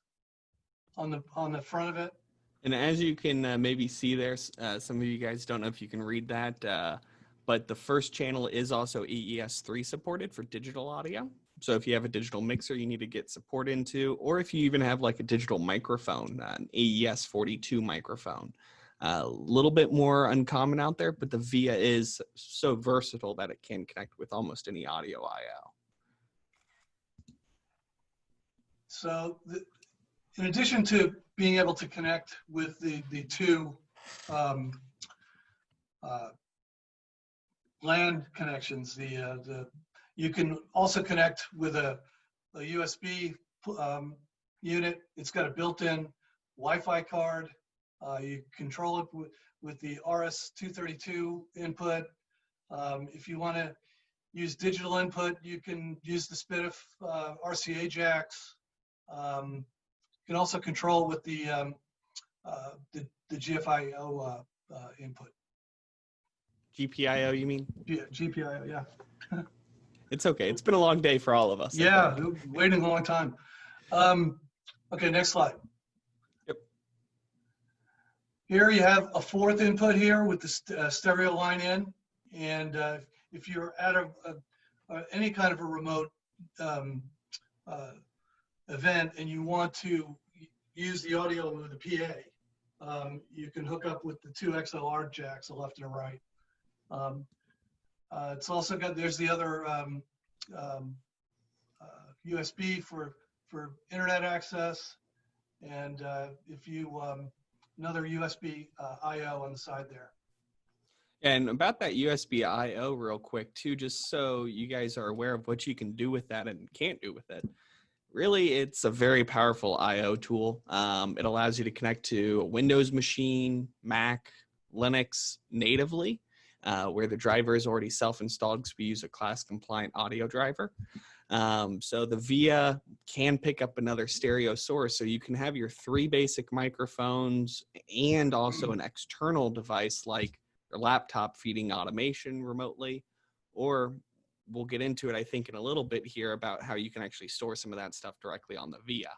[SPEAKER 7] on the front of it.
[SPEAKER 8] And as you can maybe see there, some of you guys don't know if you can read that, but the first channel is also AES-3 supported for digital audio. So if you have a digital mixer you need to get support into, or if you even have like a digital microphone, an AES-42 microphone. A little bit more uncommon out there, but the VIA is so versatile that it can connect with almost any audio I/O.
[SPEAKER 7] So in addition to being able to connect with the 2 LAN connections, you can also connect with a USB unit. It's got a built-in Wi-Fi card. You control it with the RS-232 input. If you want to use digital input, you can use the SPDIF RCA jacks. You can also control with the GFIO input.
[SPEAKER 8] GPIO, you mean?
[SPEAKER 7] Yeah, GPIO, yeah.
[SPEAKER 8] It's okay. It's been a long day for all of us.
[SPEAKER 7] Yeah, waiting a long time. Okay, next slide.
[SPEAKER 8] Yep.
[SPEAKER 7] Here you have a 4th input here with the stereo line in, and if you're at any kind of a remote event and you want to use the audio with the PA, you can hook up with the 2 XLR jacks, a left and a right. It's also got, there's the other USB for internet access, and if you another USB I/O on the side there.
[SPEAKER 8] And about that USB I/O real quick too, just so you guys are aware of what you can do with that and can't do with it. Really, it's a very powerful I/O tool. It allows you to connect to a Windows machine, Mac, Linux natively, where the driver is already self-installed because we use a class-compliant audio driver. So the VIA can pick up another stereo source, so you can have your 3 basic microphones and also an external device like your laptop feeding automation remotely, or we'll get into it, I think, in a little bit here about how you can actually store some of that stuff directly on the VIA.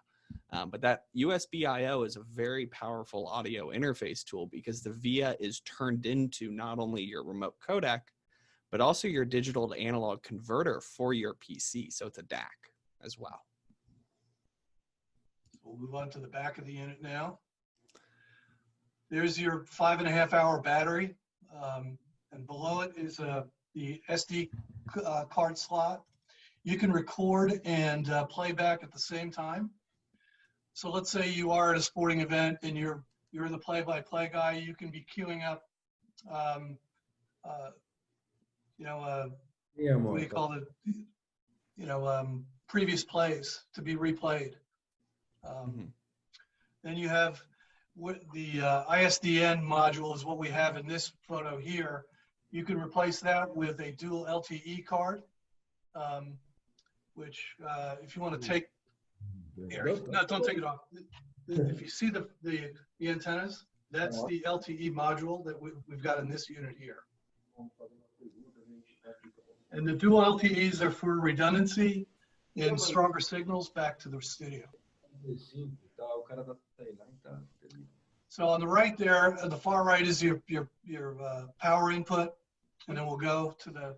[SPEAKER 8] But that USB I/O is a very powerful audio interface tool because the VIA is turned into not only your remote codec, but also your digital to analog converter for your PC. So it's a DAC as well.
[SPEAKER 7] We'll move on to the back of the unit now. There's your 5.5-hour battery, and below it is the SD card slot. You can record and play back at the same time. So let's say you are at a sporting event and you're the play-by-play guy. You can be queuing up, what do you call it? Previous plays to be replayed. Then you have the ISDN module is what we have in this photo here. You can replace that with a dual LTE card, which if you want to take, no, don't take it off. If you see the antennas, that's the LTE module that we've got in this unit here. And the dual LTEs are for redundancy. in stronger signals back to the studio. So on the right there, at the far right is your power input, and then we'll go to the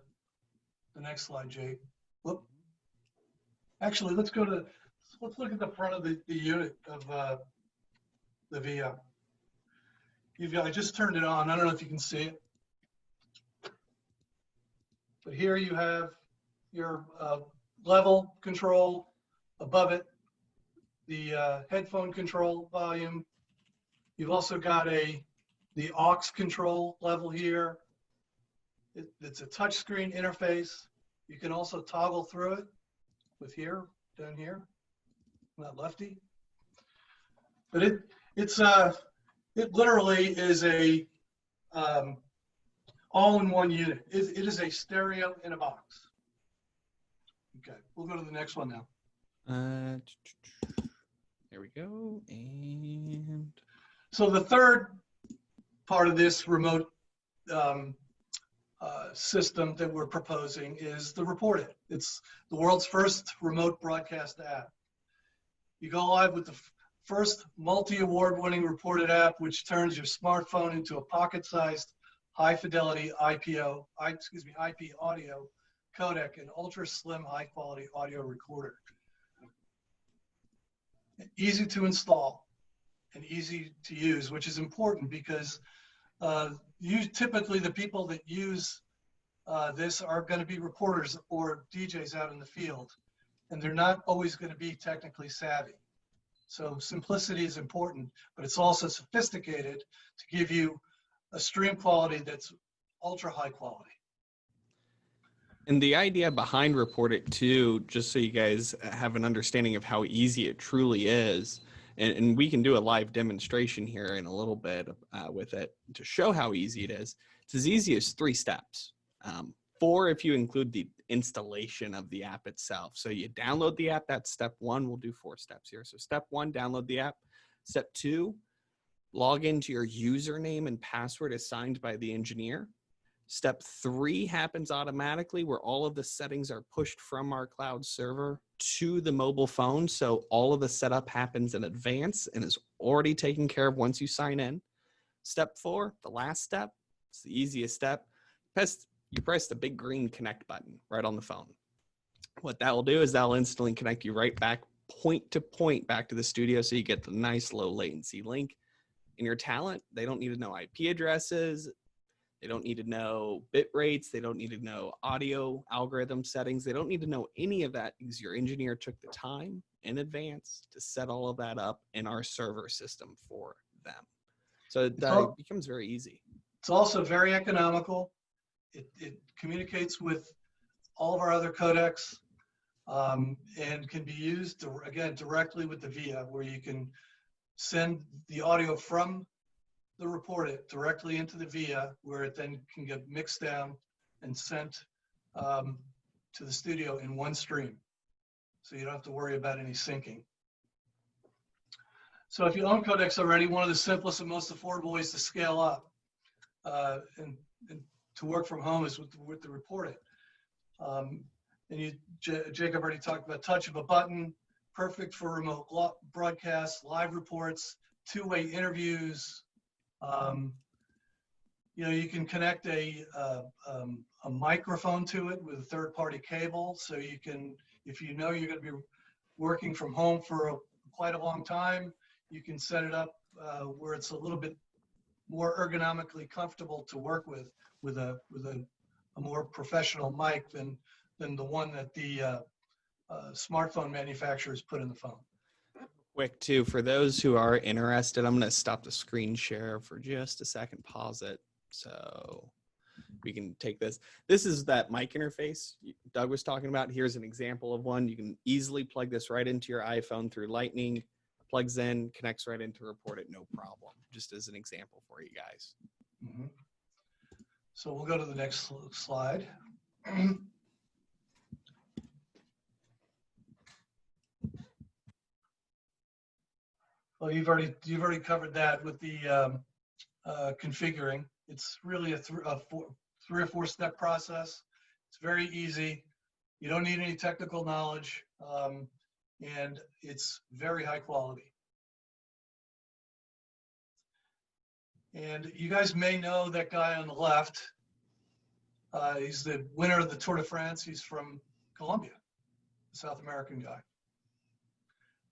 [SPEAKER 7] next slide, Jake. Whoop. Actually, let's look at the front of the unit of the VIA. I just turned it on. I don't know if you can see it, but here you have your level control above it, the headphone control volume. You've also got the aux control level here. It's a touchscreen interface. You can also toggle through it with down here. I'm not lefty, but it literally is a all-in-one unit. It is a stereo in a box. Okay, we'll go to the next one now.
[SPEAKER 8] There we go. And
[SPEAKER 7] so the third part of this remote system that we're proposing is the Report It. It's the world's first remote broadcast app. You go live with the first multi-award winning Report It app, which turns your smartphone into a pocket-sized, high-fidelity IP audio codec and ultra-slim, high-quality audio recorder. Easy to install and easy to use, which is important because typically the people that use this are going to be reporters or DJs out in the field, and they're not always going to be technically savvy. So simplicity is important, but it's also sophisticated to give you a stream quality that's ultra high quality.
[SPEAKER 8] And the idea behind Report It too, just so you guys have an understanding of how easy it truly is, and we can do a live demonstration here in a little bit with it to show how easy it is. It's as easy as 3 steps. 4 if you include the installation of the app itself. So you download the app, that's step 1. We'll do 4 steps here. So step 1, download the app. Step 2, log into your username and password assigned by the engineer. Step 3 happens automatically where all of the settings are pushed from our cloud server to the mobile phone. So all of the setup happens in advance and is already taken care of once you sign in. Step 4, the last step, it's the easiest step. You press the big green connect button right on the phone. What that will do is that'll instantly connect you right back, point to point back to the studio, so you get the nice low latency link. And your talent, they don't need to know IP addresses. They don't need to know bit rates. They don't need to know audio algorithm settings. They don't need to know any of that because your engineer took the time in advance to set all of that up in our server system for them. So it becomes very easy.
[SPEAKER 7] It's also very economical. It communicates with all of our other codecs and can be used, again, directly with the VIA, where you can send the audio from the Report It directly into the VIA, where it then can get mixed down and sent to the studio in one stream. So you don't have to worry about any syncing. So if you own codecs already, one of the simplest and most affordable ways to scale up and to work from home is with the Report It. And Jacob already talked about touch of a button, perfect for remote broadcasts, live reports, two-way interviews. You can connect a microphone to it with a third-party cable, so you can, if you know you're going to be working from home for quite a long time, you can set it up where it's a little bit more ergonomically comfortable to work with a more professional mic than the one that the smartphone manufacturers put in the phone.
[SPEAKER 8] Quick too, for those who are interested, I'm going to stop the screen share for just a second, pause it so we can take this. This is that mic interface Doug was talking about. Here's an example of one. You can easily plug this right into your iPhone through Lightning, plugs in, connects right into Report It, no problem, just as an example for you guys.
[SPEAKER 7] Mm-hmm. So we'll go to the next slide. Well, you've already covered that with the configuring. It's really a 3 or 4 step process. It's very easy. You don't need any technical knowledge, and it's very high quality. And you guys may know that guy on the left. He's the winner of the Tour de France. He's from Colombia, a South American guy.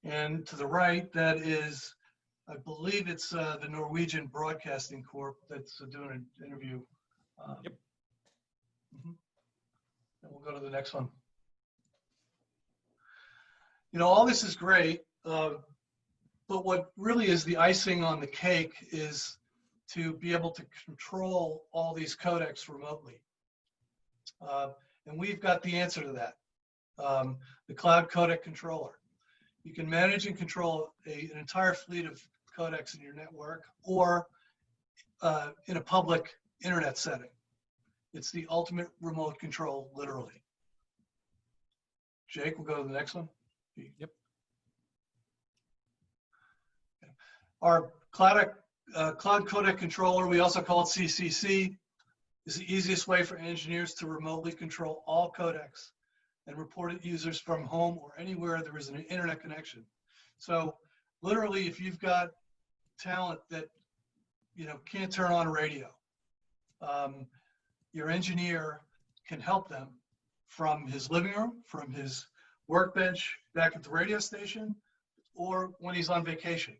[SPEAKER 7] And to the right, that is, I believe it's the Norwegian Broadcasting Corp that's doing an interview.
[SPEAKER 8] Yep.
[SPEAKER 7] And we'll go to the next one. You know, all this is great, but what really is the icing on the cake is to be able to control all these codecs remotely. And we've got the answer to that, the Cloud Codec Controller. You can manage and control an entire fleet of codecs in your network or in a public internet setting. It's the ultimate remote control, literally. Jake, we'll go to the next one.
[SPEAKER 8] Yep.
[SPEAKER 7] Our Cloud Codec Controller, we also call it CCC, is the easiest way for engineers to remotely control all codecs and report it users from home or anywhere there is an internet connection. So literally, if you've got talent that can't turn on a radio, your engineer can help them from his living room, from his workbench back at the radio station, or when he's on vacation.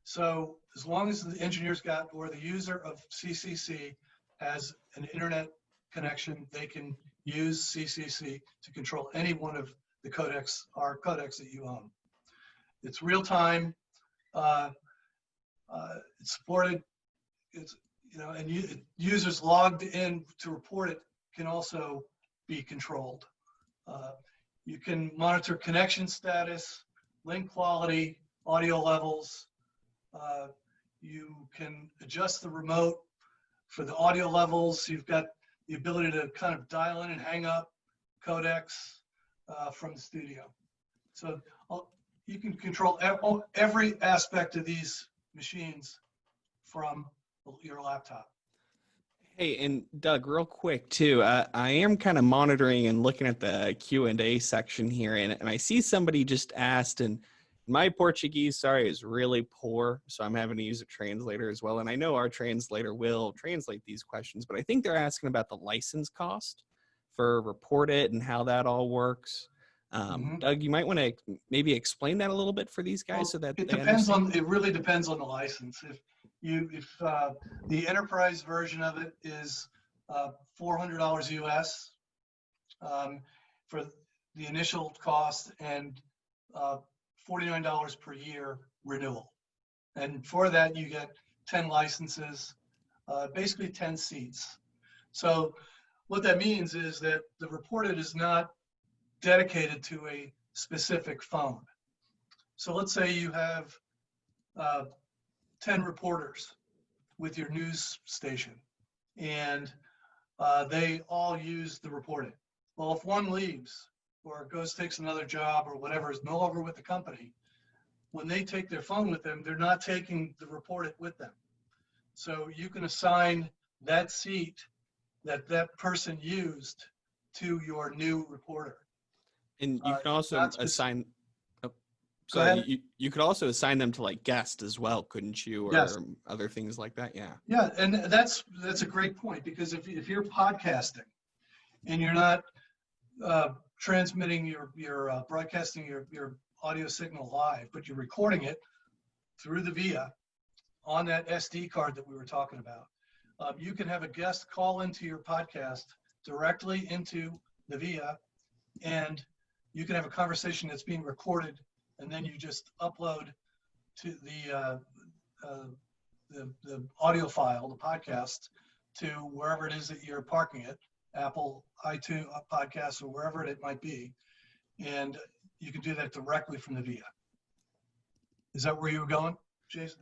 [SPEAKER 7] So as long as the engineer's got, or the user of CCC has an internet connection, they can use CCC to control any one of the codecs, or codecs that you own. It's real time. It's supported. It's and users logged in to report it can also be controlled. You can monitor connection status, link quality, audio levels. You can adjust the remote for the audio levels. You've got the ability to kind of dial in and hang up codecs from the studio. So you can control every aspect of these machines from your laptop.
[SPEAKER 8] Hey, and Doug, real quick too, I am kind of monitoring and looking at the Q&A section here, and I see somebody just asked, and my Portuguese, sorry, is really poor, so I'm having to use a translator as well. And I know our translator will translate these questions, but I think they're asking about the license cost for Report It and how that all works. Doug, you might want to maybe explain that a little bit for these guys, well, so that
[SPEAKER 7] it depends on. It really depends on the license. If the enterprise version of it is $400 US for the initial cost, and $49 per year renewal. And for that, you get 10 licenses, basically 10 seats. So what that means is that the Report It is not dedicated to a specific phone. So let's say you have 10 reporters with your news station, and they all use the Report It. Well, if one leaves or goes takes another job or whatever, is no longer with the company, when they take their phone with them, they're not taking the Report It with them. So you can assign that seat that that person used to your new reporter.
[SPEAKER 8] And you can also assign, you could also assign them to like guest as well, couldn't you? Or yes. Other things like that, yeah.
[SPEAKER 7] Yeah, and that's a great point, because if you're podcasting and you're not transmitting your broadcasting your audio signal live, but you're recording it through the VIA on that SD card that we were talking about, you can have a guest call into your podcast directly into the VIA, and you can have a conversation that's being recorded, and then you just upload to the audio file, the podcast, to wherever it is that you're parking it, Apple, iTunes, Podcasts, or wherever it might be. And you can do that directly from the VIA. Is that where you were going, Jason?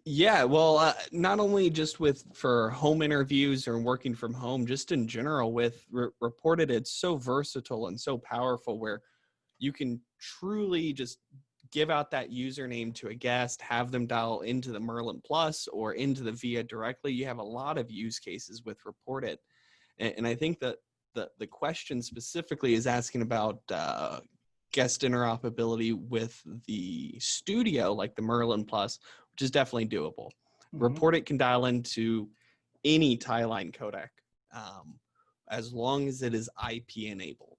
[SPEAKER 8] Yeah, well, not only just for home interviews or working from home, just in general with Report It, it's so versatile and so powerful, where you can truly just give out that username to a guest, have them dial into the Merlin Plus or into the VIA directly. You have a lot of use cases with Report It. And I think that the question specifically is asking about guest interoperability with the studio, like the Merlin Plus, which is definitely doable. Report It can dial into any tie line codec as long as it is IP enabled.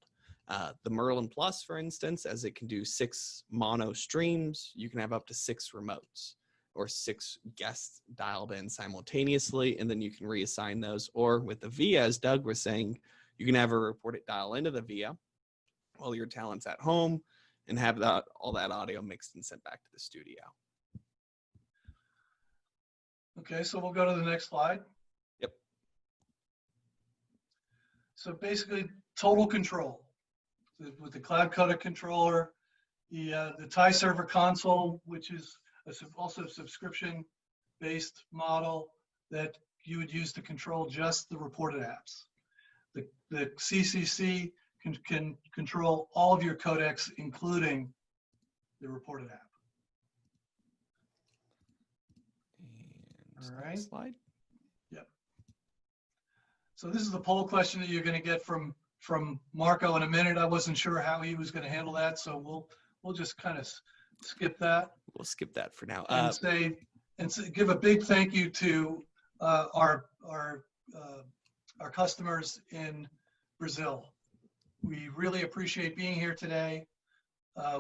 [SPEAKER 8] The Merlin Plus, for instance, as it can do 6 mono streams, you can have up to 6 remotes or 6 guests dialed in simultaneously, and then you can reassign those. Or with the VIA, as Doug was saying, you can have a Report It dial into the VIA while your talent's at home and have all that audio mixed and sent back to the studio.
[SPEAKER 7] Okay, so we'll go to the next slide.
[SPEAKER 8] Yep.
[SPEAKER 7] So basically, total control with the cloud codec controller, the tie server console, which is also a subscription-based model that you would use to control just the reported apps. The CCC can control all of your codecs, including the reported app. All right.
[SPEAKER 8] Slide.
[SPEAKER 7] Yep. So this is the poll question that you're going to get from Marco in a minute. I wasn't sure how he was going to handle that, so we'll just kind of skip that.
[SPEAKER 8] We'll skip that for now.
[SPEAKER 7] And give a big thank you to our customers in Brazil. We really appreciate being here today.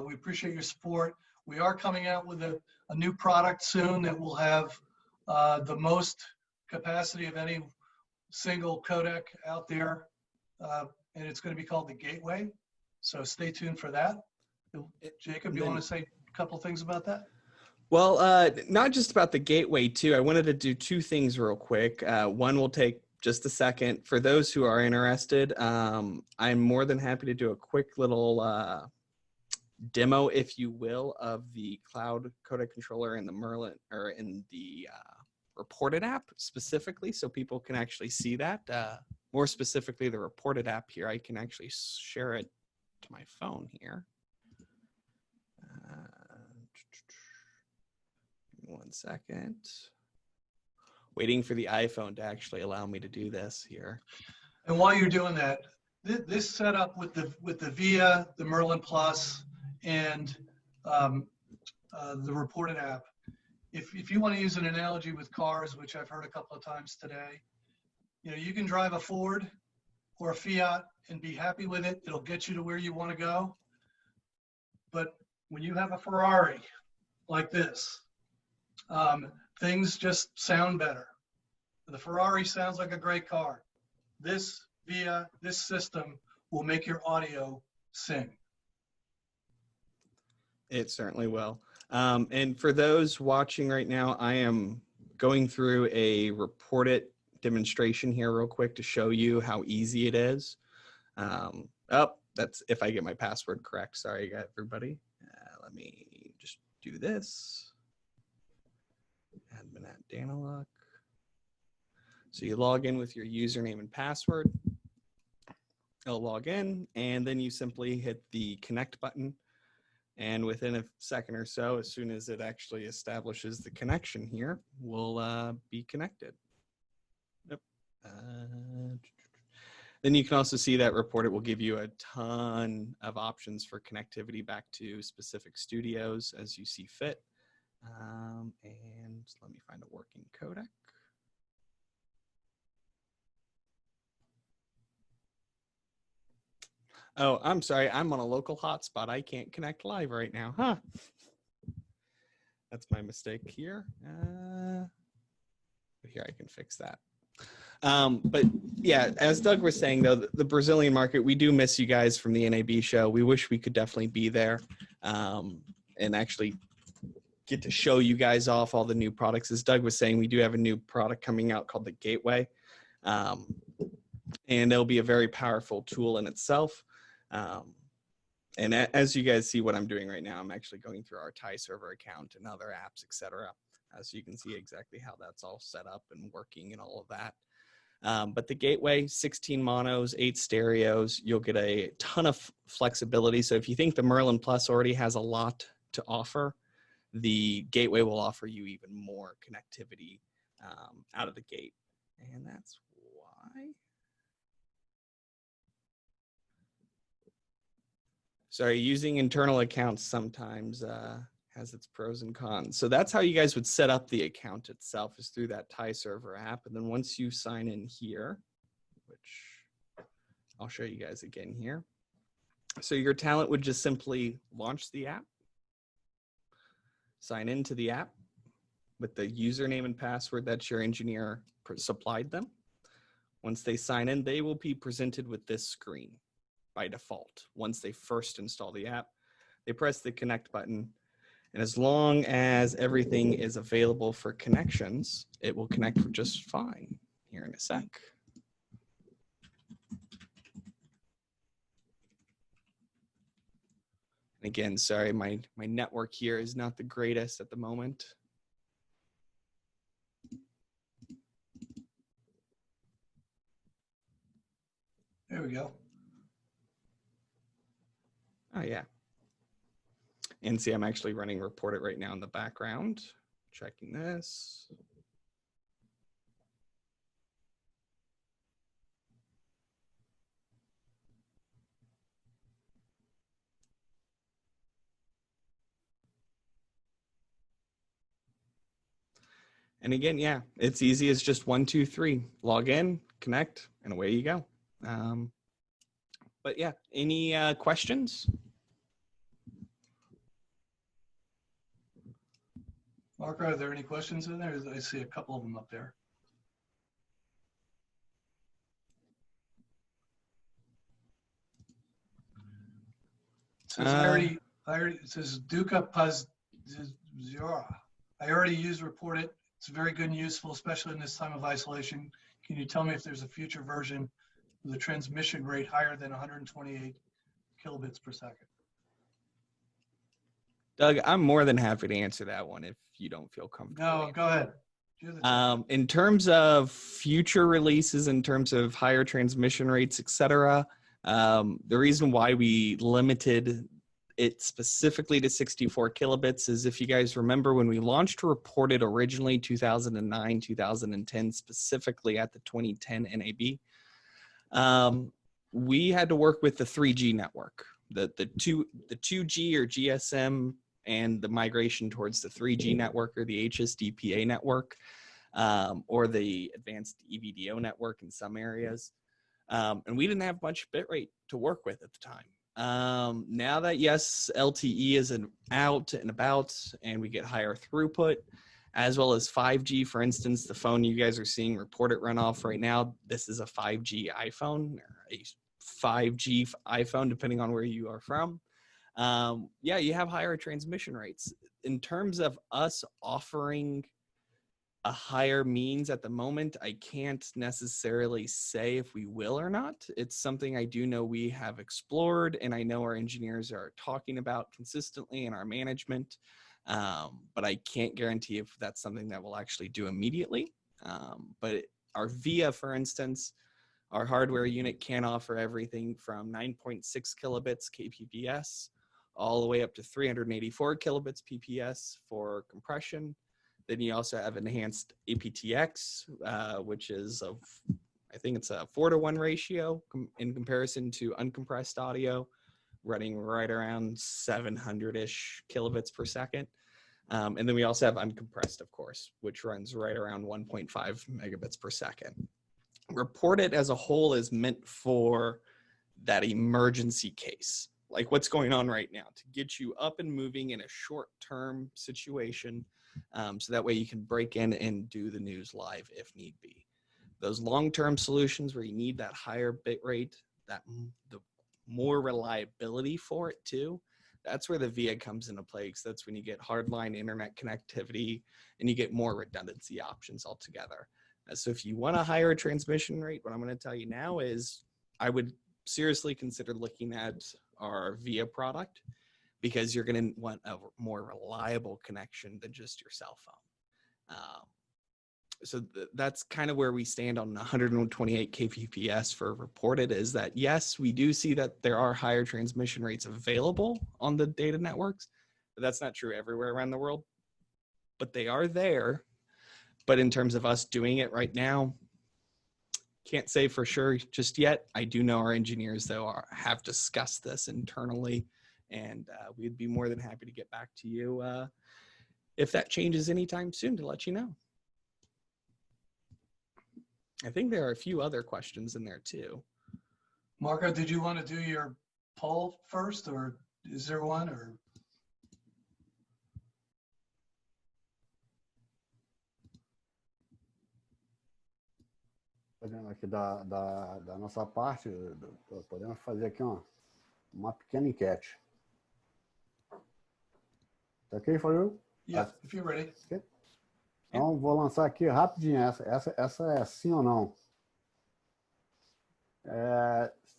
[SPEAKER 7] We appreciate your support. We are coming out with a new product soon that will have the most capacity of any single codec out there, and it's going to be called the Gateway. So stay tuned for that. Jacob, you want to say a couple things about that?
[SPEAKER 8] Well, not just about the Gateway too. I wanted to do 2 things real quick. One will take just a second. For those who are interested, I'm more than happy to do a quick little demo, if you will, of the cloud codec controller in the Merlin or in the reported app specifically, so people can actually see that. More specifically, the reported app here, I can actually share it to my phone here. Give me 1 second. Waiting for the iPhone to actually allow me to do this here.
[SPEAKER 7] And while you're doing that, this setup with the VIA, the Merlin Plus, and the reported app, if you want to use an analogy with cars, which I've heard a couple of times today, you can drive a Ford or a Fiat and be happy with it. It'll get you to where you want to go. But when you have a Ferrari like this, things just sound better. The Ferrari sounds like a great car. This system will make your audio sing.
[SPEAKER 8] It certainly will. And for those watching right now, I am going through a Report It demonstration here real quick to show you how easy it is. That's if I get my password correct. Sorry, everybody. Let me just do this. Admin at Daniluck. So you log in with your username and password. It'll log in, and then you simply hit the connect button. And within a second or so, as soon as it actually establishes the connection here, we'll be connected. Yep. Then you can also see that Report It will give you a ton of options for connectivity back to specific studios as you see fit. And let me find a working codec. Oh, I'm sorry. I'm on a local hotspot. I can't connect live right now. Huh. That's my mistake here. Here, I can fix that. But yeah, as Doug was saying, though, the Brazilian market, we do miss you guys from the NAB show. We wish we could definitely be there and actually get to show you guys off all the new products. As Doug was saying, we do have a new product coming out called the Gateway. And it'll be a very powerful tool in itself. And as you guys see what I'm doing right now, I'm actually going through our tie server account and other apps, etc. So you can see exactly how that's all set up and working and all of that. But the Gateway, 16 monos, 8 stereos, you'll get a ton of flexibility. So if you think the Merlin Plus already has a lot to offer, the Gateway will offer you even more connectivity out of the gate. And that's why. Sorry, using internal accounts sometimes has its pros and cons. So that's how you guys would set up the account itself, is through that Thai server app. And then once you sign in here, which I'll show you guys again here. So your talent would just simply launch the app, sign into the app with the username and password that your engineer supplied them. Once they sign in, they will be presented with this screen by default. Once they first install the app, they press the connect button. And as long as everything is available for connections, it will connect just fine here in a sec. And again, sorry, my network here is not the greatest at the moment.
[SPEAKER 7] There we go.
[SPEAKER 8] Oh, yeah. And see, I'm actually running Report It right now in the background, checking this. And again, yeah, it's easy as just 1, 2, 3. Log in, connect, and away you go. But yeah, any questions?
[SPEAKER 7] Mark, are there any questions in there? I see a couple of them up there. It says it says Duca Paz. I already use Report It. It's very good and useful, especially in this time of isolation. Can you tell me if there's a future version with a transmission rate higher than 128 kilobits per second?
[SPEAKER 8] Doug, I'm more than happy to answer that one if you don't feel comfortable.
[SPEAKER 7] No, go ahead.
[SPEAKER 8] In terms of future releases, in terms of higher transmission rates, etc., the reason why we limited it specifically to 64 kilobits is, if you guys remember, when we launched Report It originally, 2009, 2010, specifically at the 2010 NAB, we had to work with the 3G network, the 2G or GSM, and the migration towards the 3G network or the HSDPA network, or the advanced EVDO network in some areas. And we didn't have much bitrate to work with at the time. Now that, yes, LTE is out and about and we get higher throughput, as well as 5G, for instance, the phone you guys are seeing Report It run off right now, this is a 5G iPhone or a 5G iPhone, depending on where you are from. Yeah, you have higher transmission rates. In terms of us offering a higher means at the moment, I can't necessarily say if we will or not. It's something I do know we have explored, and I know our engineers are talking about consistently in our management, but I can't guarantee if that's something that we'll actually do immediately. But our VIA, for instance, our hardware unit can offer everything from 9.6 kilobits kpps all the way up to 384 kilobits pps for compression. Then you also have enhanced aptX, which is I think it's a 4:1 ratio in comparison to uncompressed audio, running right around 700-ish kilobits per second. And then we also have uncompressed, of course, which runs right around 1.5 megabits per second. Report It as a whole is meant for that emergency case, like what's going on right now, to get you up and moving in a short-term situation, so that way you can break in and do the news live if need be. Those long-term solutions where you need that higher bit rate, the more reliability for it too, that's where the VIA comes into play, because that's when you get hardline internet connectivity and you get more redundancy options altogether. So if you want a higher transmission rate, what I'm going to tell you now is I would seriously consider looking at our VIA product, because you're going to want a more reliable connection than just your cell phone. So that's kind of where we stand on 128 kpps for Report It, is that, yes, we do see that there are higher transmission rates available on the data networks, but that's not true everywhere around the world. But they are there. But in terms of us doing it right now, can't say for sure just yet. I do know our engineers, though, have discussed this internally and we'd be more than happy to get back to you if that changes anytime soon to let you know. I think there are a few other questions in there too.
[SPEAKER 7] Marco, did you want to do your poll first, or is there one? Or
[SPEAKER 1] Aqui da nossa parte, podemos fazer aqui uma pequena enquete. Tá ok, Fábio?
[SPEAKER 7] yeah, if you're ready.
[SPEAKER 1] Okay. Então, vou lançar aqui rapidinho essa é sim ou não.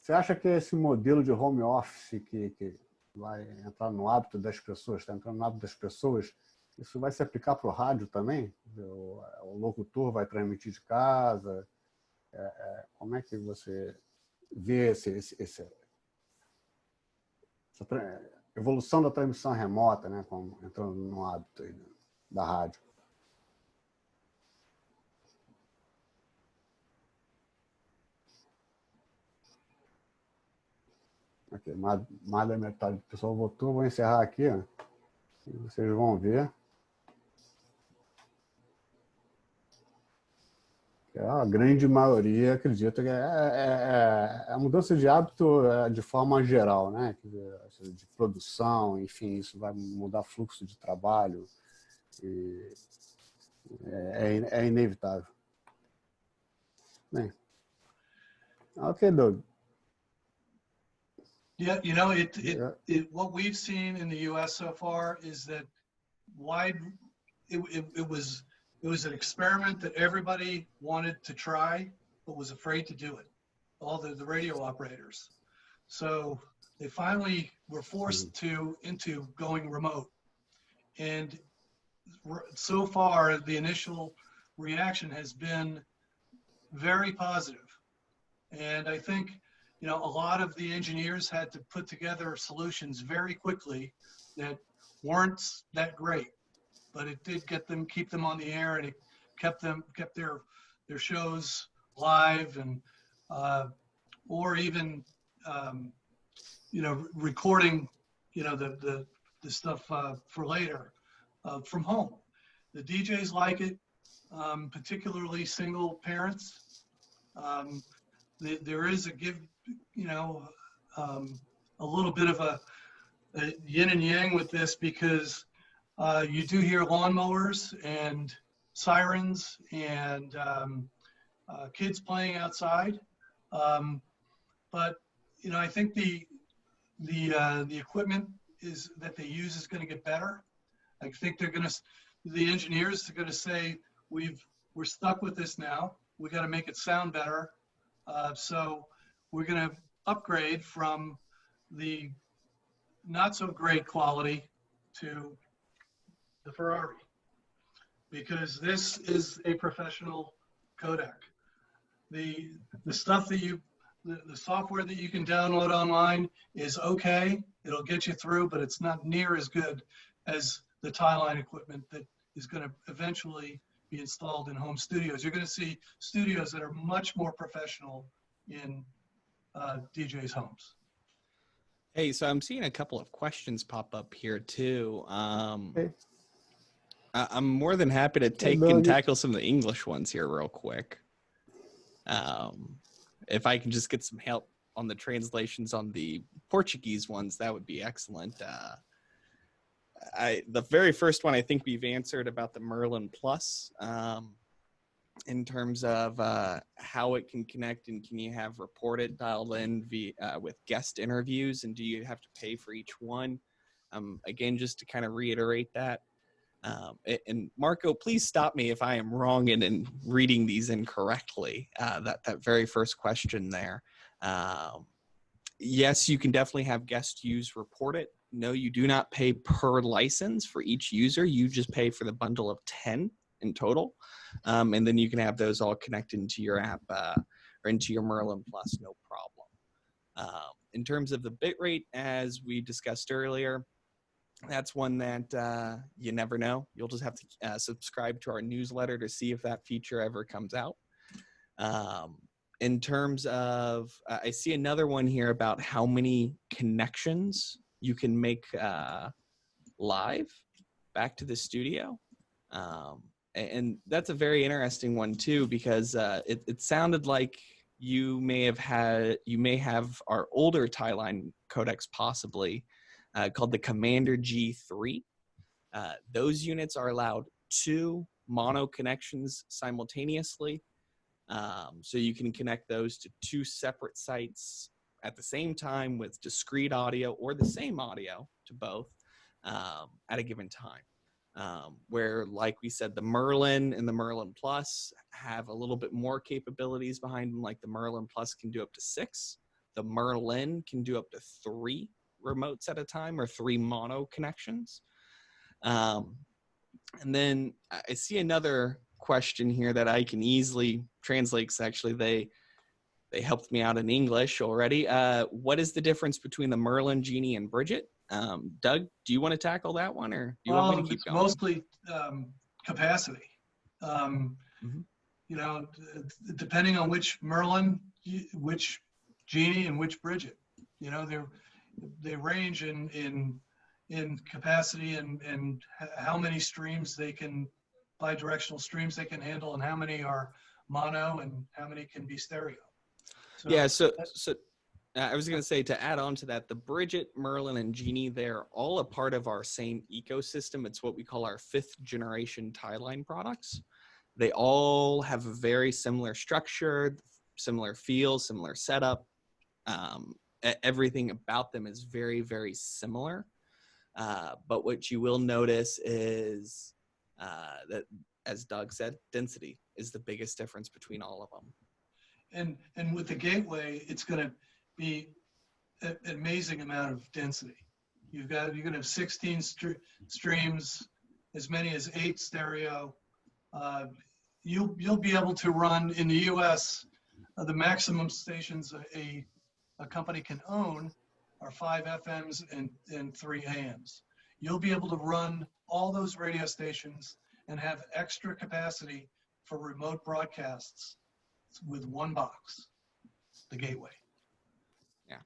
[SPEAKER 1] Você acha que esse modelo de home office que vai entrar no hábito das pessoas, está entrando no hábito das pessoas, isso vai se aplicar para o rádio também? O locutor vai transmitir de casa? Como é que você vê essa evolução da transmissão remota, né, como entrando no hábito aí da rádio? Aqui, mais da metade do pessoal votou. Vou encerrar aqui, ó, e vocês vão ver. A grande maioria acredita que a mudança de hábito de forma geral, né? De produção, enfim, isso vai mudar fluxo de trabalho, e é inevitável. Bem, ok, Doug.
[SPEAKER 7] Yeah, what we've seen in the U.S. so far is that it was an experiment that everybody wanted to try, but was afraid to do it. All the radio operators. So they finally were forced into going remote. And so far, the initial reaction has been very positive. And I think, a lot of the engineers had to put together solutions very quickly that weren't that great. But it did keep them on the air, and it kept their shows live, and or even recording the stuff for later from home. The DJs like it, particularly single parents. There is a little bit of a yin and yang with this, because you do hear lawnmowers and sirens and kids playing outside, but I think the equipment that they use is going to get better. I think the engineers are going to say, we're stuck with this now. We got to make it sound better. So we're going to upgrade from the not so great quality to the Ferrari, because this is a professional codec. The stuff that the software that you can download online is okay. It'll get you through, but it's not near as good as the tie-line equipment that is going to eventually be installed in home studios. You're going to see studios that are much more professional in DJs' homes.
[SPEAKER 8] Hey, so I'm seeing a couple of questions pop up here too.
[SPEAKER 1] Okay.
[SPEAKER 8] I'm more than happy to take and tackle some of the English ones here real quick. If I can just get some help on the translations on the Portuguese ones, that would be excellent. The very first one I think we've answered about the Merlin Plus, in terms of how it can connect, and can you have report it dialed in with guest interviews, and do you have to pay for each one? Again, just to kind of reiterate that. And Marco, please stop me if I am wrong in reading these incorrectly. That very first question there. Yes, you can definitely have guest use report it. No, you do not pay per license for each user. You just pay for the bundle of 10 in total. And then you can have those all connected into your app or into your Merlin Plus, no problem. In terms of the bitrate, as we discussed earlier, that's one that you never know. You'll just have to subscribe to our newsletter to see if that feature ever comes out. In terms of, I see another one here about how many connections you can make live back to the studio. And that's a very interesting one too, because it sounded like you may have our older tie line codecs possibly called the Commander G3. Those units are allowed 2 mono connections simultaneously. So you can connect those to 2 separate sites at the same time with discrete audio or the same audio to both at a given time. Where, like we said, the Merlin and the Merlin Plus have a little bit more capabilities behind them. Like the Merlin Plus can do up to 6. The Merlin can do up to 3 remotes at a time, or 3 mono connections. And then I see another question here that I can easily translate, because actually they helped me out in English already. What is the difference between the Merlin, Genie, and Bridget? Doug, do you want to tackle that one, or do you want me to keep going?
[SPEAKER 7] Mostly capacity. You know, depending on which Merlin, which Genie, and which Bridget. You know, they range in capacity and how many streams they can, bidirectional streams they can handle, and how many are mono and how many can be stereo. So
[SPEAKER 8] yeah, so I was going to say, to add on to that, the Bridget, Merlin, and Genie, they're all a part of our same ecosystem. It's what we call our 5th generation tie line products. They all have a very similar structure, similar feel, similar setup. Everything about them is very, very similar. But what you will notice is that, as Doug said, density is the biggest difference between all of them.
[SPEAKER 7] And with the gateway, it's going to be an amazing amount of density. You're going to have 16 streams, as many as 8 stereo. You'll be able to run in the U.S. The maximum stations a company can own are 5 FMs and 3 AMs. You'll be able to run all those radio stations and have extra capacity for remote broadcasts with one box, the gateway.
[SPEAKER 8] Yeah.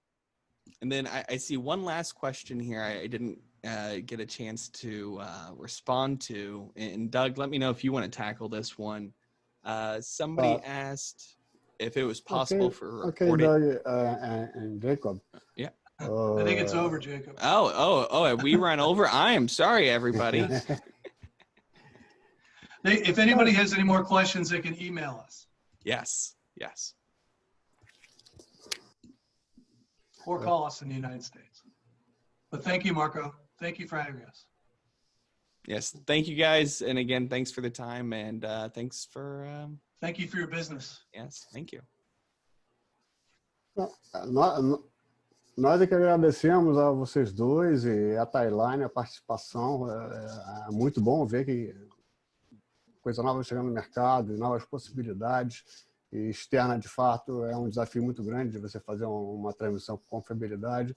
[SPEAKER 8] And then I see one last question here I didn't get a chance to respond to. And Doug, let me know if you want to tackle this one. Somebody asked if it was possible for recorded.
[SPEAKER 1] Okay, Doug and Jacob.
[SPEAKER 8] Yeah.
[SPEAKER 7] I think it's over, Jacob.
[SPEAKER 8] Oh, we ran over. I am sorry, everybody.
[SPEAKER 7] If anybody has any more questions, they can email us.
[SPEAKER 8] Yes.
[SPEAKER 7] Or call us in the United States. But thank you, Marco. Thank you for having us.
[SPEAKER 8] Yes, thank you guys. And again, thanks for the time, and thanks for...
[SPEAKER 7] Thank you for your business.
[SPEAKER 8] Yes, thank you.
[SPEAKER 1] Nós é que agradecemos a vocês dois e a Timeline, a participação. É muito bom ver que coisa nova chegando no mercado, novas possibilidades. E externa, de fato, é um desafio muito grande de você fazer uma transmissão com confiabilidade.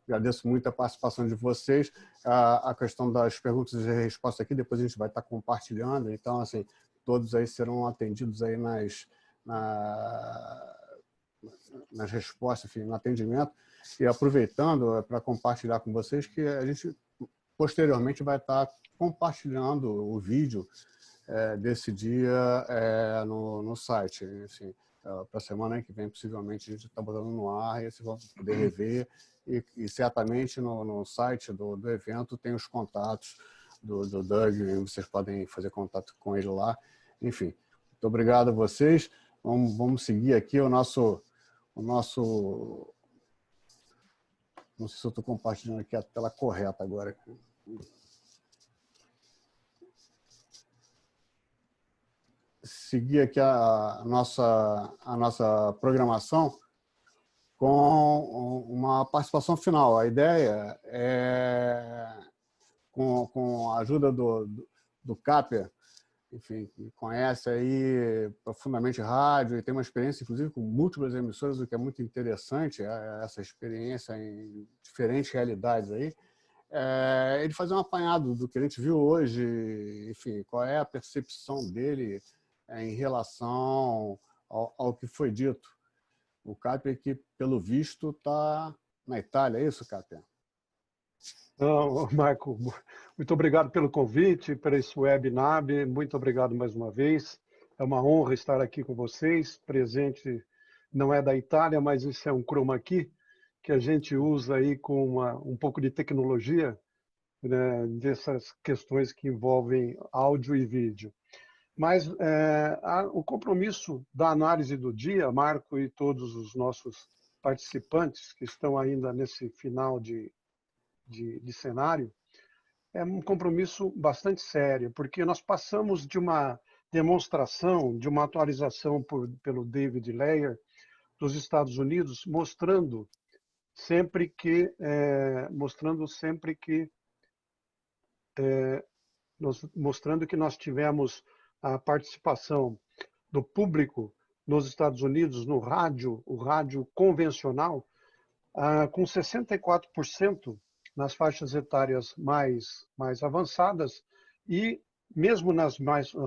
[SPEAKER 1] Agradeço muito a participação de vocês. A questão das perguntas e respostas aqui, depois a gente vai estar compartilhando. Então, assim, todos aí serão atendidos aí nas respostas, enfim, no atendimento. E aproveitando para compartilhar com vocês que a gente posteriormente vai estar compartilhando o vídeo desse dia no site. Assim, para a semana que vem, possivelmente, a gente está botando no ar e vocês vão poder rever. E certamente no site do evento tem os contatos do Doug, vocês podem fazer contato com ele lá. Enfim, muito obrigado a vocês. Vamos seguir aqui o nosso... Não sei se eu estou compartilhando aqui a tela correta agora. Seguir aqui a nossa programação com uma participação final. A ideia é, com a ajuda do Cappia, enfim, que conhece aí profundamente rádio e tem uma experiência, inclusive, com múltiplas emissoras, o que é muito interessante, essa experiência em diferentes realidades aí. Ele fazer um apanhado do que a gente viu hoje, enfim, qual é a percepção dele em relação ao que foi dito. O Cappia, que, pelo visto, está na Itália, é isso, Cappia?
[SPEAKER 9] Não, Marco, muito obrigado pelo convite, para esse WEBNAB, muito obrigado mais uma vez. É uma honra estar aqui com vocês, presente não é da Itália, mas isso é um chroma key que a gente usa aí com um pouco de tecnologia, né, dessas questões que envolvem áudio e vídeo. Mas o compromisso da análise do dia, Marco e todos os nossos participantes que estão ainda nesse final de cenário, é um compromisso bastante sério, porque nós passamos de uma demonstração, de uma atualização pelo David Layer dos Estados Unidos, mostrando sempre que nós tivemos a participação do público nos Estados Unidos no rádio, o rádio convencional, com 64% nas faixas etárias mais avançadas e, mesmo nas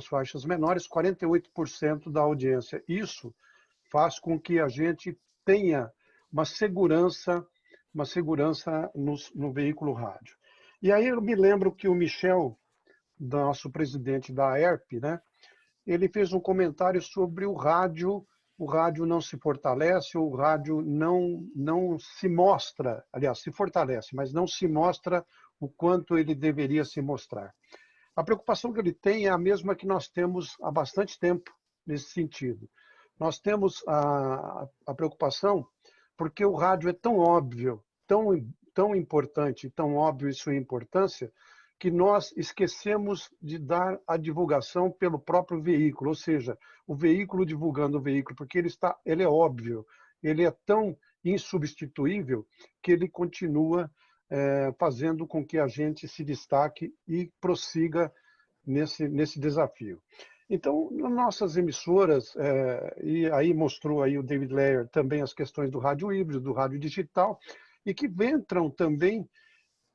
[SPEAKER 9] faixas menores, 48% da audiência. Isso faz com que a gente tenha uma segurança no veículo rádio. E aí eu me lembro que o Michel, nosso presidente da ERP, né, ele fez um comentário sobre o rádio não se fortalece, o rádio não se mostra, aliás, se fortalece, mas não se mostra o quanto ele deveria se mostrar. A preocupação que ele tem é a mesma que nós temos há bastante tempo nesse sentido. Nós temos a preocupação porque o rádio é tão óbvio, tão importante, tão óbvio em sua importância, que nós esquecemos de dar a divulgação pelo próprio veículo, ou seja, o veículo divulgando o veículo, porque ele é óbvio, ele é tão insubstituível que ele continua fazendo com que a gente se destaque e prossiga nesse desafio. Então, nas nossas emissoras, e aí mostrou aí o David Layer também as questões do rádio híbrido, do rádio digital, e que entram também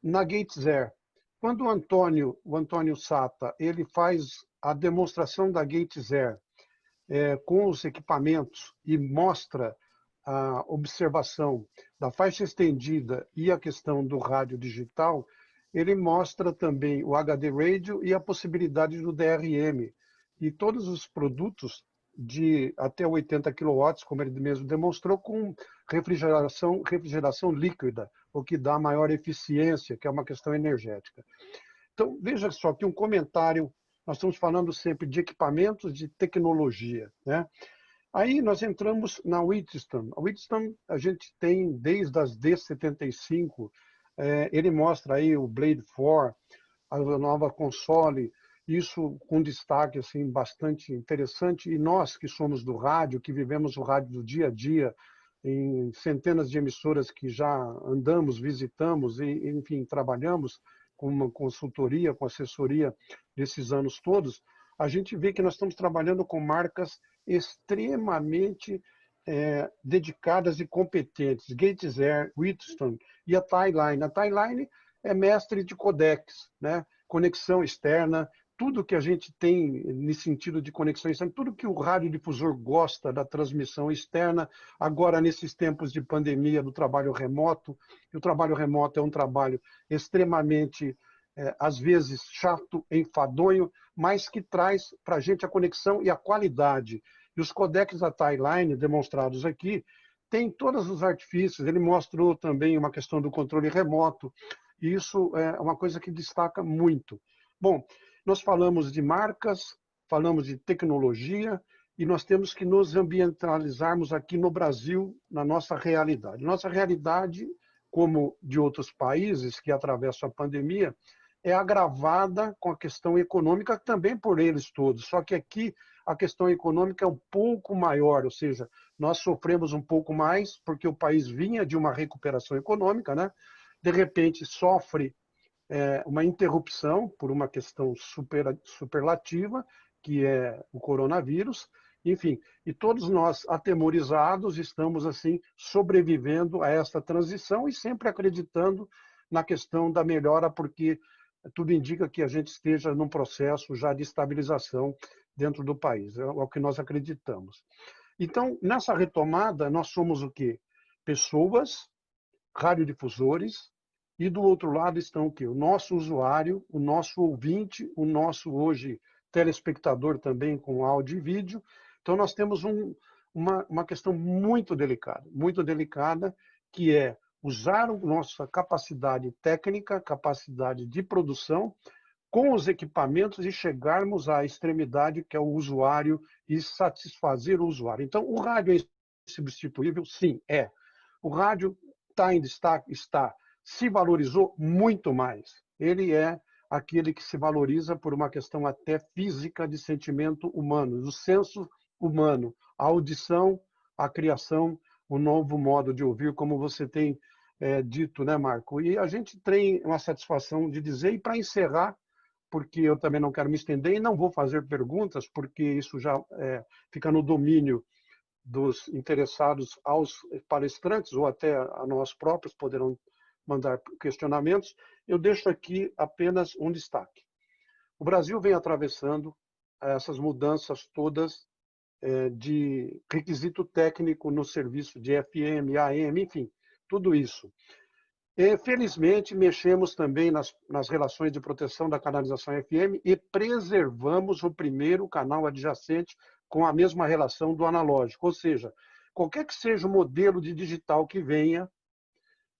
[SPEAKER 9] na Gates Air. Quando o Antônio Satta, ele faz a demonstração da Gates Air com os equipamentos e mostra a observação da faixa estendida e a questão do rádio digital, ele mostra também o HD Radio e a possibilidade do DRM. E todos os produtos de até 80 kW, como ele mesmo demonstrou, com refrigeração líquida, o que dá maior eficiência, que é uma questão energética. Então, veja só que um comentário, nós estamos falando sempre de equipamentos, de tecnologia, né? Aí nós entramos na Wheatstone. A Wheatstone a gente tem desde as D75, ele mostra aí o Blade 4, a nova console, isso com destaque assim, bastante interessante. E nós que somos do rádio, que vivemos o rádio do dia a dia, em centenas de emissoras que já andamos, visitamos e, enfim, trabalhamos com uma consultoria, com assessoria desses anos todos, a gente vê que nós estamos trabalhando com marcas extremamente dedicadas e competentes. Gates Air, Wheatstone e a Tie-Line. A Tie-Line é mestre de codecs, né? Conexão externa, tudo que a gente tem nesse sentido de conexão externa, tudo que o radiodifusor gosta da transmissão externa, agora nesses tempos de pandemia do trabalho remoto, e o trabalho remoto é um trabalho extremamente, às vezes, chato, enfadonho, mas que traz para a gente a conexão e a qualidade. E os codecs da Tie-Line, demonstrados aqui, têm todos os artifícios. Ele mostrou também uma questão do controle remoto, e isso é uma coisa que destaca muito. Bom, nós falamos de marcas, falamos de tecnologia, e nós temos que nos ambientalizarmos aqui no Brasil, na nossa realidade. Nossa realidade, como de outros países que atravessam a pandemia, é agravada com a questão econômica também por eles todos. Só que aqui a questão econômica é um pouco maior, ou seja, nós sofremos um pouco mais porque o país vinha de uma recuperação econômica, né? De repente sofre uma interrupção por uma questão superlativa, que é o coronavírus, enfim, e todos nós atemorizados estamos assim sobrevivendo a esta transição e sempre acreditando na questão da melhora, porque tudo indica que a gente esteja num processo já de estabilização dentro do país, é o que nós acreditamos. Então, nessa retomada, nós somos o quê? Pessoas, radiodifusores, E do outro lado estão o quê? O nosso usuário, o nosso ouvinte, o nosso hoje telespectador também com áudio e vídeo. Então nós temos uma questão muito delicada, que é usar a nossa capacidade técnica, capacidade de produção, com os equipamentos e chegarmos à extremidade que é o usuário e satisfazer o usuário. Então, o rádio é insubstituível? Sim, é. O rádio está em destaque? Está. Se valorizou muito mais. Ele é aquele que se valoriza por uma questão até física de sentimento humano, do senso humano, a audição, a criação, o novo modo de ouvir, como você tem dito, né, Marco? E a gente tem uma satisfação de dizer, e para encerrar, porque eu também não quero me estender e não vou fazer perguntas, porque isso já fica no domínio dos interessados aos palestrantes, ou até a nós próprios poderão mandar questionamentos. Eu deixo aqui apenas um destaque. O Brasil vem atravessando essas mudanças todas de requisito técnico no serviço de FM, AM, enfim, tudo isso. E, felizmente, mexemos também nas relações de proteção da canalização FM e preservamos o primeiro canal adjacente com a mesma relação do analógico. Ou seja, qualquer que seja o modelo de digital que venha,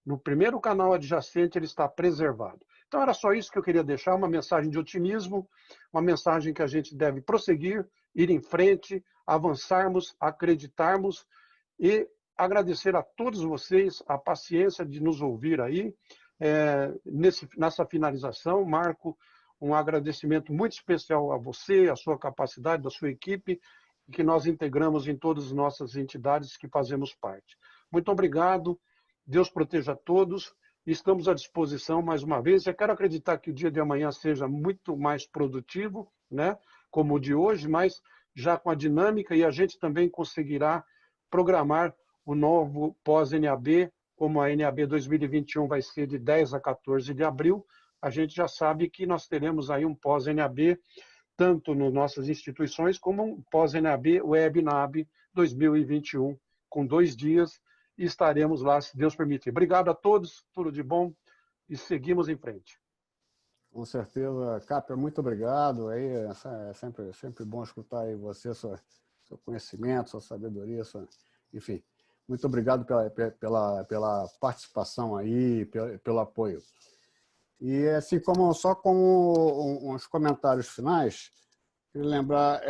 [SPEAKER 9] no primeiro canal adjacente ele está preservado. Então, era só isso que eu queria deixar, uma mensagem de otimismo, uma mensagem que a gente deve prosseguir, ir em frente, avançarmos, acreditarmos e agradecer a todos vocês a paciência de nos ouvir aí. Nessa finalização, Marco, um agradecimento muito especial a você, a sua capacidade, da sua equipe, que nós integramos em todas as nossas entidades que fazemos parte. Muito obrigado, Deus proteja a todos, estamos à disposição mais uma vez. Eu quero acreditar que o dia de amanhã seja muito mais produtivo, né, como o de hoje, mas já com a dinâmica, e a gente também conseguirá programar o novo pós-NAB, como a NAB 2021 vai ser de 10 a 14 de abril, a gente já sabe que nós teremos aí um pós-NAB, tanto nas nossas instituições, como um pós-NAB WEBNAB 2021, com 2 dias, e estaremos lá, se Deus permitir. Obrigado a todos, tudo de bom, e seguimos em frente.
[SPEAKER 1] Com certeza, Cappia, muito obrigado. Aí é sempre bom escutar aí você, seu conhecimento, sua sabedoria, enfim. Muito obrigado pela participação aí, pelo apoio. E assim, só como uns comentários finais, queria lembrar,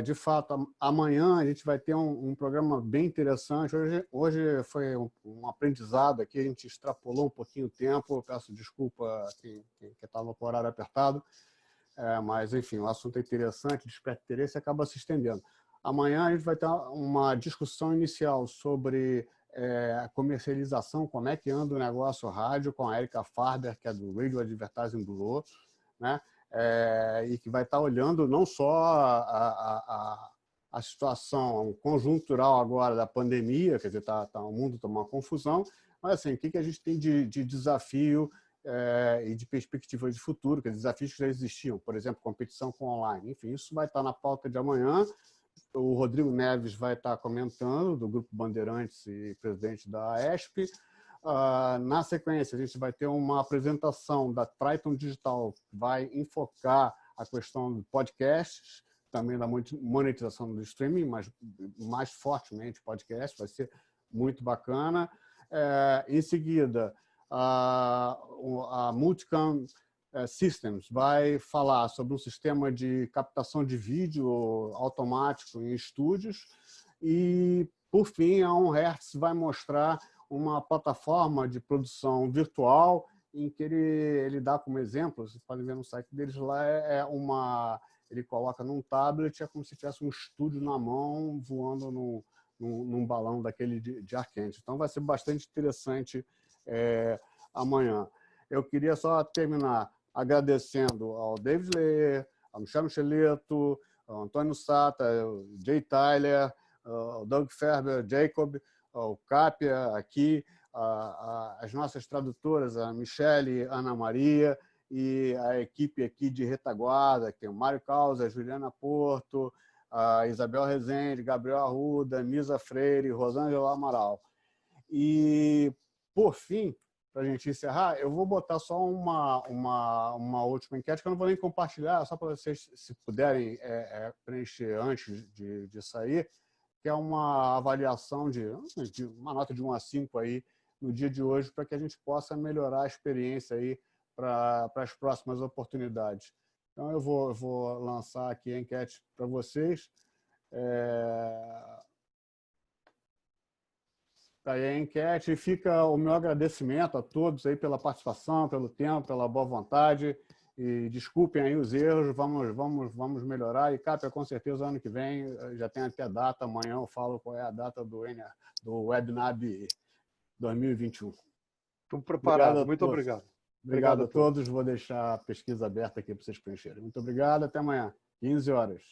[SPEAKER 1] de fato, amanhã a gente vai ter um programa bem interessante. Hoje foi um aprendizado aqui, a gente extrapolou um pouquinho o tempo, eu peço desculpa a quem estava com o horário apertado, mas, enfim, o assunto é interessante, desperta interesse e acaba se estendendo. Amanhã a gente vai ter uma discussão inicial sobre a comercialização, como é que anda o negócio rádio, com a Ferber, que é do Radio Advertising Bureau, né? E que vai estar olhando não só a situação conjuntural agora da pandemia, quer dizer, o mundo está uma confusão, mas assim, o que a gente tem de desafio e de perspectiva de futuro, que é desafios que já existiam, por exemplo, competição com online. Enfim, isso vai estar na pauta de amanhã. O Rodrigo Neves vai estar comentando, do Grupo Bandeirantes e presidente da AESP. Na sequência, a gente vai ter uma apresentação da Triton Digital, que vai enfocar a questão do podcasts, também da monetização do streaming, mas mais fortemente podcast, vai ser muito bacana. Em seguida, a Multicam Systems vai falar sobre um sistema de captação de vídeo automático em estúdios e, por fim, a 1 Hertz vai mostrar uma plataforma de produção virtual em que ele dá como exemplo, vocês podem ver no site deles lá, ele coloca num tablet, é como se tivesse um estúdio na mão voando num balão daquele de ar quente. Então vai ser bastante interessante amanhã. Eu queria só terminar agradecendo ao David Lee, ao Michel Micheleto, ao Antônio Satta, ao Jay Tyler, ao Doug Ferber, Jacob, ao Cappia aqui, as nossas tradutoras, a Michele, Ana Maria, e a equipe aqui de retaguarda, que tem o Mário Causa, a Juliana Porto, a Isabel Rezende, Gabriel Arruda, Nisa Freire, Rosângela Amaral. E, por fim, para a gente encerrar, eu vou botar só uma última enquete, que eu não vou nem compartilhar, só para vocês, se puderem preencher antes de sair, que é uma avaliação de uma nota de 1 a 5 aí no dia de hoje, para que a gente possa melhorar a experiência aí para as próximas oportunidades. Então, eu vou lançar aqui a enquete para vocês. Tá aí a enquete, e fica o meu agradecimento a todos aí pela participação, pelo tempo, pela boa vontade, e desculpem aí os erros, vamos melhorar, e Cappia, com certeza ano que vem já tem até data, amanhã eu falo qual é a data do WEBNAB 2021.
[SPEAKER 9] Estou preparado, muito obrigado.
[SPEAKER 1] Obrigado a todos, vou deixar a pesquisa aberta aqui para vocês preencherem. Muito obrigado, até amanhã, 15 horas.